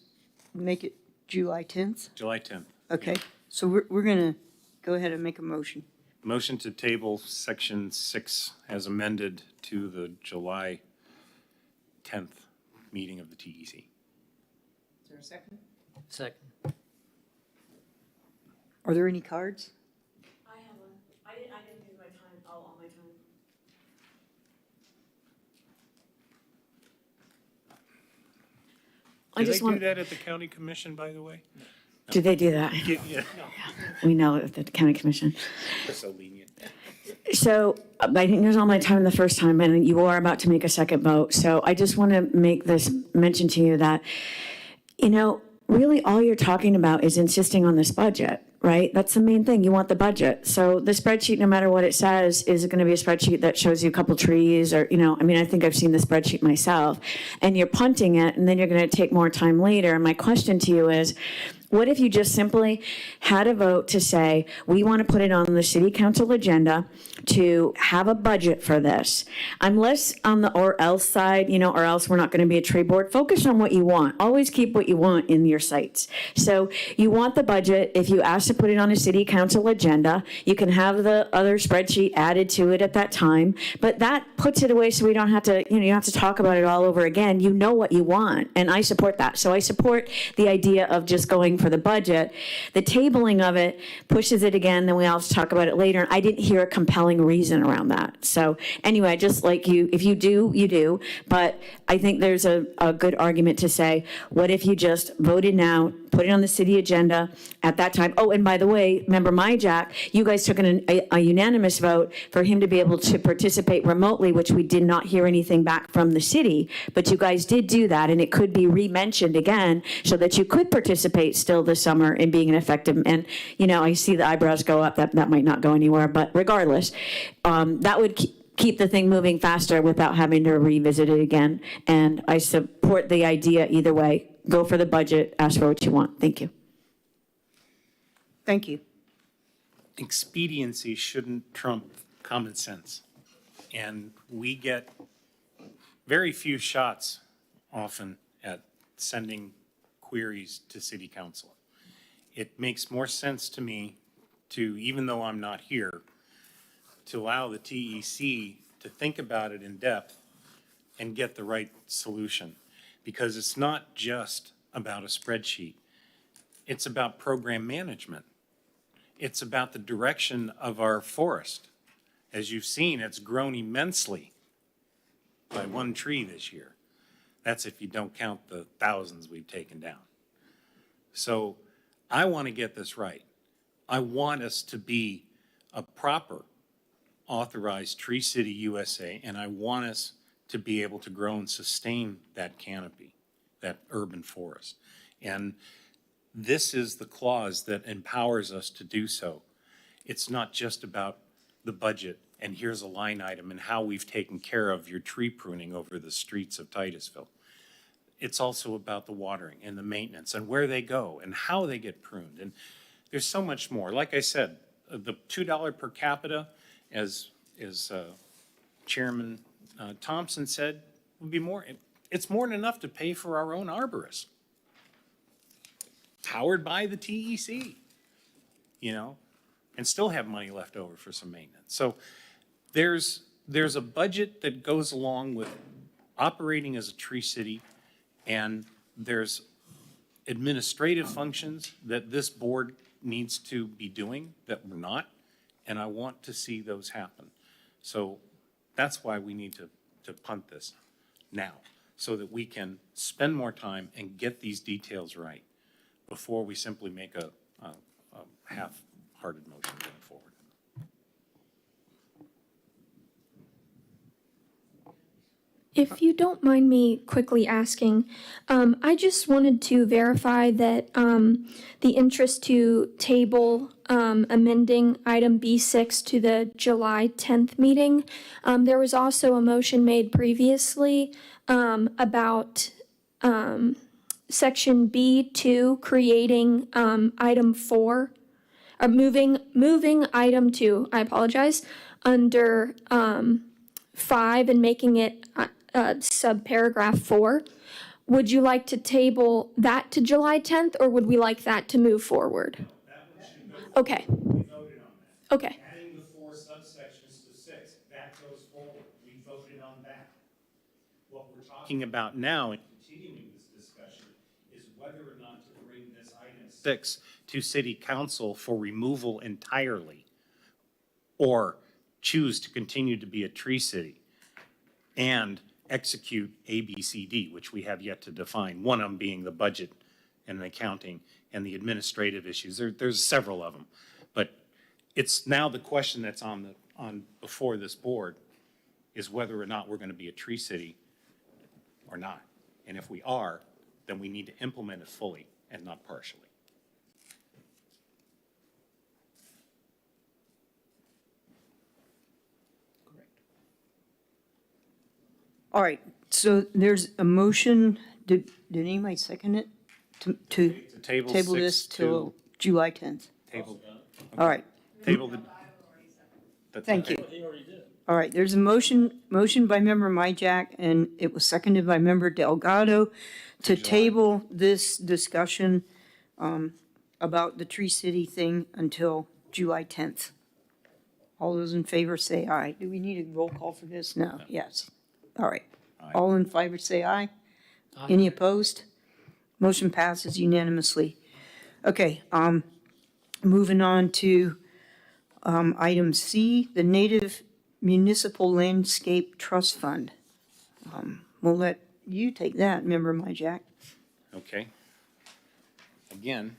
make it July 10th.
July 10th.
Okay, so we're gonna go ahead and make a motion.
Motion to table section 6 as amended to the July 10th meeting of the TEC.
Is there a second?
Second.
Are there any cards?
I have one. I didn't do my time, all my time. I
Did
just
they do
want,
that at the county commission, by the way?
do they do that?
Yeah.
We know at the county commission.
They're so lenient.
So I didn't use all my time the first time, and you are about to make a second vote. So I just want to make this mention to you that, really all you're talking about is insisting on this budget, right? That's the main thing. You want the budget. So the spreadsheet, no matter what it says, is going to be a spreadsheet that shows you a couple trees or, I think I've seen the spreadsheet myself. And you're punting it, and then you're going to take more time later. And my question to you is, what if you just simply had a vote to say, we want to put it on the city council agenda to have a budget for this? I'm less on the or else side, or else we're not going to be a tree board. Focus on what you want. Always keep what you want in your sights. So you want the budget. If you ask to put it on a city council agenda, you can have the other spreadsheet added to it at that time. But that puts it away so we don't have to, you don't have to talk about it all over again. You know what you want. And I support that. So I support the idea of just going for the budget. The tabling of it pushes it again, then we all have to talk about it later. And I didn't hear a compelling reason around that. So anyway, just like you, if you do, you do. But I think there's a good argument to say, what if you just voted now, put it on the city agenda at that time? Oh, and by the way, member Myjack, you guys took a unanimous vote for him to be able to participate remotely, which we did not hear anything back from the city, but you guys did do that, and it could be re-mentioned again so that you could participate still this summer in being an effective, and I see the eyebrows go up, that might not go anywhere, but regardless, that would keep the thing moving faster without having to revisit it again. And I support the idea either way. Go for the budget, ask for what you want. Thank you.
Thank you.
Expediency shouldn't trump common sense. And we get very few shots often at sending queries to city council. It makes more sense to me to, even though I'm not here, to allow the TEC to think about it in depth and get the right solution. Because it's not just about a spreadsheet. It's about program management. It's about the direction of our forest. As you've seen, it's grown immensely by one tree this year. That's if you don't count the thousands we've taken down. So I want to get this right. I want us to be a proper authorized Tree City USA, and I want us to be able to grow and sustain that canopy, that urban forest. And this is the clause that empowers us to do so. It's not just about the budget and here's a line item and how we've taken care of your tree pruning over the streets of Titusville. It's also about the watering and the maintenance and where they go and how they get pruned. And there's so much more. Like I said, the $2 per capita, as Chairman Thompson said, would be more. It's more than enough to pay for our own arborist, powered by the TEC. you know, and still have money left over for some maintenance. So there's a budget that goes along with operating as a tree city, and there's administrative functions that this board needs to be doing that we're not, and I want to see those happen. So that's why we need to punt this now, so that we can spend more time and get these details right before we simply make a half-hearted motion going forward.
If you don't mind me quickly asking, I just wanted to verify that the interest to table amending item B6 to the July 10th meeting, there was also a motion made previously about section B2 creating item 4, or moving item 2, I apologize, under 5 and making it subparagraph 4. Would you like to table that to July 10th, or would we like that to move forward? Okay.
We voted on that.
Okay.
Adding the 4 subsections to 6, that goes forward. We voted on that. What we're talking about now and continuing this discussion is whether or not to bring this item 6 to city council for removal entirely, or choose to continue to be a tree city and execute A, B, C, D, which we have yet to define, one of them being the budget and the accounting and the administrative issues. There's several of them. But it's now the question that's on before this board is whether or not we're going to be a tree city or not. And if we are, then we need to implement it fully and not partially.
All right, so there's a motion, did anybody second it? To
Table
this
6
till July 10th?
Table.
All right,
Table the.
thank you. All right, there's a motion by member Myjack, and it was seconded by member Delgado to table this discussion about the Tree City thing until July 10th. All those in favor say aye. Do we need a roll call for this? No, yes. All right.
Aye.
All in favor say aye. Any opposed? Motion passes unanimously. Okay, moving on to item C, the Native Municipal Landscape Trust Fund. We'll let you take that, member Myjack.
Okay. Again,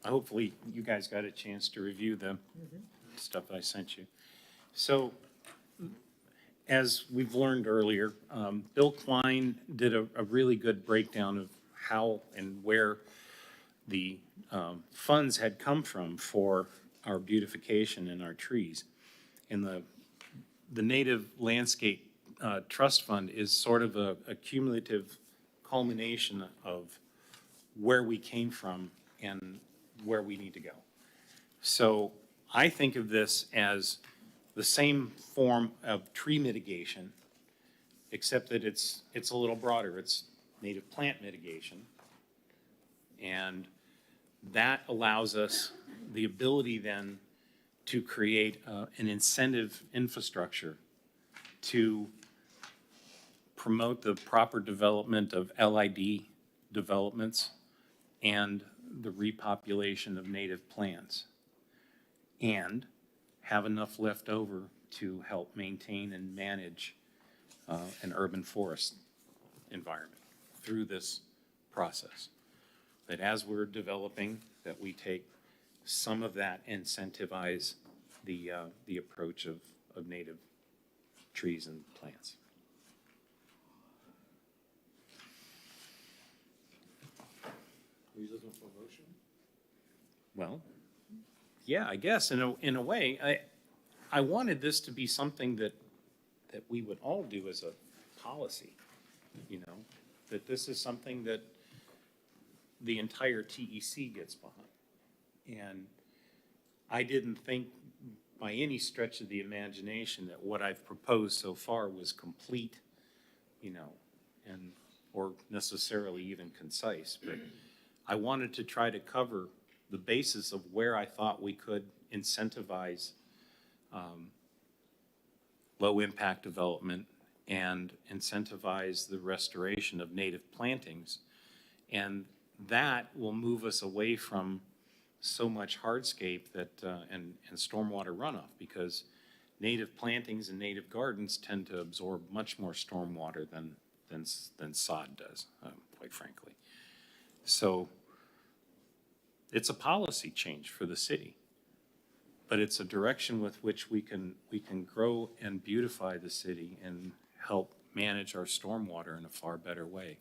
hopefully you guys got a chance to review the stuff I sent you. So, as we've learned earlier, Bill Klein did a really good breakdown of how and where the funds had come from for our beautification and our trees. And the Native Landscape Trust Fund is sort of a cumulative culmination of where we came from and where we need to go. So I think of this as the same form of tree mitigation, except that it's a little broader. It's native plant mitigation. And that allows us the ability then to create an incentive infrastructure to promote the proper development of LID developments and the repopulation of native plants, and have enough left over to help maintain and manage an urban forest environment through this process. That as we're developing, that we take some of that, incentivize the approach of native trees and plants.
Are you looking for a motion?
Well, yeah, I guess in a way, I wanted this to be something that we would all do as a policy, you know, that this is something that the entire TEC gets behind. And I didn't think by any stretch of the imagination that what I've proposed so far was complete, you know, or necessarily even concise, but I wanted to try to cover the basis of where I thought we could incentivize low-impact development and incentivize the restoration of native plantings. And that will move us away from so much hardscape that, and stormwater runoff, because native plantings and native gardens tend to absorb much more stormwater than sod does, quite frankly. So it's a policy change for the city, but it's a direction with which we can grow and beautify the city and help manage our stormwater in a far better way.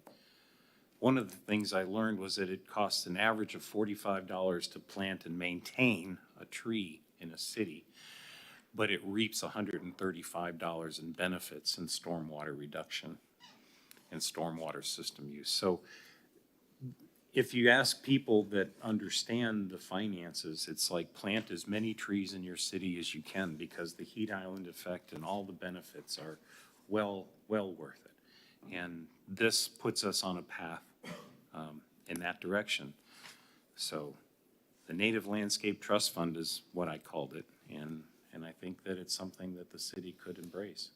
One of the things I learned was that it costs an average of $45 to plant and maintain a tree in a city, but it reaps $135 in benefits in stormwater reduction and stormwater system use. So if you ask people that understand the finances, it's like plant as many trees in your city as you can, because the heat island effect and all the benefits are well worth it. And this puts us on a path in that direction. So the Native Landscape Trust Fund is what I called it, and I think that it's something that the city could embrace.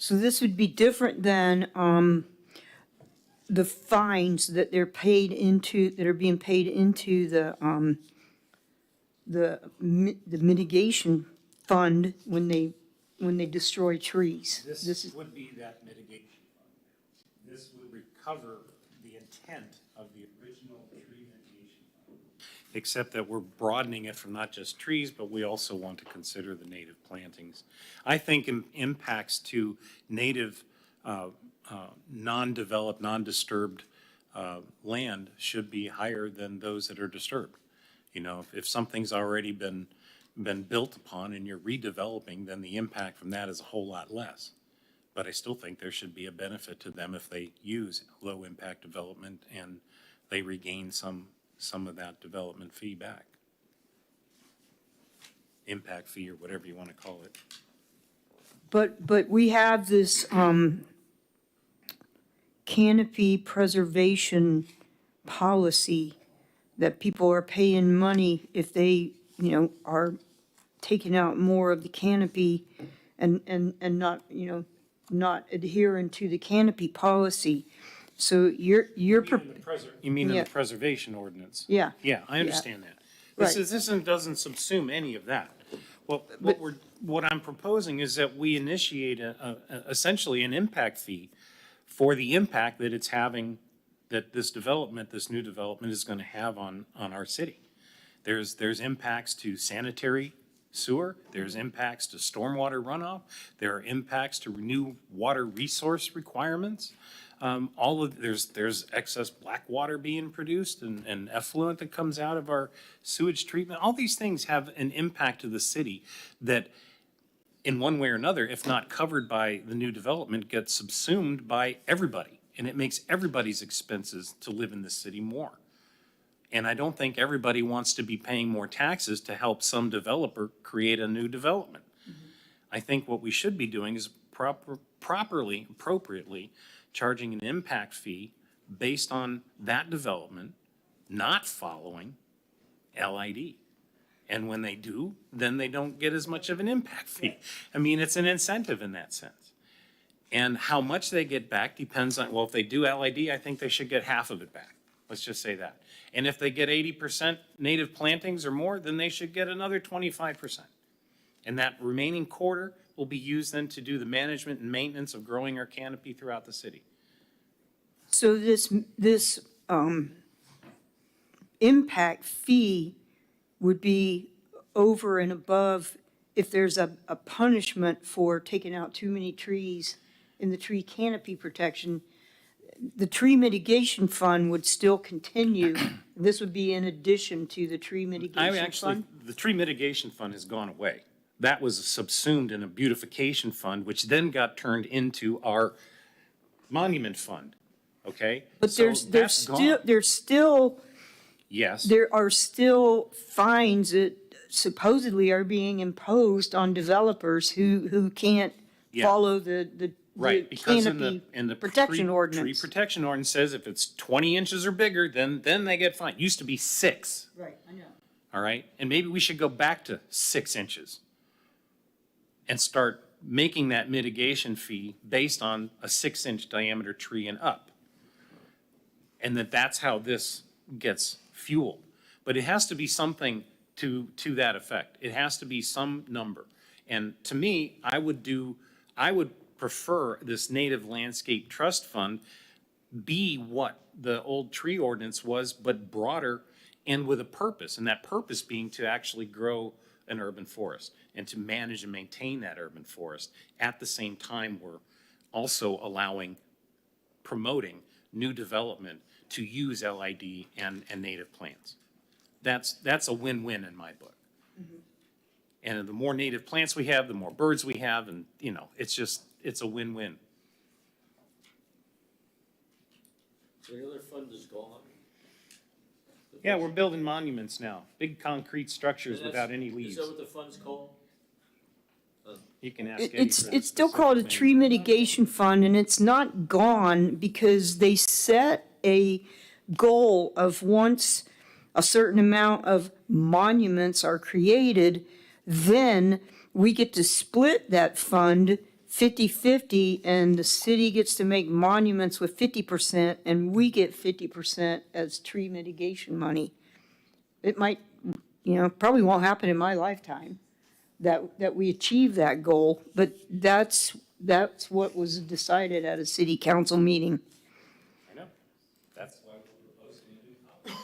So this would be different than the fines that they're paid into, that are being paid into the mitigation fund when they destroy trees.
This would be that mitigation fund. This would recover the intent of the original tree mitigation fund. Except that we're broadening it from not just trees, but we also want to consider the native plantings. I think impacts to native, non-developed, non-disturbed land should be higher than those that are disturbed. You know, if something's already been built upon and you're redeveloping, then the impact from that is a whole lot less. But I still think there should be a benefit to them if they use low impact development and they regain some of that development fee back. Impact fee or whatever you want to call it.
But we have this canopy preservation policy that people are paying money if they, you know, are taking out more of the canopy and not, you know, not adhering to the canopy policy. So you're
You mean in
Yeah.
the preservation ordinance?
Yeah.
Yeah, I understand that.
Right.
This doesn't subsume any of that. Well, what I'm proposing is that we initiate essentially an impact fee for the impact that it's having, that this new development is going to have on our city. There's impacts to sanitary sewer, there's impacts to stormwater runoff, there are impacts to new water resource requirements. There's excess black water being produced and effluent that comes out of our sewage treatment. All these things have an impact to the city that in one way or another, if not covered by the new development, gets subsumed by everybody. And it makes everybody's expenses to live in the city more. And I don't think everybody wants to be paying more taxes to help some developer create a new development. I think what we should be doing is appropriately charging an impact fee based on that development, not following LID. And when they do, then they don't get as much of an impact fee. I mean, it's an incentive in that sense. And how much they get back depends on, well, if they do LID, I think they should get half of it back. Let's just say that. And if they get 80% native plantings or more, then they should get another 25%. And that remaining quarter will be used then to do the management and maintenance of growing our canopy throughout the city.
So this impact fee would be over and above if there's a punishment for taking out too many trees in the tree canopy protection. The tree mitigation fund would still continue. This would be in addition to the tree mitigation fund?
The tree mitigation fund has gone away. That was subsumed in a beautification fund, which then got turned into our monument fund, okay?
But
So that's gone. Yes.
There are still fines that supposedly are being imposed on developers who can't
Yeah.
follow the
Right, because
canopy
in the
protection
tree
ordinance.
protection ordinance says if it's 20 inches or bigger, then they get fined. Used to be 6,
Right, I know.
all right? And maybe we should go back to 6 inches and start making that mitigation fee based on a 6-inch diameter tree and up. And that's how this gets fueled. But it has to be something to that effect. It has to be some number. And to me, I would prefer this Native Landscape Trust Fund be what the old tree ordinance was, but broader and with a purpose. And that purpose being to actually grow an urban forest and to manage and maintain that urban forest. At the same time, we're also promoting new development to use LID and native plants. That's a win-win in my book. And the more native plants we have, the more birds we have, and, it's a win-win.
So the other fund is gone?
Yeah, we're building monuments now, big concrete structures
And
without any leaves.
Is that what the fund's called?
You can ask Eddie
It's,
for the
it's still called a
specific
tree
name.
mitigation fund, and it's not gone because they set a goal of once a certain amount of monuments are created, then we get to split that fund 50-50, and the city gets to make monuments with 50%, and we get 50% as tree mitigation money. It might, probably won't happen in my lifetime that we achieve that goal, but that's what was decided at a city council meeting.
I know, that's why we're proposing to do.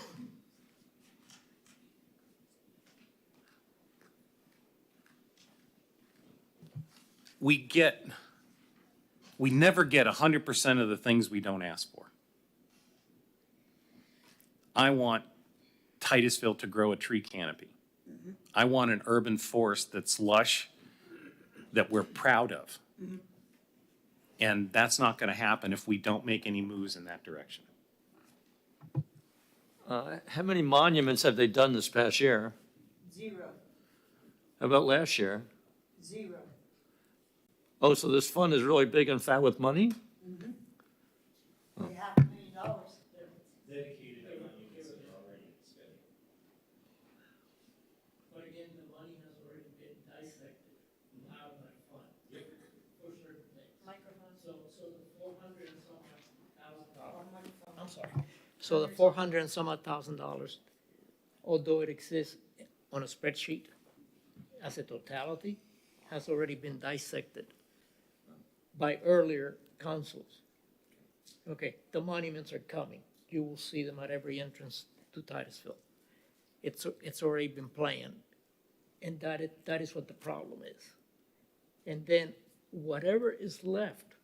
We never get 100% of the things we don't ask for. I want Titusville to grow a tree canopy. I want an urban forest that's lush, that we're proud of. And that's not gonna happen if we don't make any moves in that direction.
How many monuments have they done this past year?
0.
How about last year?
0.
Oh, so this fund is really big and fat with money?
$500,000.
Dedicated monuments that are already spent.
But again, the money has already been dissected out of that fund for certain things. So the 400 and some odd thousand dollars. I'm sorry. So the 400 and some odd $1,000, although it exists on a spreadsheet as a totality, has already been dissected by earlier councils. Okay, the monuments are coming. You will see them at every entrance to Titusville. It's already been planned, and that is what the problem is. And then whatever is left,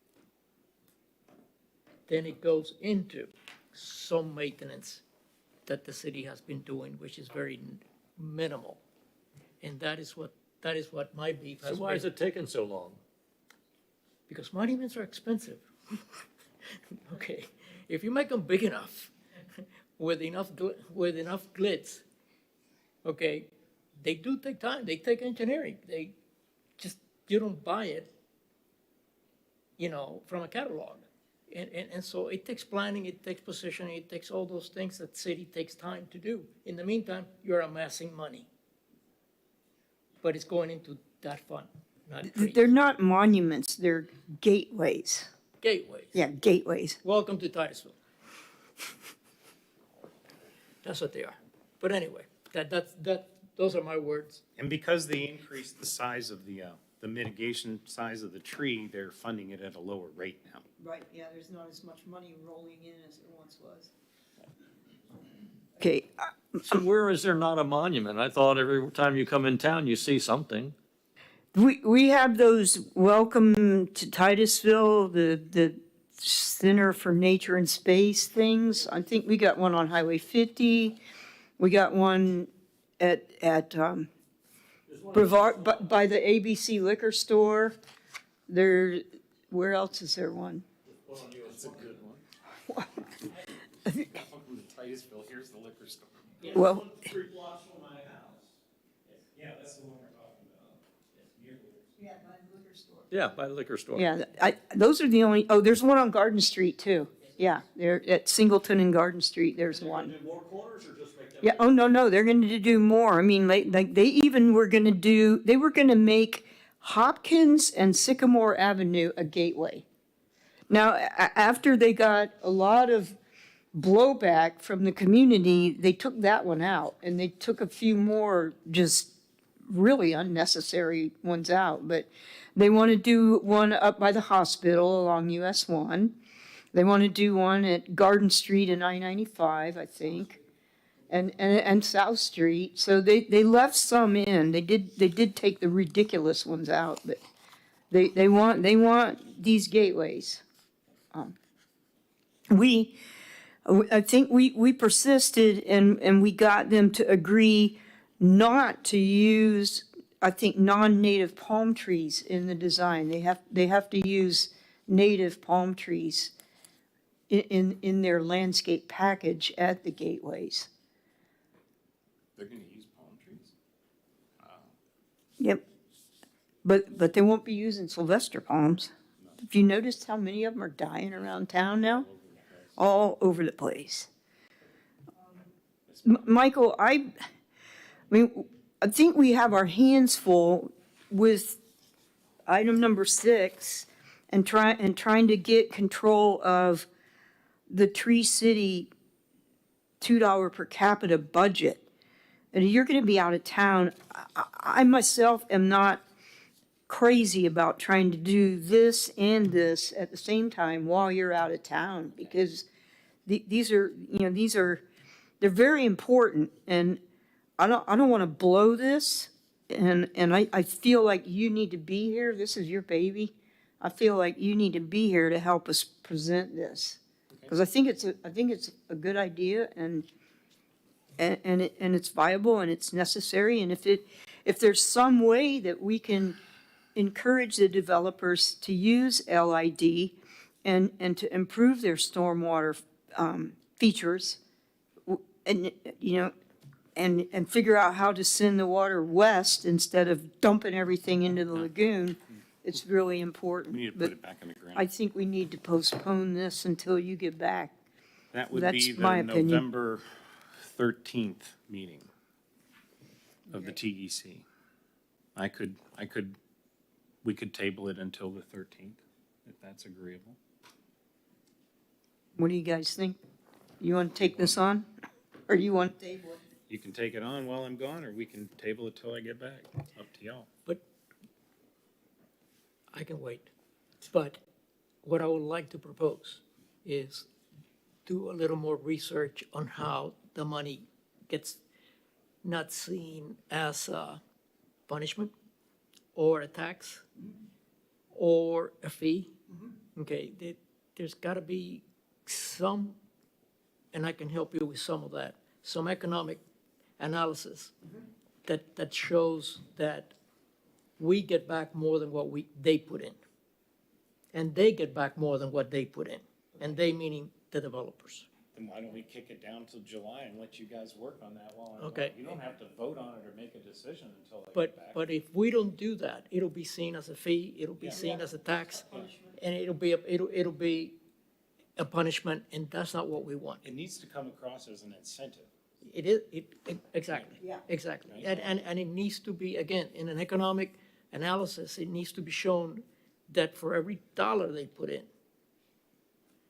then it goes into some maintenance that the city has been doing, which is very minimal. And that is what my beef
So
has
why is
been.
it taking so long?
Because monuments are expensive. Okay, if you make them big enough, with enough glitz, okay, they do take time. They take engineering. You don't buy it, from a catalog. And so it takes planning, it takes positioning, it takes all those things that city takes time to do. In the meantime, you're amassing money. But it's going into that fund, not trees.
They're not monuments, they're gateways.
Gateways.
Yeah, gateways.
Welcome to Titusville. That's what they are. But anyway, those are my words.
And because they increased the size of the mitigation size of the tree, they're funding it at a lower rate now.
Right, yeah, there's not as much money rolling in as there once was. Okay,
So where is there not a monument? I thought every time you come in town, you see something.
we have those welcome to Titusville, the Center for Nature and Space things. I think we got one on Highway 50. We got one at Brevard, by the ABC liquor store. Where else is there one?
Welcome to Titusville, here's the liquor store.
Well,
Yeah, that's the one we're talking about.
Yeah, by the liquor store.
yeah, those are the only, oh, there's one on Garden Street too. Yeah, there, at Singleton and Garden Street, there's one.
More corners or just make that?
Yeah, oh, no, they're going to do more. I mean, like, they even were going to do, they were going to make Hopkins and Sycamore Avenue a gateway. Now, after they got a lot of blowback from the community, they took that one out, and they took a few more just really unnecessary ones out. But they want to do one up by the hospital along US 1. They want to do one at Garden Street and I-95, I think, and South Street. So they left some in. They did take the ridiculous ones out, but they want these gateways. I think we persisted and we got them to agree not to use, I think, non-native palm trees in the design. They have to use native palm trees in their landscape package at the gateways.
They're gonna use palm trees?
Yep. But they won't be using Sylvester palms. Have you noticed how many of them are dying around town now? All over the place. Michael, I mean, I think we have our hands full with item number 6 and trying to get control of the Tree City $2 per capita budget. And you're going to be out of town. I myself am not crazy about trying to do this and this at the same time while you're out of town, because these are, they're very important, and I don't want to blow this, and I feel like you need to be here. This is your baby. I feel like you need to be here to help us present this, because I think it's a good idea, and it's viable and it's necessary, and if there's some way that we can encourage the developers to use LID and to improve their stormwater features, and and figure out how to send the water west instead of dumping everything into the lagoon, it's really important.
We need to put it back in the ground.
I think we need to postpone this until you get back.
That would
That's
be the
my opinion.
November 13th meeting of the TEC. We could table it until the 13th, if that's agreeable.
What do you guys think? You want to take this on, or you want to table it?
You can take it on while I'm gone, or we can table it till I get back. Up to y'all.
But I can wait. But what I would like to propose is do a little more research on how the money gets not seen as a punishment or a tax or a fee. Okay, there's got to be some, and I can help you with some of that, some economic analysis that shows that we get back more than what they put in. And they get back more than what they put in. And they meaning the developers.
Then why don't we kick it down till July and let you guys work on that while I'm
Okay.
gone? You don't have to vote on it or make a decision until I get
But,
back.
but if we don't do that, it'll be seen as a fee, it'll be seen as a tax, and it'll be a punishment, and that's not what we want.
It needs to come across as an incentive.
It is, exactly.
Yeah.
Exactly. And it needs to be, again, in an economic analysis, it needs to be shown that for every dollar they put in,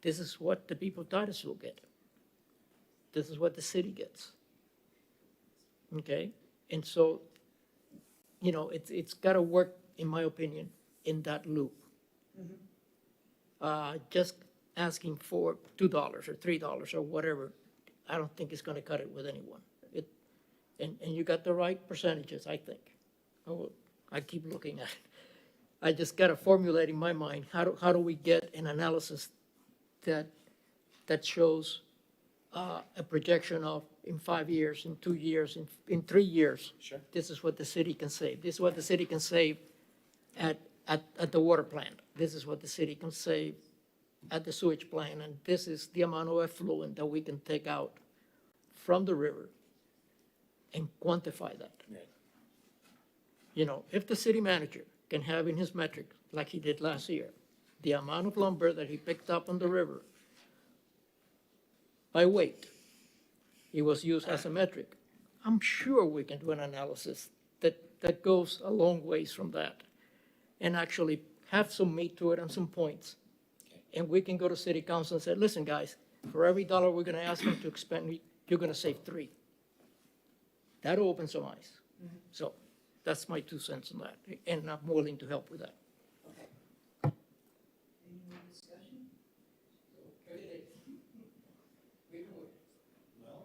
this is what the people of Titusville get. This is what the city gets. Okay? And so, it's got to work, in my opinion, in that loop. Just asking for $2 or $3 or whatever, I don't think it's going to cut it with anyone. And you got the right percentages, I think. I keep looking at it. I just got to formulate in my mind, how do we get an analysis that shows a projection of in 5 years, in 2 years, in 3 years.
Sure.
This is what the city can save. This is what the city can save at the water plant. This is what the city can save at the sewage plant, and this is the amount of effluent that we can take out from the river and quantify that. You know, if the city manager can have in his metric, like he did last year, the amount of lumber that he picked up on the river by weight, it was used as a metric. I'm sure we can do an analysis that goes a long ways from that and actually have some meat to it and some points. And we can go to city council and say, listen, guys, for every dollar we're gonna ask them to expend, you're gonna save 3. That'll open some eyes. So that's my 2 cents on that, and I'm willing to help with that.
Well,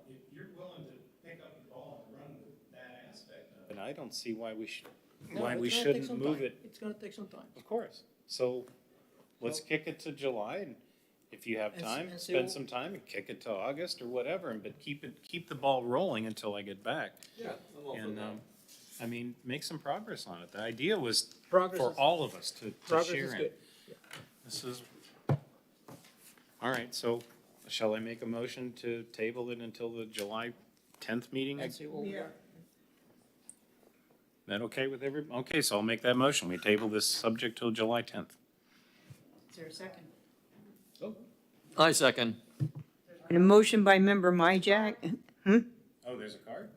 if you're willing to pick up the ball and run with that aspect of it, I don't see why we should,
No,
why
it's
we
gonna take
shouldn't
some
move
time.
it.
It's gonna take some time.
Of course. So let's kick it to July, and if you have
And
time,
see
spend
what-
some time and kick it to August or whatever, but keep the ball rolling until I get back.
Yeah.
And, I mean, make some progress on it. The idea was
Progress
for
is-
all of us to
Progress
share
is
in.
good.
This is, all right, so shall I make a motion to table it until the July 10th meeting?
And see what we got.
That okay with okay, so I'll make that motion. We table this subject till July 10th.
Is there a second?
I second.
And a motion by member Myjack.
Oh, there's a card?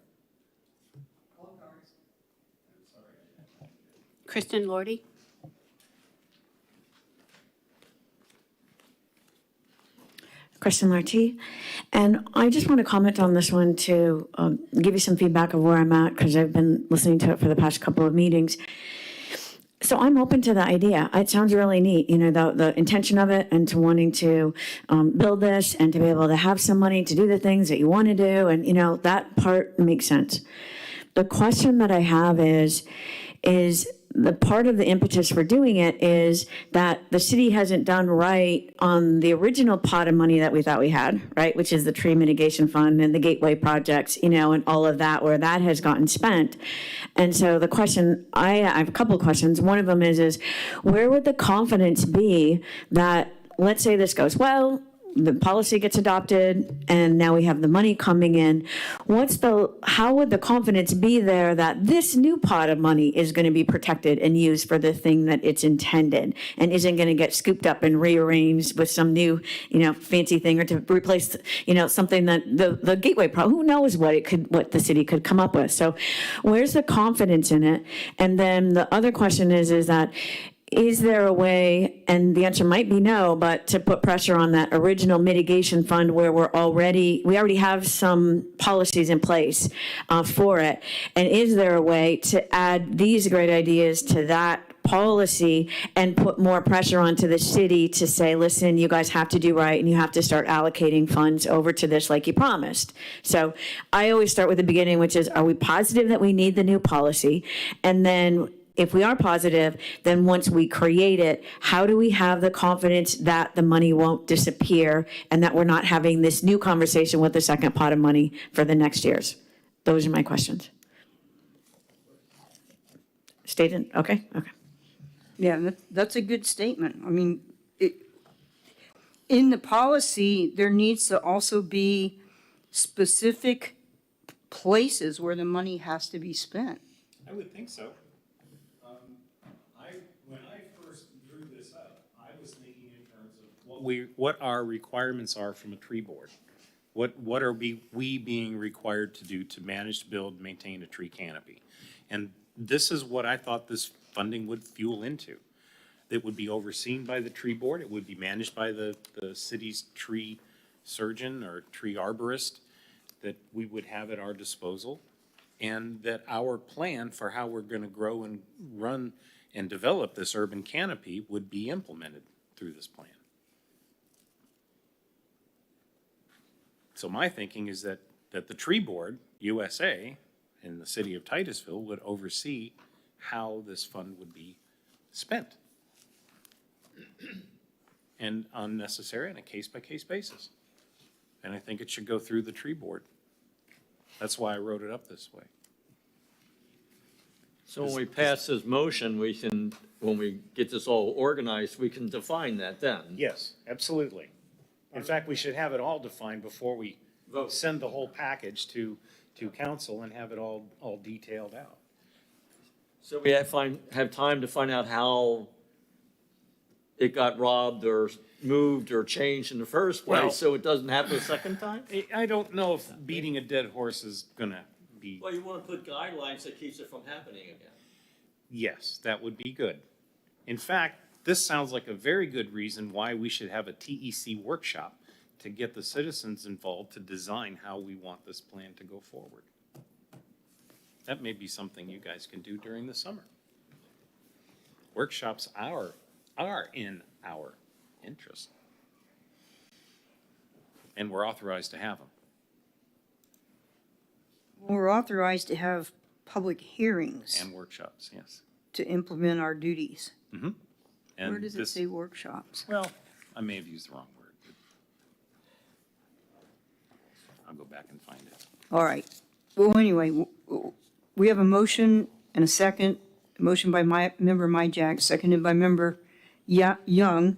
Kristen Lordy.
Kristen Larty. And I just want to comment on this one to give you some feedback of where I'm at, because I've been listening to it for the past couple of meetings. So I'm open to the idea. It sounds really neat, you know, the intention of it, and to wanting to build this and to be able to have some money to do the things that you want to do. And, you know, that part makes sense. The question that I have is the part of the impetus for doing it is that the city hasn't done right on the original pot of money that we thought we had, right? Which is the tree mitigation fund and the gateway projects, you know, and all of that, where that has gotten spent. And so the question, I have a couple of questions. One of them is where would the confidence be that, let's say this goes well, the policy gets adopted, and now we have the money coming in. How would the confidence be there that this new pot of money is going to be protected and used for the thing that it's intended, and isn't going to get scooped up and rearranged with some new, you know, fancy thing, or to replace, you know, something that the gateway who knows what the city could come up with. So where's the confidence in it? And then the other question is that, is there a way, and the answer might be no, but to put pressure on that original mitigation fund where we already have some policies in place for it? And is there a way to add these great ideas to that policy and put more pressure onto the city to say, listen, you guys have to do right, and you have to start allocating funds over to this like you promised? So I always start with the beginning, which is, are we positive that we need the new policy? And then if we are positive, then once we create it, how do we have the confidence that the money won't disappear and that we're not having this new conversation with the second pot of money for the next years? Those are my questions. Stated? Okay.
Yeah, that's a good statement. I mean, in the policy, there needs to also be specific places where the money has to be spent.
I would think so. When I first drew this up, I was thinking in terms of what our requirements are from a tree board. What are we being required to do to manage, build, maintain a tree canopy? And this is what I thought this funding would fuel into. It would be overseen by the tree board. It would be managed by the city's tree surgeon or tree arborist that we would have at our disposal. And that our plan for how we're going to grow and run and develop this urban canopy would be implemented through this plan. So my thinking is that the tree board, USA, and the city of Titusville would oversee how this fund would be spent. And unnecessary on a case-by-case basis. And I think it should go through the tree board. That's why I wrote it up this way.
So when we pass this motion, we can when we get this all organized, we can define that then.
Yes, absolutely. In fact, we should have it all defined before we send the whole package to council and have it all detailed out.
So we have time to find out how it got robbed or moved or changed in the first
Well-
place, so it doesn't happen a second time?
I don't know if beating a dead horse is gonna be,
Well, you want to put guidelines that keeps it from happening again.
yes, that would be good. In fact, this sounds like a very good reason why we should have a TEC workshop to get the citizens involved to design how we want this plan to go forward. That may be something you guys can do during the summer. Workshops are in our interest. And we're authorized to have them.
We're authorized to have public hearings
And workshops, yes.
to implement our duties.
Mm-hmm. And
Where does it
this-
say workshops?
Well, I may have used the wrong word. But I'll go back and find it.
All right. Well, anyway, we have a motion and a second. Motion by member Myjack, seconded by member Young,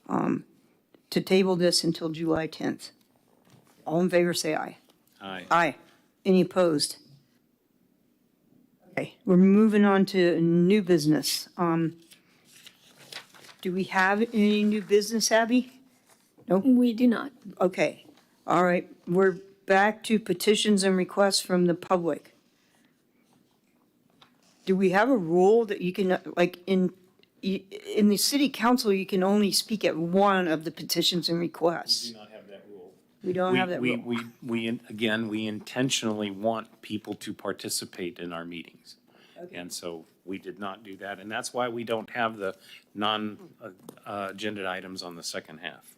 to table this until July 10th. All in favor, say aye.
Aye.
Aye. Any opposed? Okay, we're moving on to new business. Do we have any new business, Abby?
We do not.
Okay, all right, we're back to petitions and requests from the public. Do we have a rule that you can, like, in the city council, you can only speak at one of the petitions and requests?
Do not have that rule.
We don't have that rule.
We intentionally want people to participate in our meetings. And so we did not do that, and that's why we don't have the non-agenda items on the second half.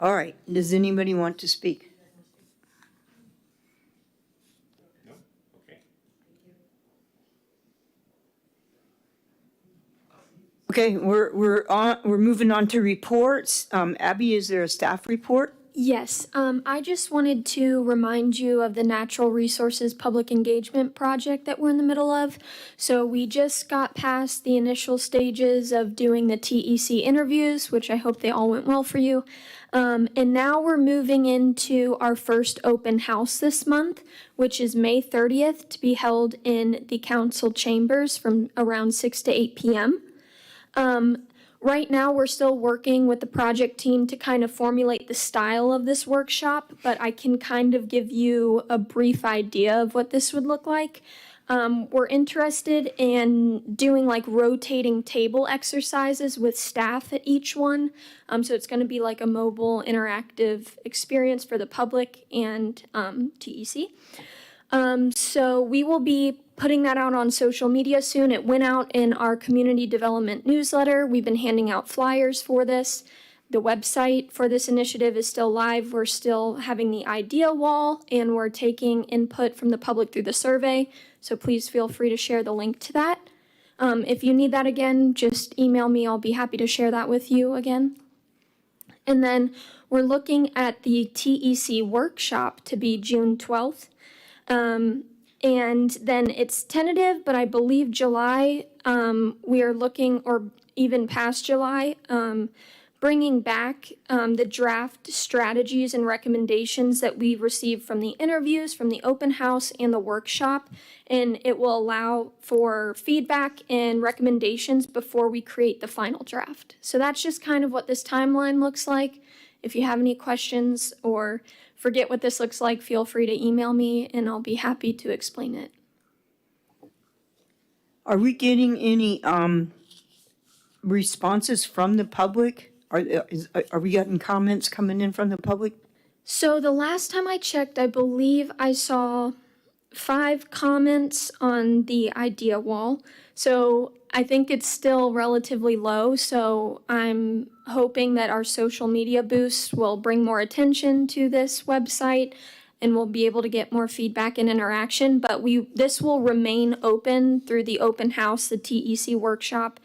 All right, does anybody want to speak?
No? Okay.
Okay, we're moving on to reports. Abby, is there a staff report?
Yes, I just wanted to remind you of the Natural Resources Public Engagement Project that we're in the middle of. So we just got past the initial stages of doing the TEC interviews, which I hope they all went well for you. And now we're moving into our first open house this month, which is May 30th, to be held in the council chambers from around 6 to 8 p.m. Right now, we're still working with the project team to kind of formulate the style of this workshop, but I can kind of give you a brief idea of what this would look like. We're interested in doing like rotating table exercises with staff at each one. So it's going to be like a mobile interactive experience for the public and TEC. So we will be putting that out on social media soon. It went out in our community development newsletter. We've been handing out flyers for this. The website for this initiative is still live. We're still having the idea wall, and we're taking input from the public through the survey. So please feel free to share the link to that. If you need that again, just email me. I'll be happy to share that with you again. And then we're looking at the TEC workshop to be June 12th. And then it's tentative, but I believe July, we are looking, or even past July, bringing back the draft strategies and recommendations that we received from the interviews, from the open house, and the workshop. And it will allow for feedback and recommendations before we create the final draft. So that's just kind of what this timeline looks like. If you have any questions or forget what this looks like, feel free to email me and I'll be happy to explain it.
Are we getting any responses from the public? Are we getting comments coming in from the public?
So the last time I checked, I believe I saw 5 comments on the idea wall. So I think it's still relatively low. So I'm hoping that our social media boosts will bring more attention to this website and we'll be able to get more feedback and interaction. But this will remain open through the open house, the TEC workshop,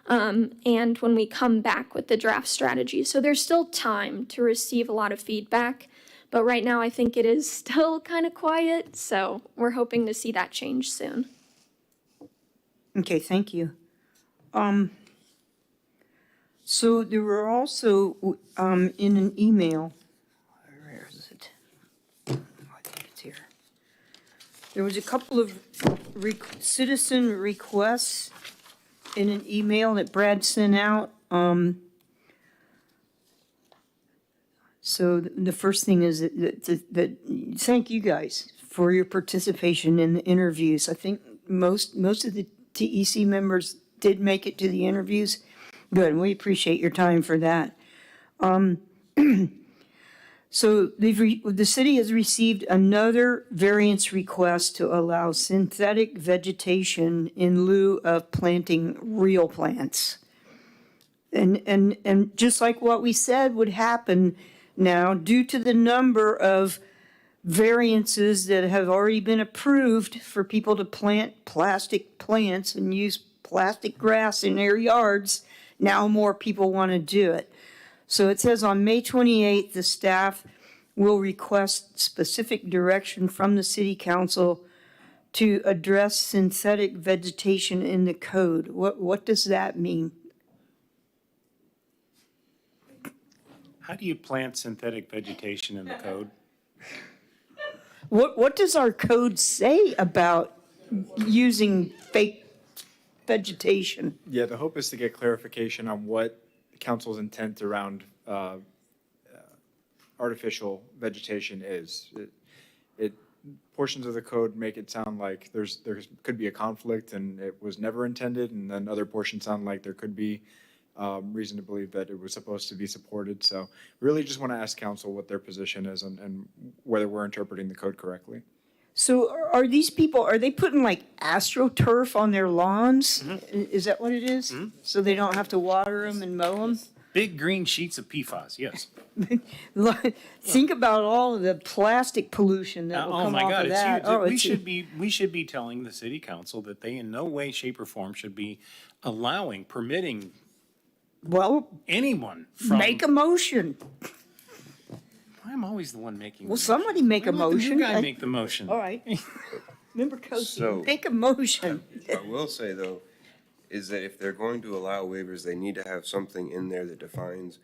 and when we come back with the draft strategy. So there's still time to receive a lot of feedback. But right now I think it is still kind of quiet. So we're hoping to see that change soon.
Okay, thank you. So there were also, in an email, where is it? Oh, I think it's here. There was a couple of citizen requests in an email that Brad sent out. So the first thing is that thank you guys for your participation in the interviews. I think most of the TEC members did make it to the interviews. Good, and we appreciate your time for that. So the city has received another variance request to allow synthetic vegetation in lieu of planting real plants. And just like what we said would happen now, due to the number of variances that have already been approved for people to plant plastic plants and use plastic grass in their yards, now more people want to do it. So it says on May 28th, the staff will request specific direction from the city council to address synthetic vegetation in the code. What does that mean?
How do you plant synthetic vegetation in the code?
What does our code say about using fake vegetation?
Yeah, the hope is to get clarification on what council's intent around artificial vegetation is. Portions of the code make it sound like there could be a conflict and it was never intended, and then other portions sound like there could be reason to believe that it was supposed to be supported. So really just want to ask council what their position is and whether we're interpreting the code correctly.
So are these people, are they putting like AstroTurf on their lawns? Is that what it is? So they don't have to water them and mow them?
Big green sheets of PFAS, yes.
Think about all of the plastic pollution that will
Oh
come
my
off
God,
of
it's
that.
huge. We should be telling the city council that they in no way, shape, or form should be permitting
Well,
anyone from.
make a motion.
I'm always the one making.
Well,
the
somebody make a
motion. Let the
motion.
new guy make the motion.
All right. Member Cozy,
So-
make a motion.
I will say, though, is that if they're going to allow waivers, they need to have something in there that defines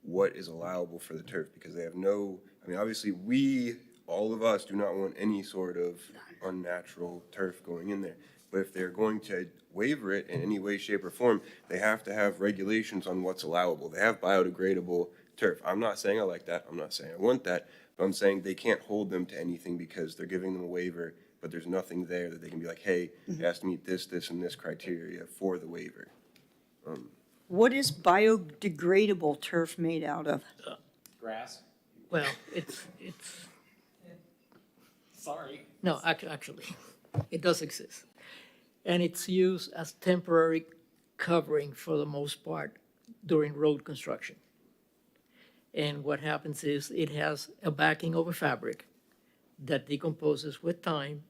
what is allowable for the turf, because they have no, I mean, obviously, all of us do not want any sort of unnatural turf going in there. But if they're going to waiver it in any way, shape, or form, they have to have regulations on what's allowable. They have biodegradable turf. I'm not saying I like that. I'm not saying I want that. But I'm saying they can't hold them to anything because they're giving them a waiver, but there's nothing there that they can be like, hey, it has to meet this, this, and this criteria for the waiver.
What is biodegradable turf made out of?
Grass.
Well, it's,
Sorry.
no, actually, it does exist. And it's used as temporary covering for the most part during road construction. And what happens is it has a backing of a fabric that decomposes with time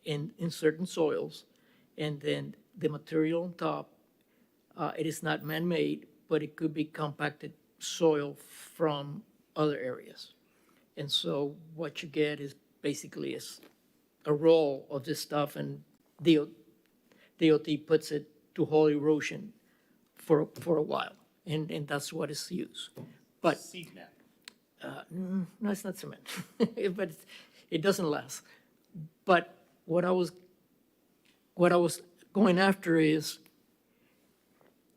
in certain soils. And then the material on top, it is not man-made, but it could be compacted soil from other areas. And so what you get is basically a roll of this stuff, and DOT puts it to hold erosion for a while, and that's what is used. But
Seed net.
no, it's not cement, but it doesn't last. But what I was going after is,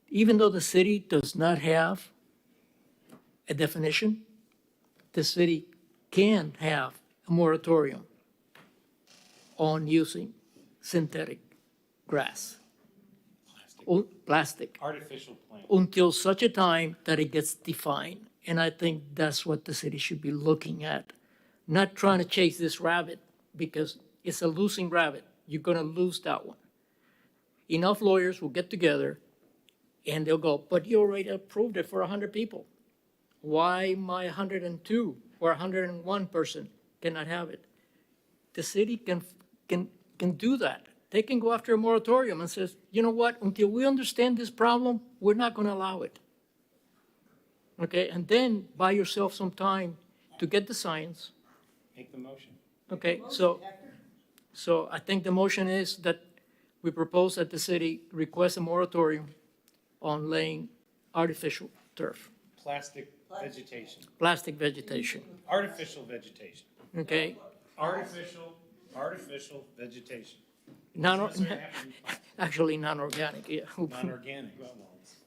even though the city does not have a definition, the city can have a moratorium on using synthetic grass, plastic,
Artificial plant.
until such a time that it gets defined. And I think that's what the city should be looking at, not trying to chase this rabbit, because it's a losing rabbit. You're gonna lose that one. Enough lawyers will get together and they'll go, but you already approved it for 100 people. Why my 102 or 101 person cannot have it? The city can do that. They can go after a moratorium and says, you know what, until we understand this problem, we're not gonna allow it. Okay, and then buy yourself some time to get the science.
Make the motion.
Okay, so I think the motion is that we propose that the city request a moratorium on laying artificial turf,
Plastic vegetation,
plastic vegetation,
artificial vegetation,
okay?
artificial vegetation,
Non,
Doesn't happen.
actually non-organic, yeah.
non-organic.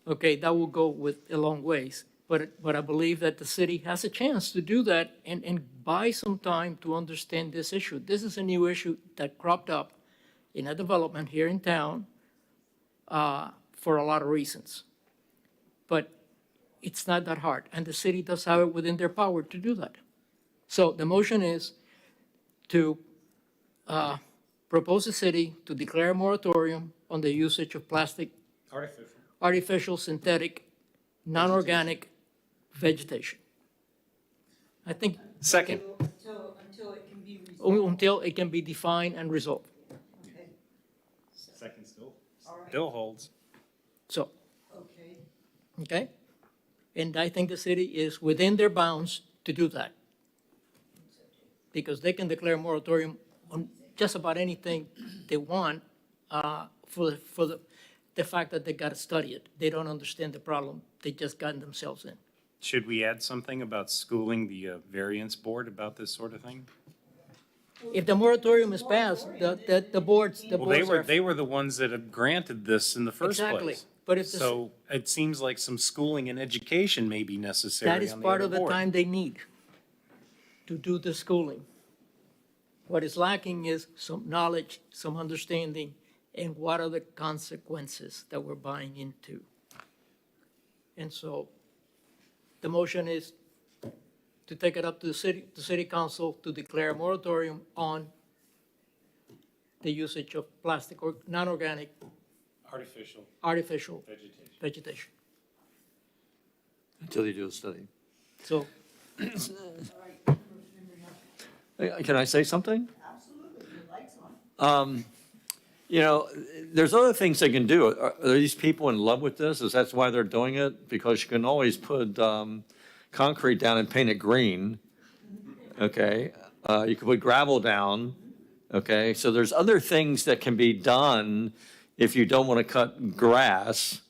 Okay, that will go with a long ways. But I believe that the city has a chance to do that and buy some time to understand this issue. This is a new issue that cropped up in a development here in town for a lot of reasons. But it's not that hard, and the city does have it within their power to do that. So the motion is to propose the city to declare a moratorium on the usage of plastic, artificial, synthetic, non-organic vegetation. I think.
Second.
Until it can be resolved.
Until it can be defined and resolved.
Okay.
Second still.
All right.
Still holds.
So,
Okay.
okay? And I think the city is within their bounds to do that. Because they can declare a moratorium on just about anything they want for the fact that they got to study it. They don't understand the problem they just gotten themselves in.
Should we add something about schooling the variance board about this sort of thing?
If the moratorium is passed, the boards
Well,
are.
they were the ones that have granted this in the first
Exactly.
place.
But if the-
So it seems like some schooling and education may be necessary
That is
on the
part
other
of the
board.
time they need to do the schooling. What is lacking is some knowledge, some understanding, and what are the consequences that we're buying into. And so the motion is to take it up to the city council to declare a moratorium on the usage of plastic or non-organic, artificial vegetation.
Until you do a study.
So
Can I say something? Absolutely, your light's on. You know, there's other things they can do. Are these people in love with this? Is that why they're doing it? Because you can always put concrete down and paint it green, okay? You can put gravel down, okay? So there's other things that can be done if you don't want to cut grass,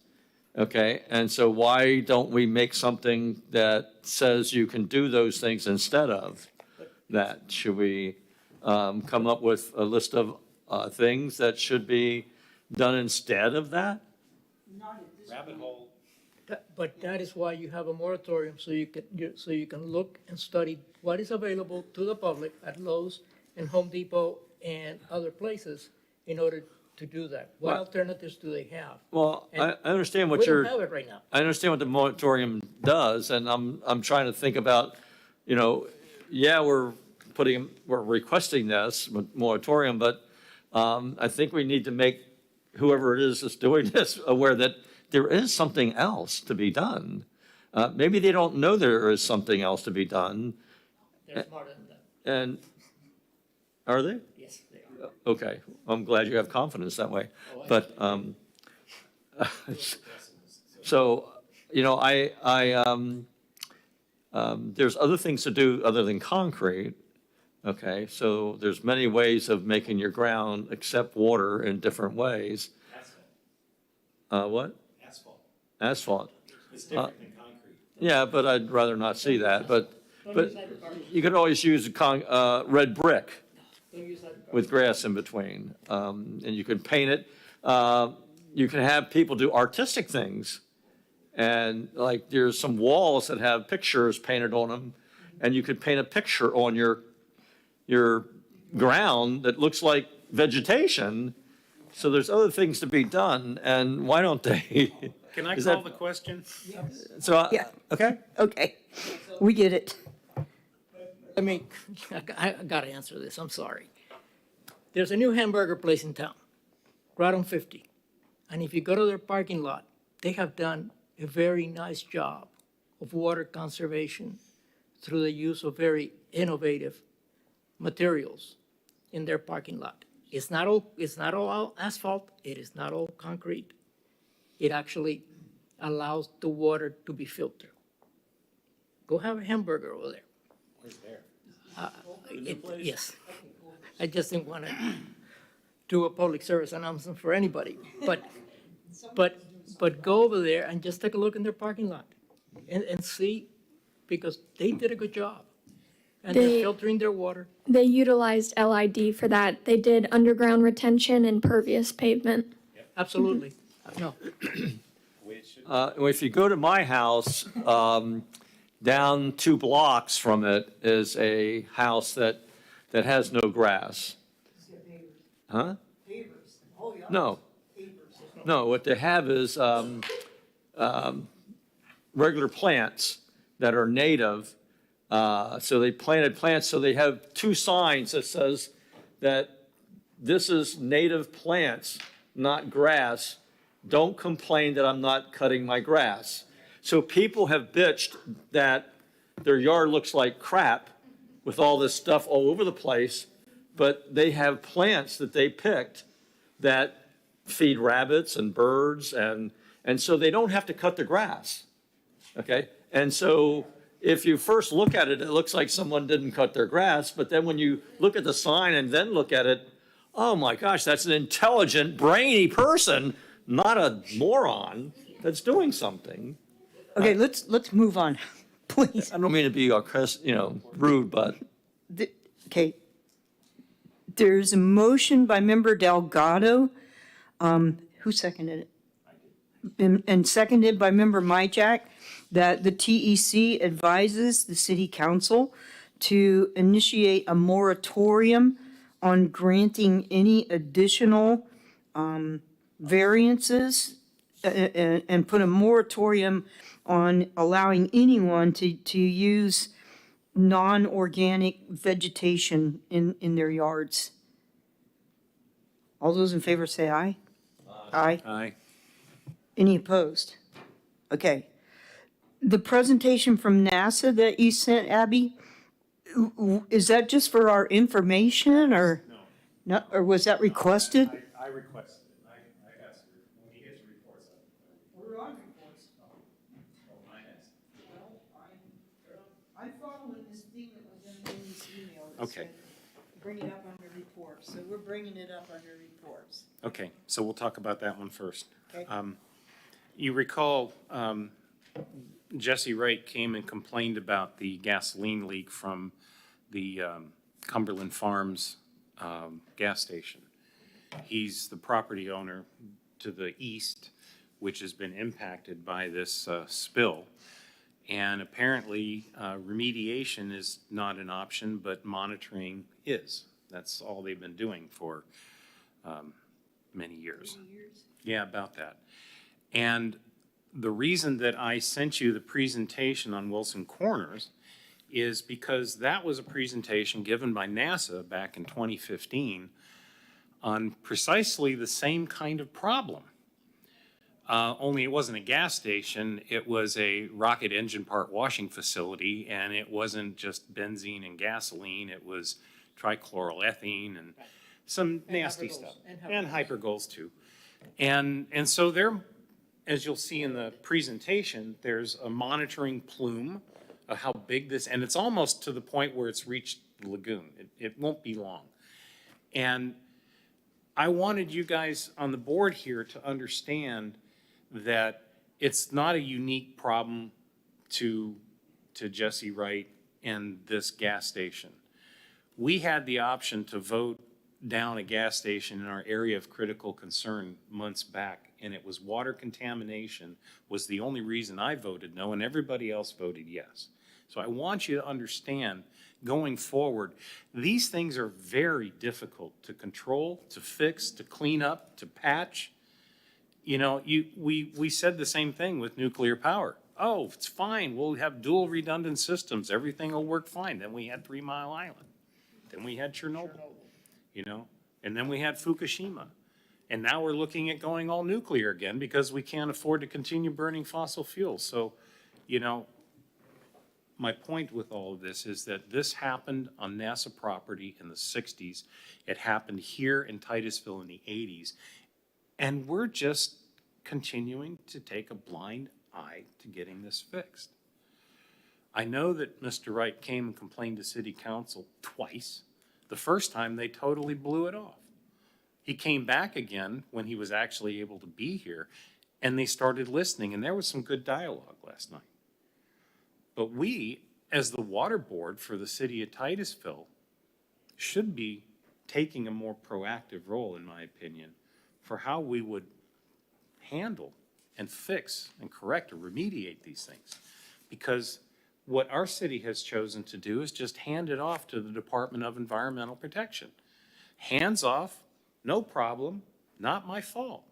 okay? And so why don't we make something that says you can do those things instead of that? Should we come up with a list of things that should be done instead of that?
Rabbit hole.
But that is why you have a moratorium, so you can look and study what is available to the public at Lowe's and Home Depot and other places in order to do that. What
Well-
alternatives do they have?
Well, I understand what
We
you're.
don't have it right now.
I understand what the moratorium does, and I'm trying to think about, you know, yeah, we're requesting this moratorium, but I think we need to make whoever it is that's doing this aware that there is something else to be done. Maybe they don't know there is something else to be done,
They're smarter than that.
and are they?
Yes, they are.
Okay, I'm glad you have confidence that way. But, so, you know, there's other things to do other than concrete, okay? So there's many ways of making your ground accept water in different ways. What? Asphalt.
It's different than concrete.
Yeah, but I'd rather not see that, but you could always use red brick with grass in between, and you can paint it. You can have people do artistic things, and like there's some walls that have pictures painted on them, and you could paint a picture on your ground that looks like vegetation. So there's other things to be done, and why don't they?
Can I
Is
call
that-
the question?
So,
Yeah.
okay.
Okay, we get it.
I mean, I gotta answer this, I'm sorry. There's a new hamburger place in town, right on 50. And if you go to their parking lot, they have done a very nice job of water conservation through the use of very innovative materials in their parking lot. It's not all asphalt, it is not all concrete. It actually allows the water to be filtered. Go have a hamburger over there.
Where's there?
Yes. I just didn't want do a public service announcement for anybody, but go over there and just take a look in their parking lot and see, because they did a good job. And they're
They-
filtering their water.
They utilized LID for that. They did underground retention and pervious pavement.
Absolutely. No,
If you go to my house, down 2 blocks from it is a house that has no grass. Huh? No. No, what they have is regular plants that are native. So they planted plants, so they have 2 signs that says that this is native plants, not grass. Don't complain that I'm not cutting my grass. So people have bitched that their yard looks like crap with all this stuff all over the place, but they have plants that they picked that feed rabbits and birds, and so they don't have to cut the grass, okay? And so if you first look at it, it looks like someone didn't cut their grass, but then when you look at the sign and then look at it, oh my gosh, that's an intelligent, brainy person, not a moron that's doing something.
Okay, let's move on, please.
I don't mean to be, rude, but
Okay. There's a motion by member Delgado. Who seconded it? And seconded by member Myjack, that the TEC advises the city council to initiate a moratorium on granting any additional variances and put a moratorium on allowing anyone to use non-organic vegetation in their yards. All those in favor say aye. Aye.
Aye.
Any opposed? Okay. The presentation from NASA that you sent, Abby, is that just for our information or? No. Or was that requested?
I requested it. I asked her, when he gets reports.
We're on reports. I'm following this thing that was in this email. that
Okay.
said, bring it up under reports, so we're bringing it up under reports.
Okay, so we'll talk about that one first.
Okay.
You recall, Jesse Wright came and complained about the gasoline leak from the Cumberland Farms gas station. He's the property owner to the east, which has been impacted by this spill. And apparently, remediation is not an option, but monitoring is. That's all they've been doing for many years. Yeah, about that. And the reason that I sent you the presentation on Wilson Corners is because that was a presentation given by NASA back in 2015 on precisely the same kind of problem. Only it wasn't a gas station, it was a rocket engine part washing facility, and it wasn't just benzene and gasoline, it was trichloroethene and some nasty stuff. And hypergoals too. And so there, as you'll see in the presentation, there's a monitoring plume of how big this, and it's almost to the point where it's reached the lagoon. It won't be long. And I wanted you guys on the board here to understand that it's not a unique problem to Jesse Wright and this gas station. We had the option to vote down a gas station in our area of critical concern months back, and it was water contamination was the only reason I voted no, and everybody else voted yes. So I want you to understand, going forward, these things are very difficult to control, to fix, to clean up, to patch. You know, we said the same thing with nuclear power. Oh, it's fine, we'll have dual redundant systems, everything will work fine. Then we had 3 Mile Island. Then we had Chernobyl, you know, and then we had Fukushima. And now we're looking at going all nuclear again because we can't afford to continue burning fossil fuels. So, you know, my point with all of this is that this happened on NASA property in the 60s. It happened here in Titusville in the 80s. And we're just continuing to take a blind eye to getting this fixed. I know that Mr. Wright came and complained to City Council twice. The first time, they totally blew it off. He came back again when he was actually able to be here, and they started listening, and there was some good dialogue last night. But we, as the water board for the city of Titusville, should be taking a more proactive role, in my opinion, for how we would handle and fix and correct or remediate these things. Because what our city has chosen to do is just hand it off to the Department of Environmental Protection. Hands off, no problem, not my fault.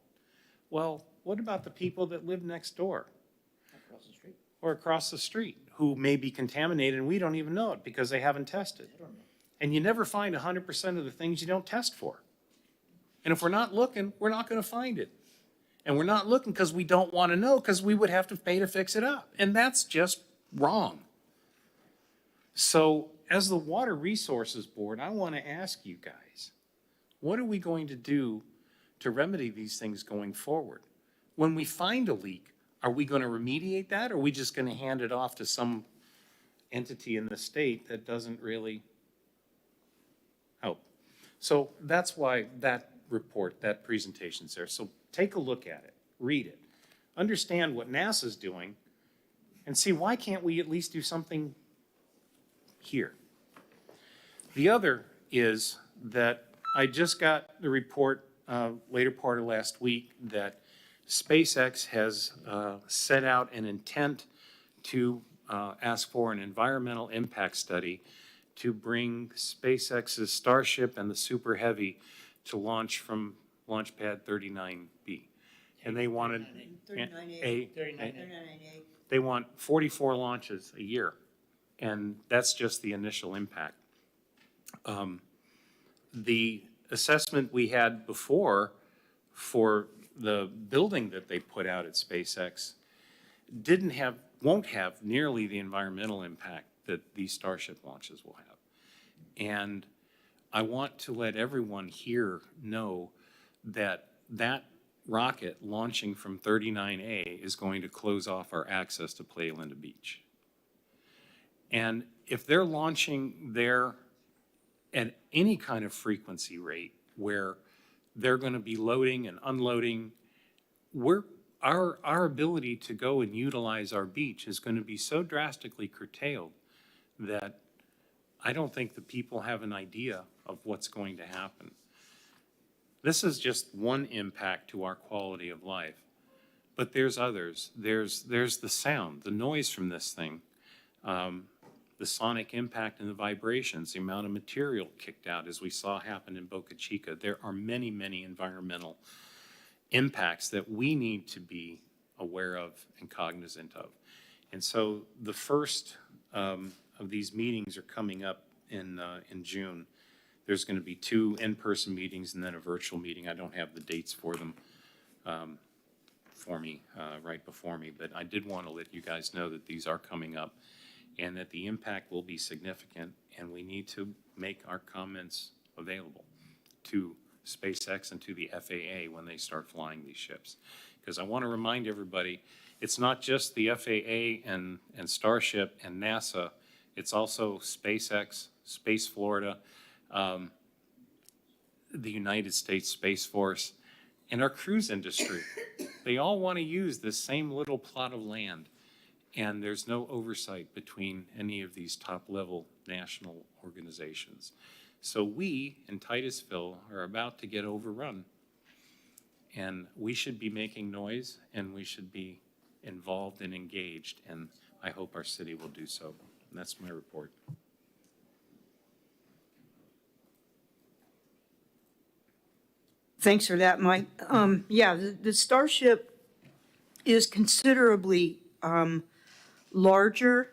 Well, what about the people that live next door?
Across the street.
Or across the street, who may be contaminated and we don't even know it because they haven't tested? And you never find 100% of the things you don't test for. And if we're not looking, we're not going to find it. And we're not looking because we don't want to know, because we would have to pay to fix it up. And that's just wrong. So as the Water Resources Board, I want to ask you guys, what are we going to do to remedy these things going forward? When we find a leak, are we going to remediate that, or are we just going to hand it off to some entity in the state that doesn't really help? So that's why that report, that presentation's there. So take a look at it, read it, understand what NASA's doing, and see, why can't we at least do something here? The other is that I just got the report later part of last week that SpaceX has set out an intent to ask for an environmental impact study to bring SpaceX's Starship and the Super Heavy to launch from Launch Pad 39B. And they wanted they want 44 launches a year, and that's just the initial impact. The assessment we had before for the building that they put out at SpaceX won't have nearly the environmental impact that these Starship launches will have. And I want to let everyone here know that that rocket launching from 39A is going to close off our access to Playa Linda Beach. And if they're launching there at any kind of frequency rate where they're going to be loading and unloading, our ability to go and utilize our beach is going to be so drastically curtailed that I don't think the people have an idea of what's going to happen. This is just one impact to our quality of life, but there's others. There's the sound, the noise from this thing, the sonic impact and the vibrations, the amount of material kicked out, as we saw happen in Boca Chica. There are many, many environmental impacts that we need to be aware of and cognizant of. And so the first of these meetings are coming up in June. There's going to be 2 in-person meetings and then a virtual meeting. I don't have the dates for them right before me, but I did want to let you guys know that these are coming up and that the impact will be significant, and we need to make our comments available to SpaceX and to the FAA when they start flying these ships. Because I want to remind everybody, it's not just the FAA and Starship and NASA, it's also SpaceX, Space Florida, the United States Space Force, and our cruise industry. They all want to use this same little plot of land, and there's no oversight between any of these top-level national organizations. So we in Titusville are about to get overrun, and we should be making noise, and we should be involved and engaged, and I hope our city will do so. And that's my report.
Thanks for that, Mike. Yeah, the Starship is considerably larger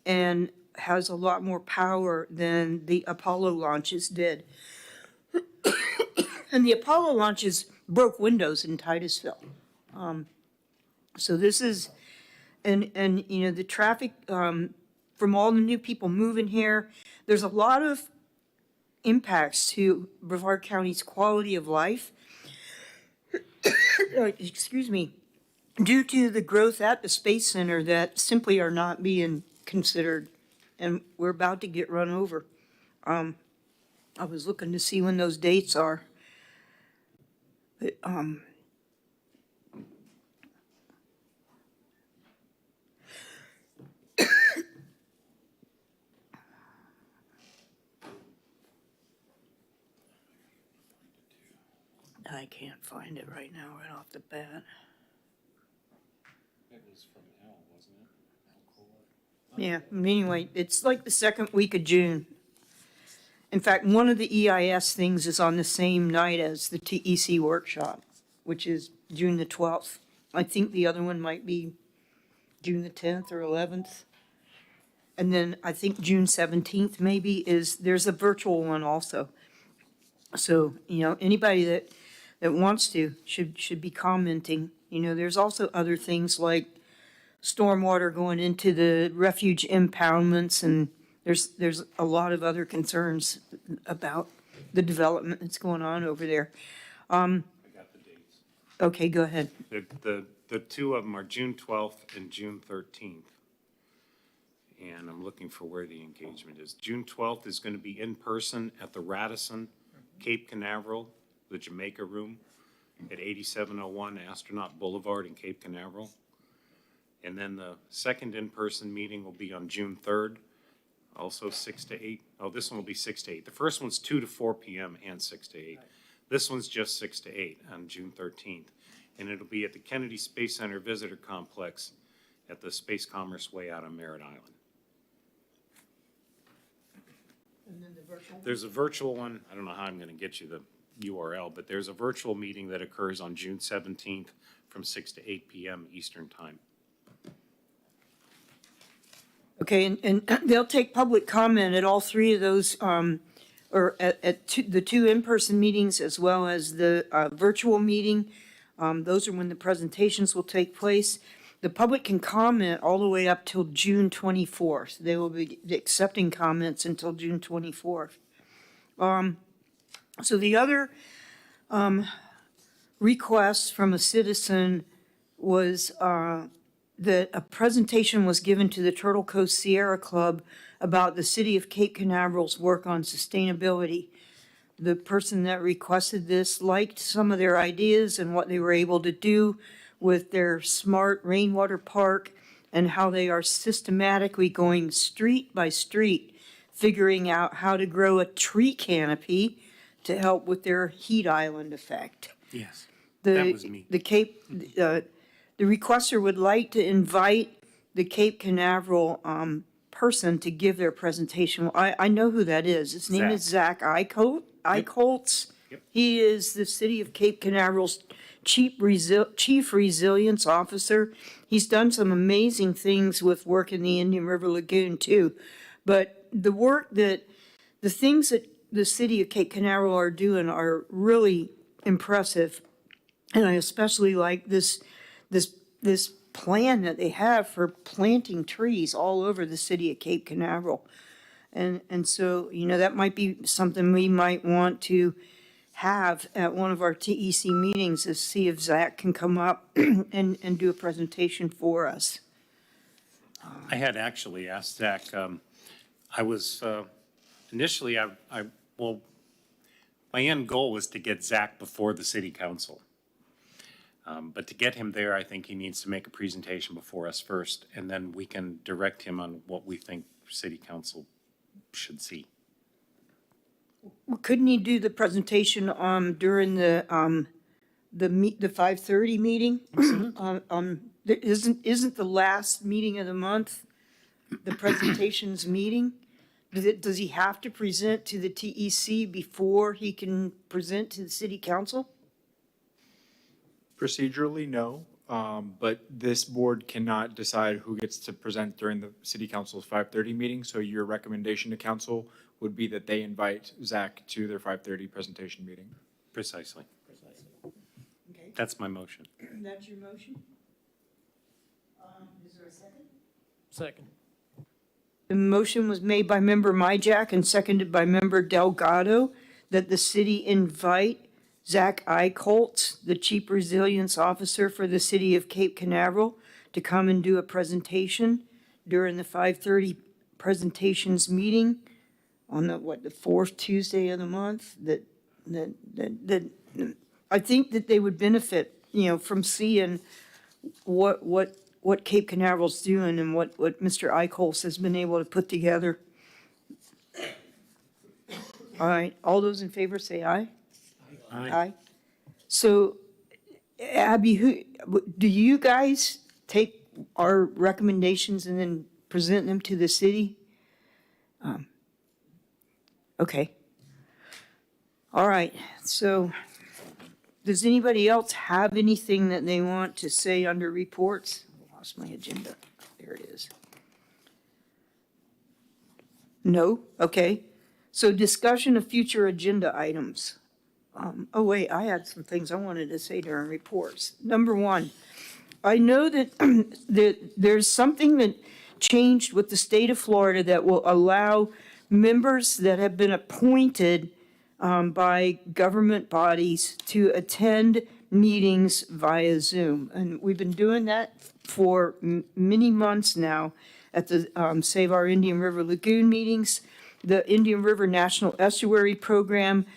and has a lot more power than the Apollo launches did. And the Apollo launches broke windows in Titusville. So this is, and you know, the traffic from all the new people moving here, there's a lot of impacts to Brevard County's quality of life. Excuse me, due to the growth at the Space Center that simply are not being considered, and we're about to get run over. I was looking to see when those dates are. But, I can't find it right now, right off the bat.
It was from Al, wasn't it?
Yeah, anyway, it's like the second week of June. In fact, one of the EIS things is on the same night as the TEC workshop, which is June the 12th. I think the other one might be June the 10th or 11th. And then I think June 17th maybe there's a virtual one also. So, anybody that wants to should be commenting. There's also other things like stormwater going into the refuge impoundments, and there's a lot of other concerns about the development that's going on over there.
I got the dates.
Okay, go ahead.
The two of them are June 12th and June 13th. And I'm looking for where the engagement is. June 12th is going to be in person at the Radisson, Cape Canaveral, the Jamaica Room at 8701 Astronaut Boulevard in Cape Canaveral. And then the second in-person meeting will be on June 3rd, also 6 to 8. Oh, this one will be 6 to 8. The first one's 2 to 4 p.m. and 6 to 8. This one's just 6 to 8 on June 13th. And it'll be at the Kennedy Space Center Visitor Complex at the Space Commerce Way out on Merritt Island.
And then the virtual?
There's a virtual one. I don't know how I'm going to get you the URL, but there's a virtual meeting that occurs on June 17th from 6 to 8 p.m. Eastern Time.
Okay, and they'll take public comment at all three of those, or at the two in-person meetings as well as the virtual meeting. Those are when the presentations will take place. The public can comment all the way up till June 24th. They will be accepting comments until June 24th. So the other request from a citizen was that a presentation was given to the Turtle Coast Sierra Club about the city of Cape Canaveral's work on sustainability. The person that requested this liked some of their ideas and what they were able to do with their smart rainwater park and how they are systematically going street by street, figuring out how to grow a tree canopy to help with their heat island effect.
Yes, that was me.
The requester would like to invite the Cape Canaveral person to give their presentation. I know who that is. His name is Zach Eichholz.
Yep.
He is the city of Cape Canaveral's chief resilience officer. He's done some amazing things with work in the Indian River Lagoon too. But the things that the city of Cape Canaveral are doing are really impressive. And I especially like this plan that they have for planting trees all over the city of Cape Canaveral. And so, that might be something we might want to have at one of our TEC meetings, is see if Zach can come up and do a presentation for us.
I had actually asked Zach, I was, initially, well, my end goal was to get Zach before the city council. But to get him there, I think he needs to make a presentation before us first, and then we can direct him on what we think city council should see.
Well, couldn't he do the presentation during the 5:30 meeting? Isn't the last meeting of the month the presentations meeting? Does he have to present to the TEC before he can present to the city council?
Procedurally, no, but this board cannot decide who gets to present during the city council's 5:30 meeting. So your recommendation to council would be that they invite Zach to their 5:30 presentation meeting.
Precisely.
Okay,
That's my motion.
that's your motion? Is there a second?
Second.
The motion was made by member Myjack and seconded by member Delgado that the city invite Zach Eichholz, the Chief Resilience Officer for the city of Cape Canaveral, to come and do a presentation during the 5:30 presentations meeting on the fourth Tuesday of the month. I think that they would benefit, from seeing what Cape Canaveral's doing and what Mr. Eichholz has been able to put together. All right, all those in favor say aye. Aye. So, Abby, do you guys take our recommendations and then present them to the city? Okay. All right, so does anybody else have anything that they want to say under reports? I lost my agenda. There it is. No? Okay. So discussion of future agenda items. Oh, wait, I had some things I wanted to say during reports. Number one, I know that there's something that changed with the state of Florida that will allow members that have been appointed by government bodies to attend meetings via Zoom. And we've been doing that for many months now at the Save Our Indian River Lagoon meetings, the Indian River National Estuary Program,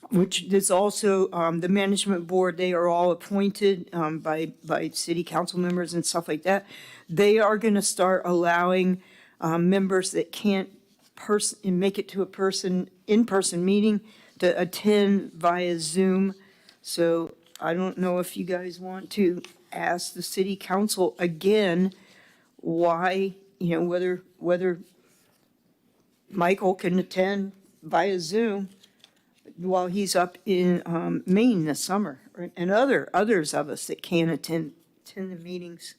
which is also the management board. They are all appointed by city council members and stuff like that. They are going to start allowing members that can't make it to a in-person meeting to attend via Zoom. So I don't know if you guys want to ask the city council again why, whether Michael can attend via Zoom while he's up in Maine this summer, and others of us that can't attend the meetings.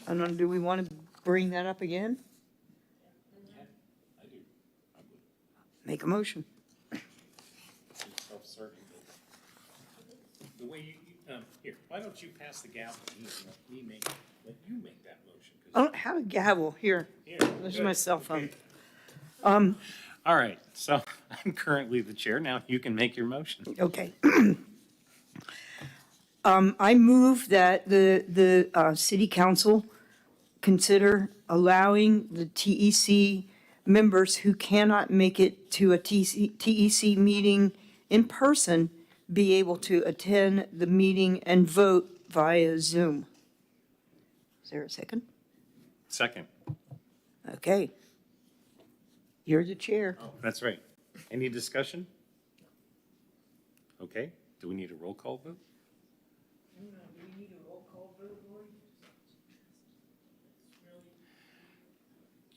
I don't know, do we want to bring that up again? Make a motion.
Self-serving. The way here, why don't you pass the gavel to me and let you make that motion?
I don't have a gavel here.
Here,
This is
good.
my cell phone.
Okay. All right, so I'm currently the chair. Now you can make your motion.
Okay. I move that the city council consider allowing the TEC members who cannot make it to a TEC meeting in person be able to attend the meeting and vote via Zoom. Is there a second?
Second.
Okay. You're the chair.
Oh, that's right. Any discussion? Okay, do we need a roll call vote?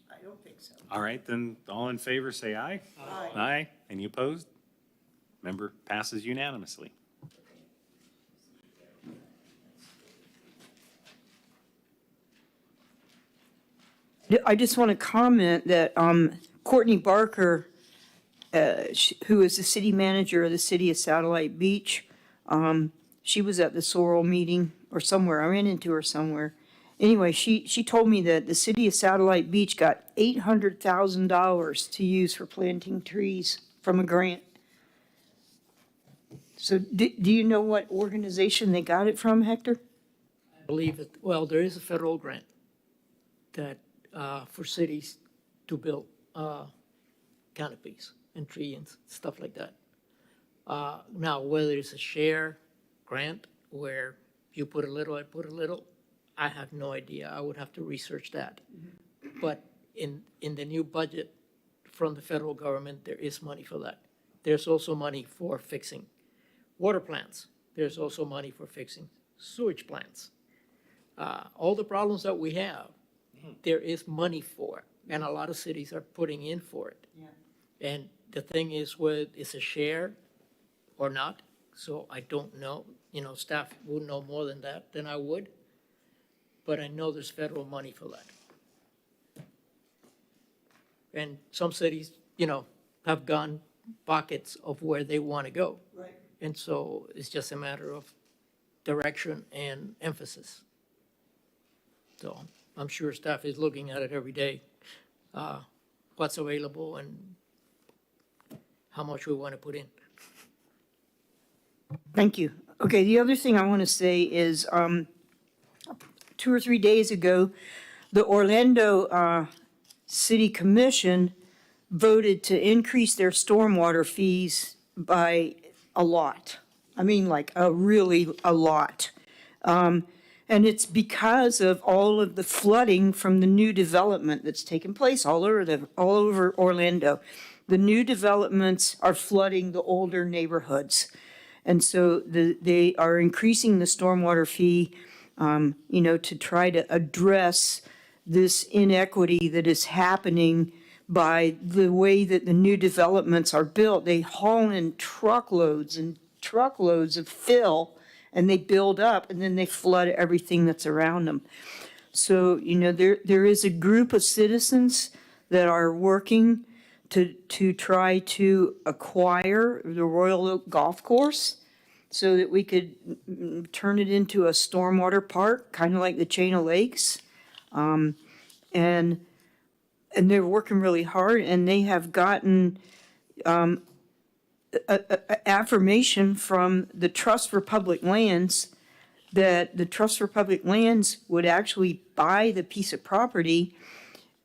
I don't think so.
All right, then all in favor, say aye. Aye. Aye. Any opposed? Member passes unanimously.
I just want to comment that Courtney Barker, who is the city manager of the city of Satellite Beach, she was at the Sorrel meeting or somewhere. I ran into her somewhere. Anyway, she told me that the city of Satellite Beach got $800,000 to use for planting trees from a grant. So do you know what organization they got it from, Hector?
I believe it, well, there is a federal grant that, for cities to build canopies and trees and stuff like that. Now, whether it's a share grant where you put a little, I put a little, I have no idea. I would have to research that. But in the new budget from the federal government, there is money for that. There's also money for fixing water plants. There's also money for fixing sewage plants. All the problems that we have, there is money for, and a lot of cities are putting in for it.
Yeah.
And the thing is, whether it's a share or not, so I don't know. Staff would know more than that than I would, but I know there's federal money for that. And some cities, have gone pockets of where they want to go.
Right.
And so it's just a matter of direction and emphasis. So I'm sure staff is looking at it every day, what's available and how much we want to put in.
Thank you. Okay, the other thing I want to say is 2 or 3 days ago, the Orlando City Commission voted to increase their stormwater fees by a lot. I mean, like really a lot. And it's because of all of the flooding from the new development that's taken place all over Orlando. The new developments are flooding the older neighborhoods. And so they are increasing the stormwater fee, to try to address this inequity that is happening by the way that the new developments are built. They haul in truckloads and truckloads of fill, and they build up, and then they flood everything that's around them. So, there is a group of citizens that are working to try to acquire the Royal Oak Golf Course so that we could turn it into a stormwater park, kind of like the Chain of Lakes. And they're working really hard, and they have gotten affirmation from the Trust for Public Lands that the Trust for Public Lands would actually buy the piece of property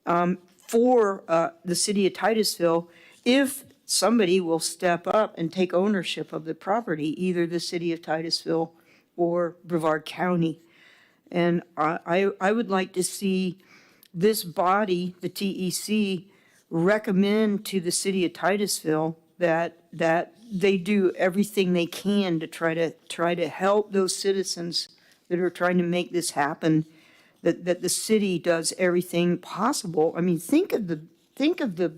for the city of Titusville if somebody will step up and take ownership of the property, either the city of Titusville or Brevard County. And I would like to see this body, the TEC, recommend to the city of Titusville that they do everything they can to try to help those citizens that are trying to make this happen, that the city does everything possible. I mean, think of the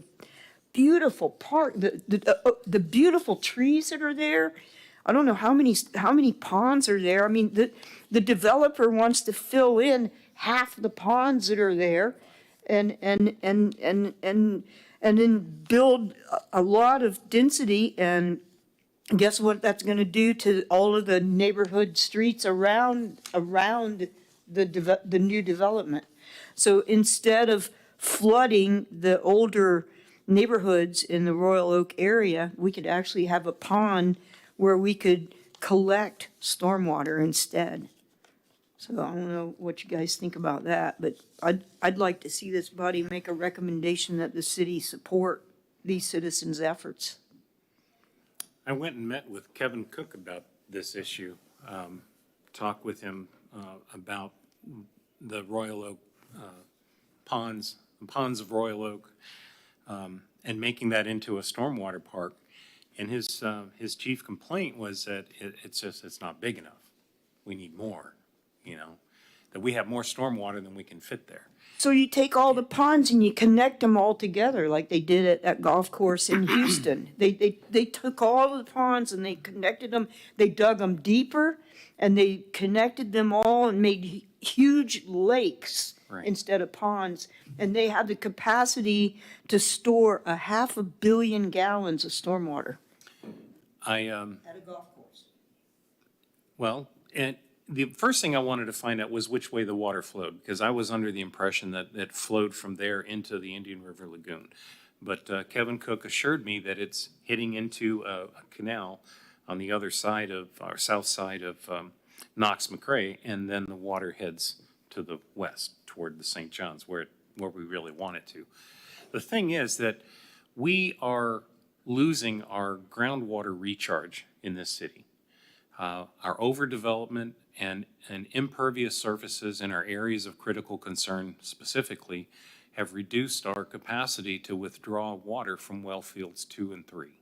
beautiful park, the beautiful trees that are there. I don't know how many ponds are there. I mean, the developer wants to fill in half the ponds that are there and then build a lot of density, and guess what that's going to do to all of the neighborhood streets around the new development. So instead of flooding the older neighborhoods in the Royal Oak area, we could actually have a pond where we could collect stormwater instead. So I don't know what you guys think about that, but I'd like to see this body make a recommendation that the city support these citizens' efforts.
I went and met with Kevin Cook about this issue, talked with him about the Royal Oak ponds, the ponds of Royal Oak, and making that into a stormwater park. And his chief complaint was that it's not big enough. We need more, that we have more stormwater than we can fit there.
So you take all the ponds and you connect them all together like they did at that golf course in Houston. They took all the ponds and they connected them, they dug them deeper, and they connected them all and made huge lakes instead of ponds. And they have the capacity to store 500 million gallons of stormwater. At a golf course.
Well, and the first thing I wanted to find out was which way the water flowed, because I was under the impression that it flowed from there into the Indian River Lagoon. But Kevin Cook assured me that it's hitting into a canal on the other side of, or south side of Knox McRae, and then the water heads to the west toward the St. John's, where we really want it to. The thing is that we are losing our groundwater recharge in this city. Our overdevelopment and impervious surfaces in our areas of critical concern specifically have reduced our capacity to withdraw water from well fields 2 and 3.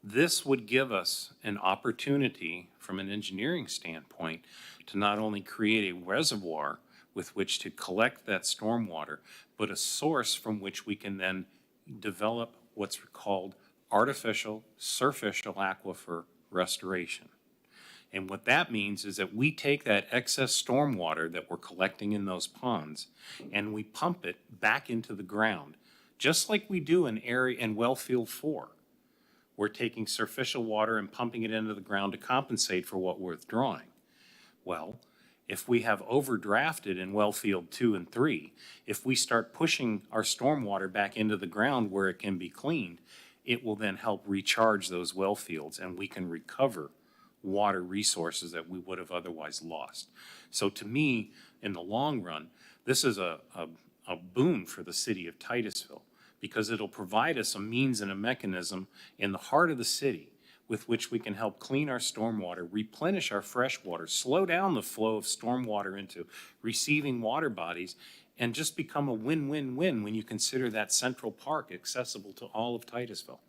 This would give us an opportunity from an engineering standpoint to not only create a reservoir with which to collect that stormwater, but a source from which we can then develop what's called artificial surficial aquifer restoration. And what that means is that we take that excess stormwater that we're collecting in those ponds and we pump it back into the ground, just like we do in well field 4. We're taking surficial water and pumping it into the ground to compensate for what we're withdrawing. Well, if we have overdrafted in well field 2 and 3, if we start pushing our stormwater back into the ground where it can be cleaned, it will then help recharge those well fields, and we can recover water resources that we would have otherwise lost. So to me, in the long run, this is a boon for the city of Titusville, because it'll provide us a means and a mechanism in the heart of the city with which we can help clean our stormwater, replenish our fresh water, slow down the flow of stormwater into receiving water bodies, and just become a win-win-win when you consider that central park accessible to all of Titusville.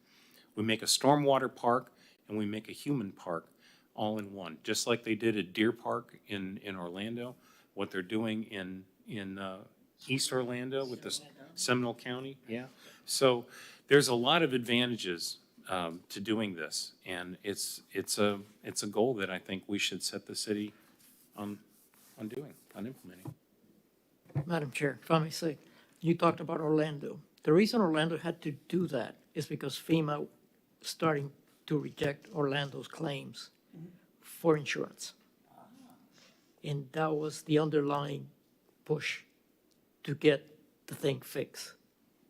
We make a stormwater park and we make a human park all in one, just like they did at Deer Park in Orlando, what they're doing in East Orlando with the Seminole County, yeah. So there's a lot of advantages to doing this, and it's a goal that I think we should set the city on implementing.
Madam Chair, if I may say, you talked about Orlando. The reason Orlando had to do that is because FEMA starting to reject Orlando's claims for insurance. And that was the underlying push to get the thing fixed.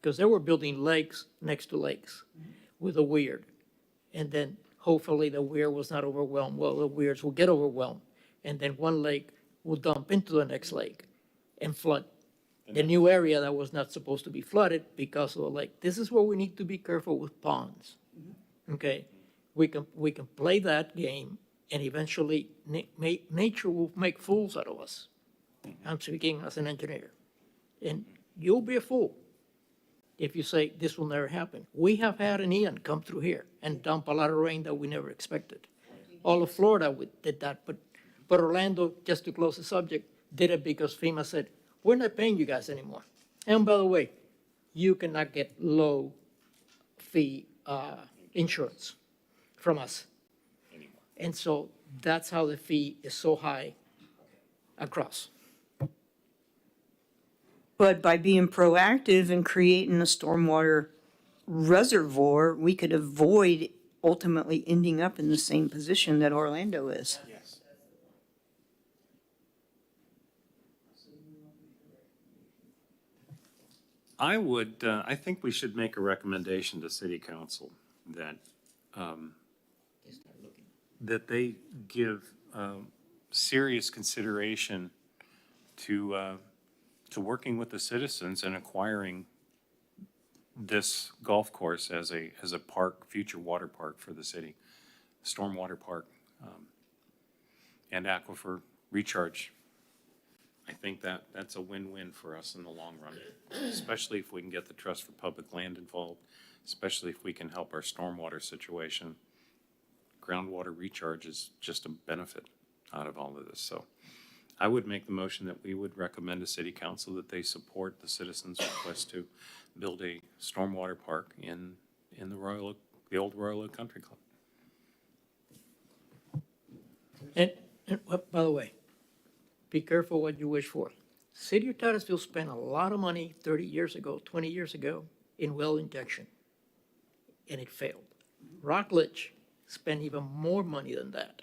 Because they were building lakes next to lakes with a weir. And then hopefully the weir was not overwhelmed. Well, the weirs will get overwhelmed. And then one lake will dump into the next lake and flood the new area that was not supposed to be flooded because of the lake. This is where we need to be careful with ponds. Okay? We can play that game, and eventually nature will make fools out of us. I'm speaking as an engineer. And you'll be a fool if you say this will never happen. We have had an Ian come through here and dump a lot of rain that we never expected. All of Florida did that, but Orlando, just to close the subject, did it because FEMA said, we're not paying you guys anymore. And by the way, you cannot get low fee insurance from us. And so that's how the fee is so high across.
But by being proactive and creating a stormwater reservoir, we could avoid ultimately ending up in the same position that Orlando is.
Yes. I think we should make a recommendation to city council that, that they give serious consideration to working with the citizens and acquiring this golf course as a park, future water park for the city, stormwater park, and aquifer recharge. I think that's a win-win for us in the long run, especially if we can get the Trust for Public Land involved, especially if we can help our stormwater situation. Groundwater recharge is just a benefit out of all of this. So I would make the motion that we would recommend to City Council that they support the citizens' request to build a stormwater park in the old Royal Oak Country Club.
And by the way, be careful what you wish for. City of Titusville spent a lot of money 30 years ago, 20 years ago in well injection, and it failed. Rockledge spent even more money than that,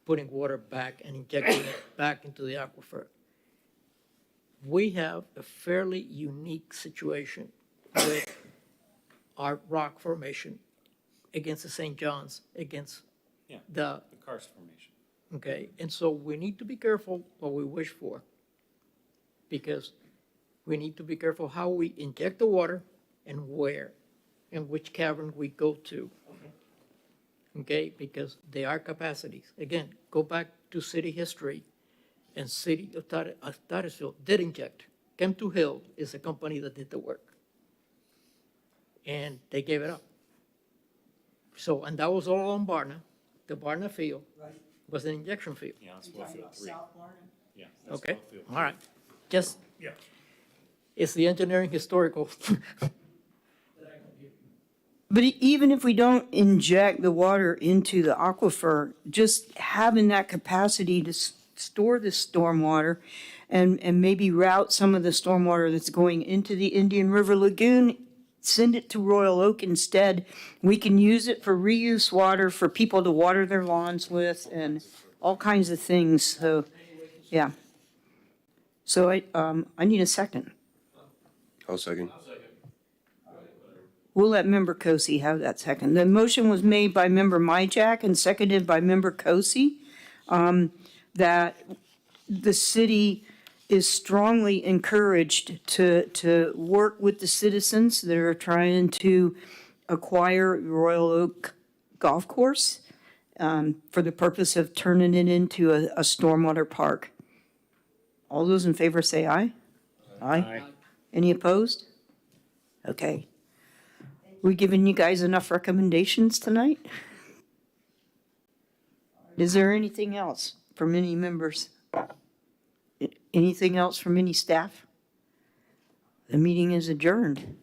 putting water back and injecting it back into the aquifer. We have a fairly unique situation with our rock formation against the St. John's, against the
Karst Formation.
okay? And so we need to be careful what we wish for, because we need to be careful how we inject the water and where, and which cavern we go to. Okay, because they are capacities. Again, go back to city history, and City of Titusville did inject. Chem2 Hill is a company that did the work, and they gave it up. So, and that was all on Barna. The Barna field was an injection field.
Yeah, that's well field 3. Yeah. That's
Okay,
well field 3.
all right. Just,
Yeah.
it's the engineering historical.
But even if we don't inject the water into the aquifer, just having that capacity to store the stormwater and maybe route some of the stormwater that's going into the Indian River Lagoon, send it to Royal Oak instead. We can use it for reuse water for people to water their lawns with and all kinds of things. So, yeah. So I need a second.
I'll second.
We'll let Member Kosi have that second. The motion was made by Member Myjack and seconded by Member Kosi, that the city is strongly encouraged to work with the citizens that are trying to acquire Royal Oak golf course for the purpose of turning it into a stormwater park. All those in favor say aye. Aye. Any opposed? Okay. We giving you guys enough recommendations tonight? Is there anything else from any members? Anything else from any staff? The meeting is adjourned.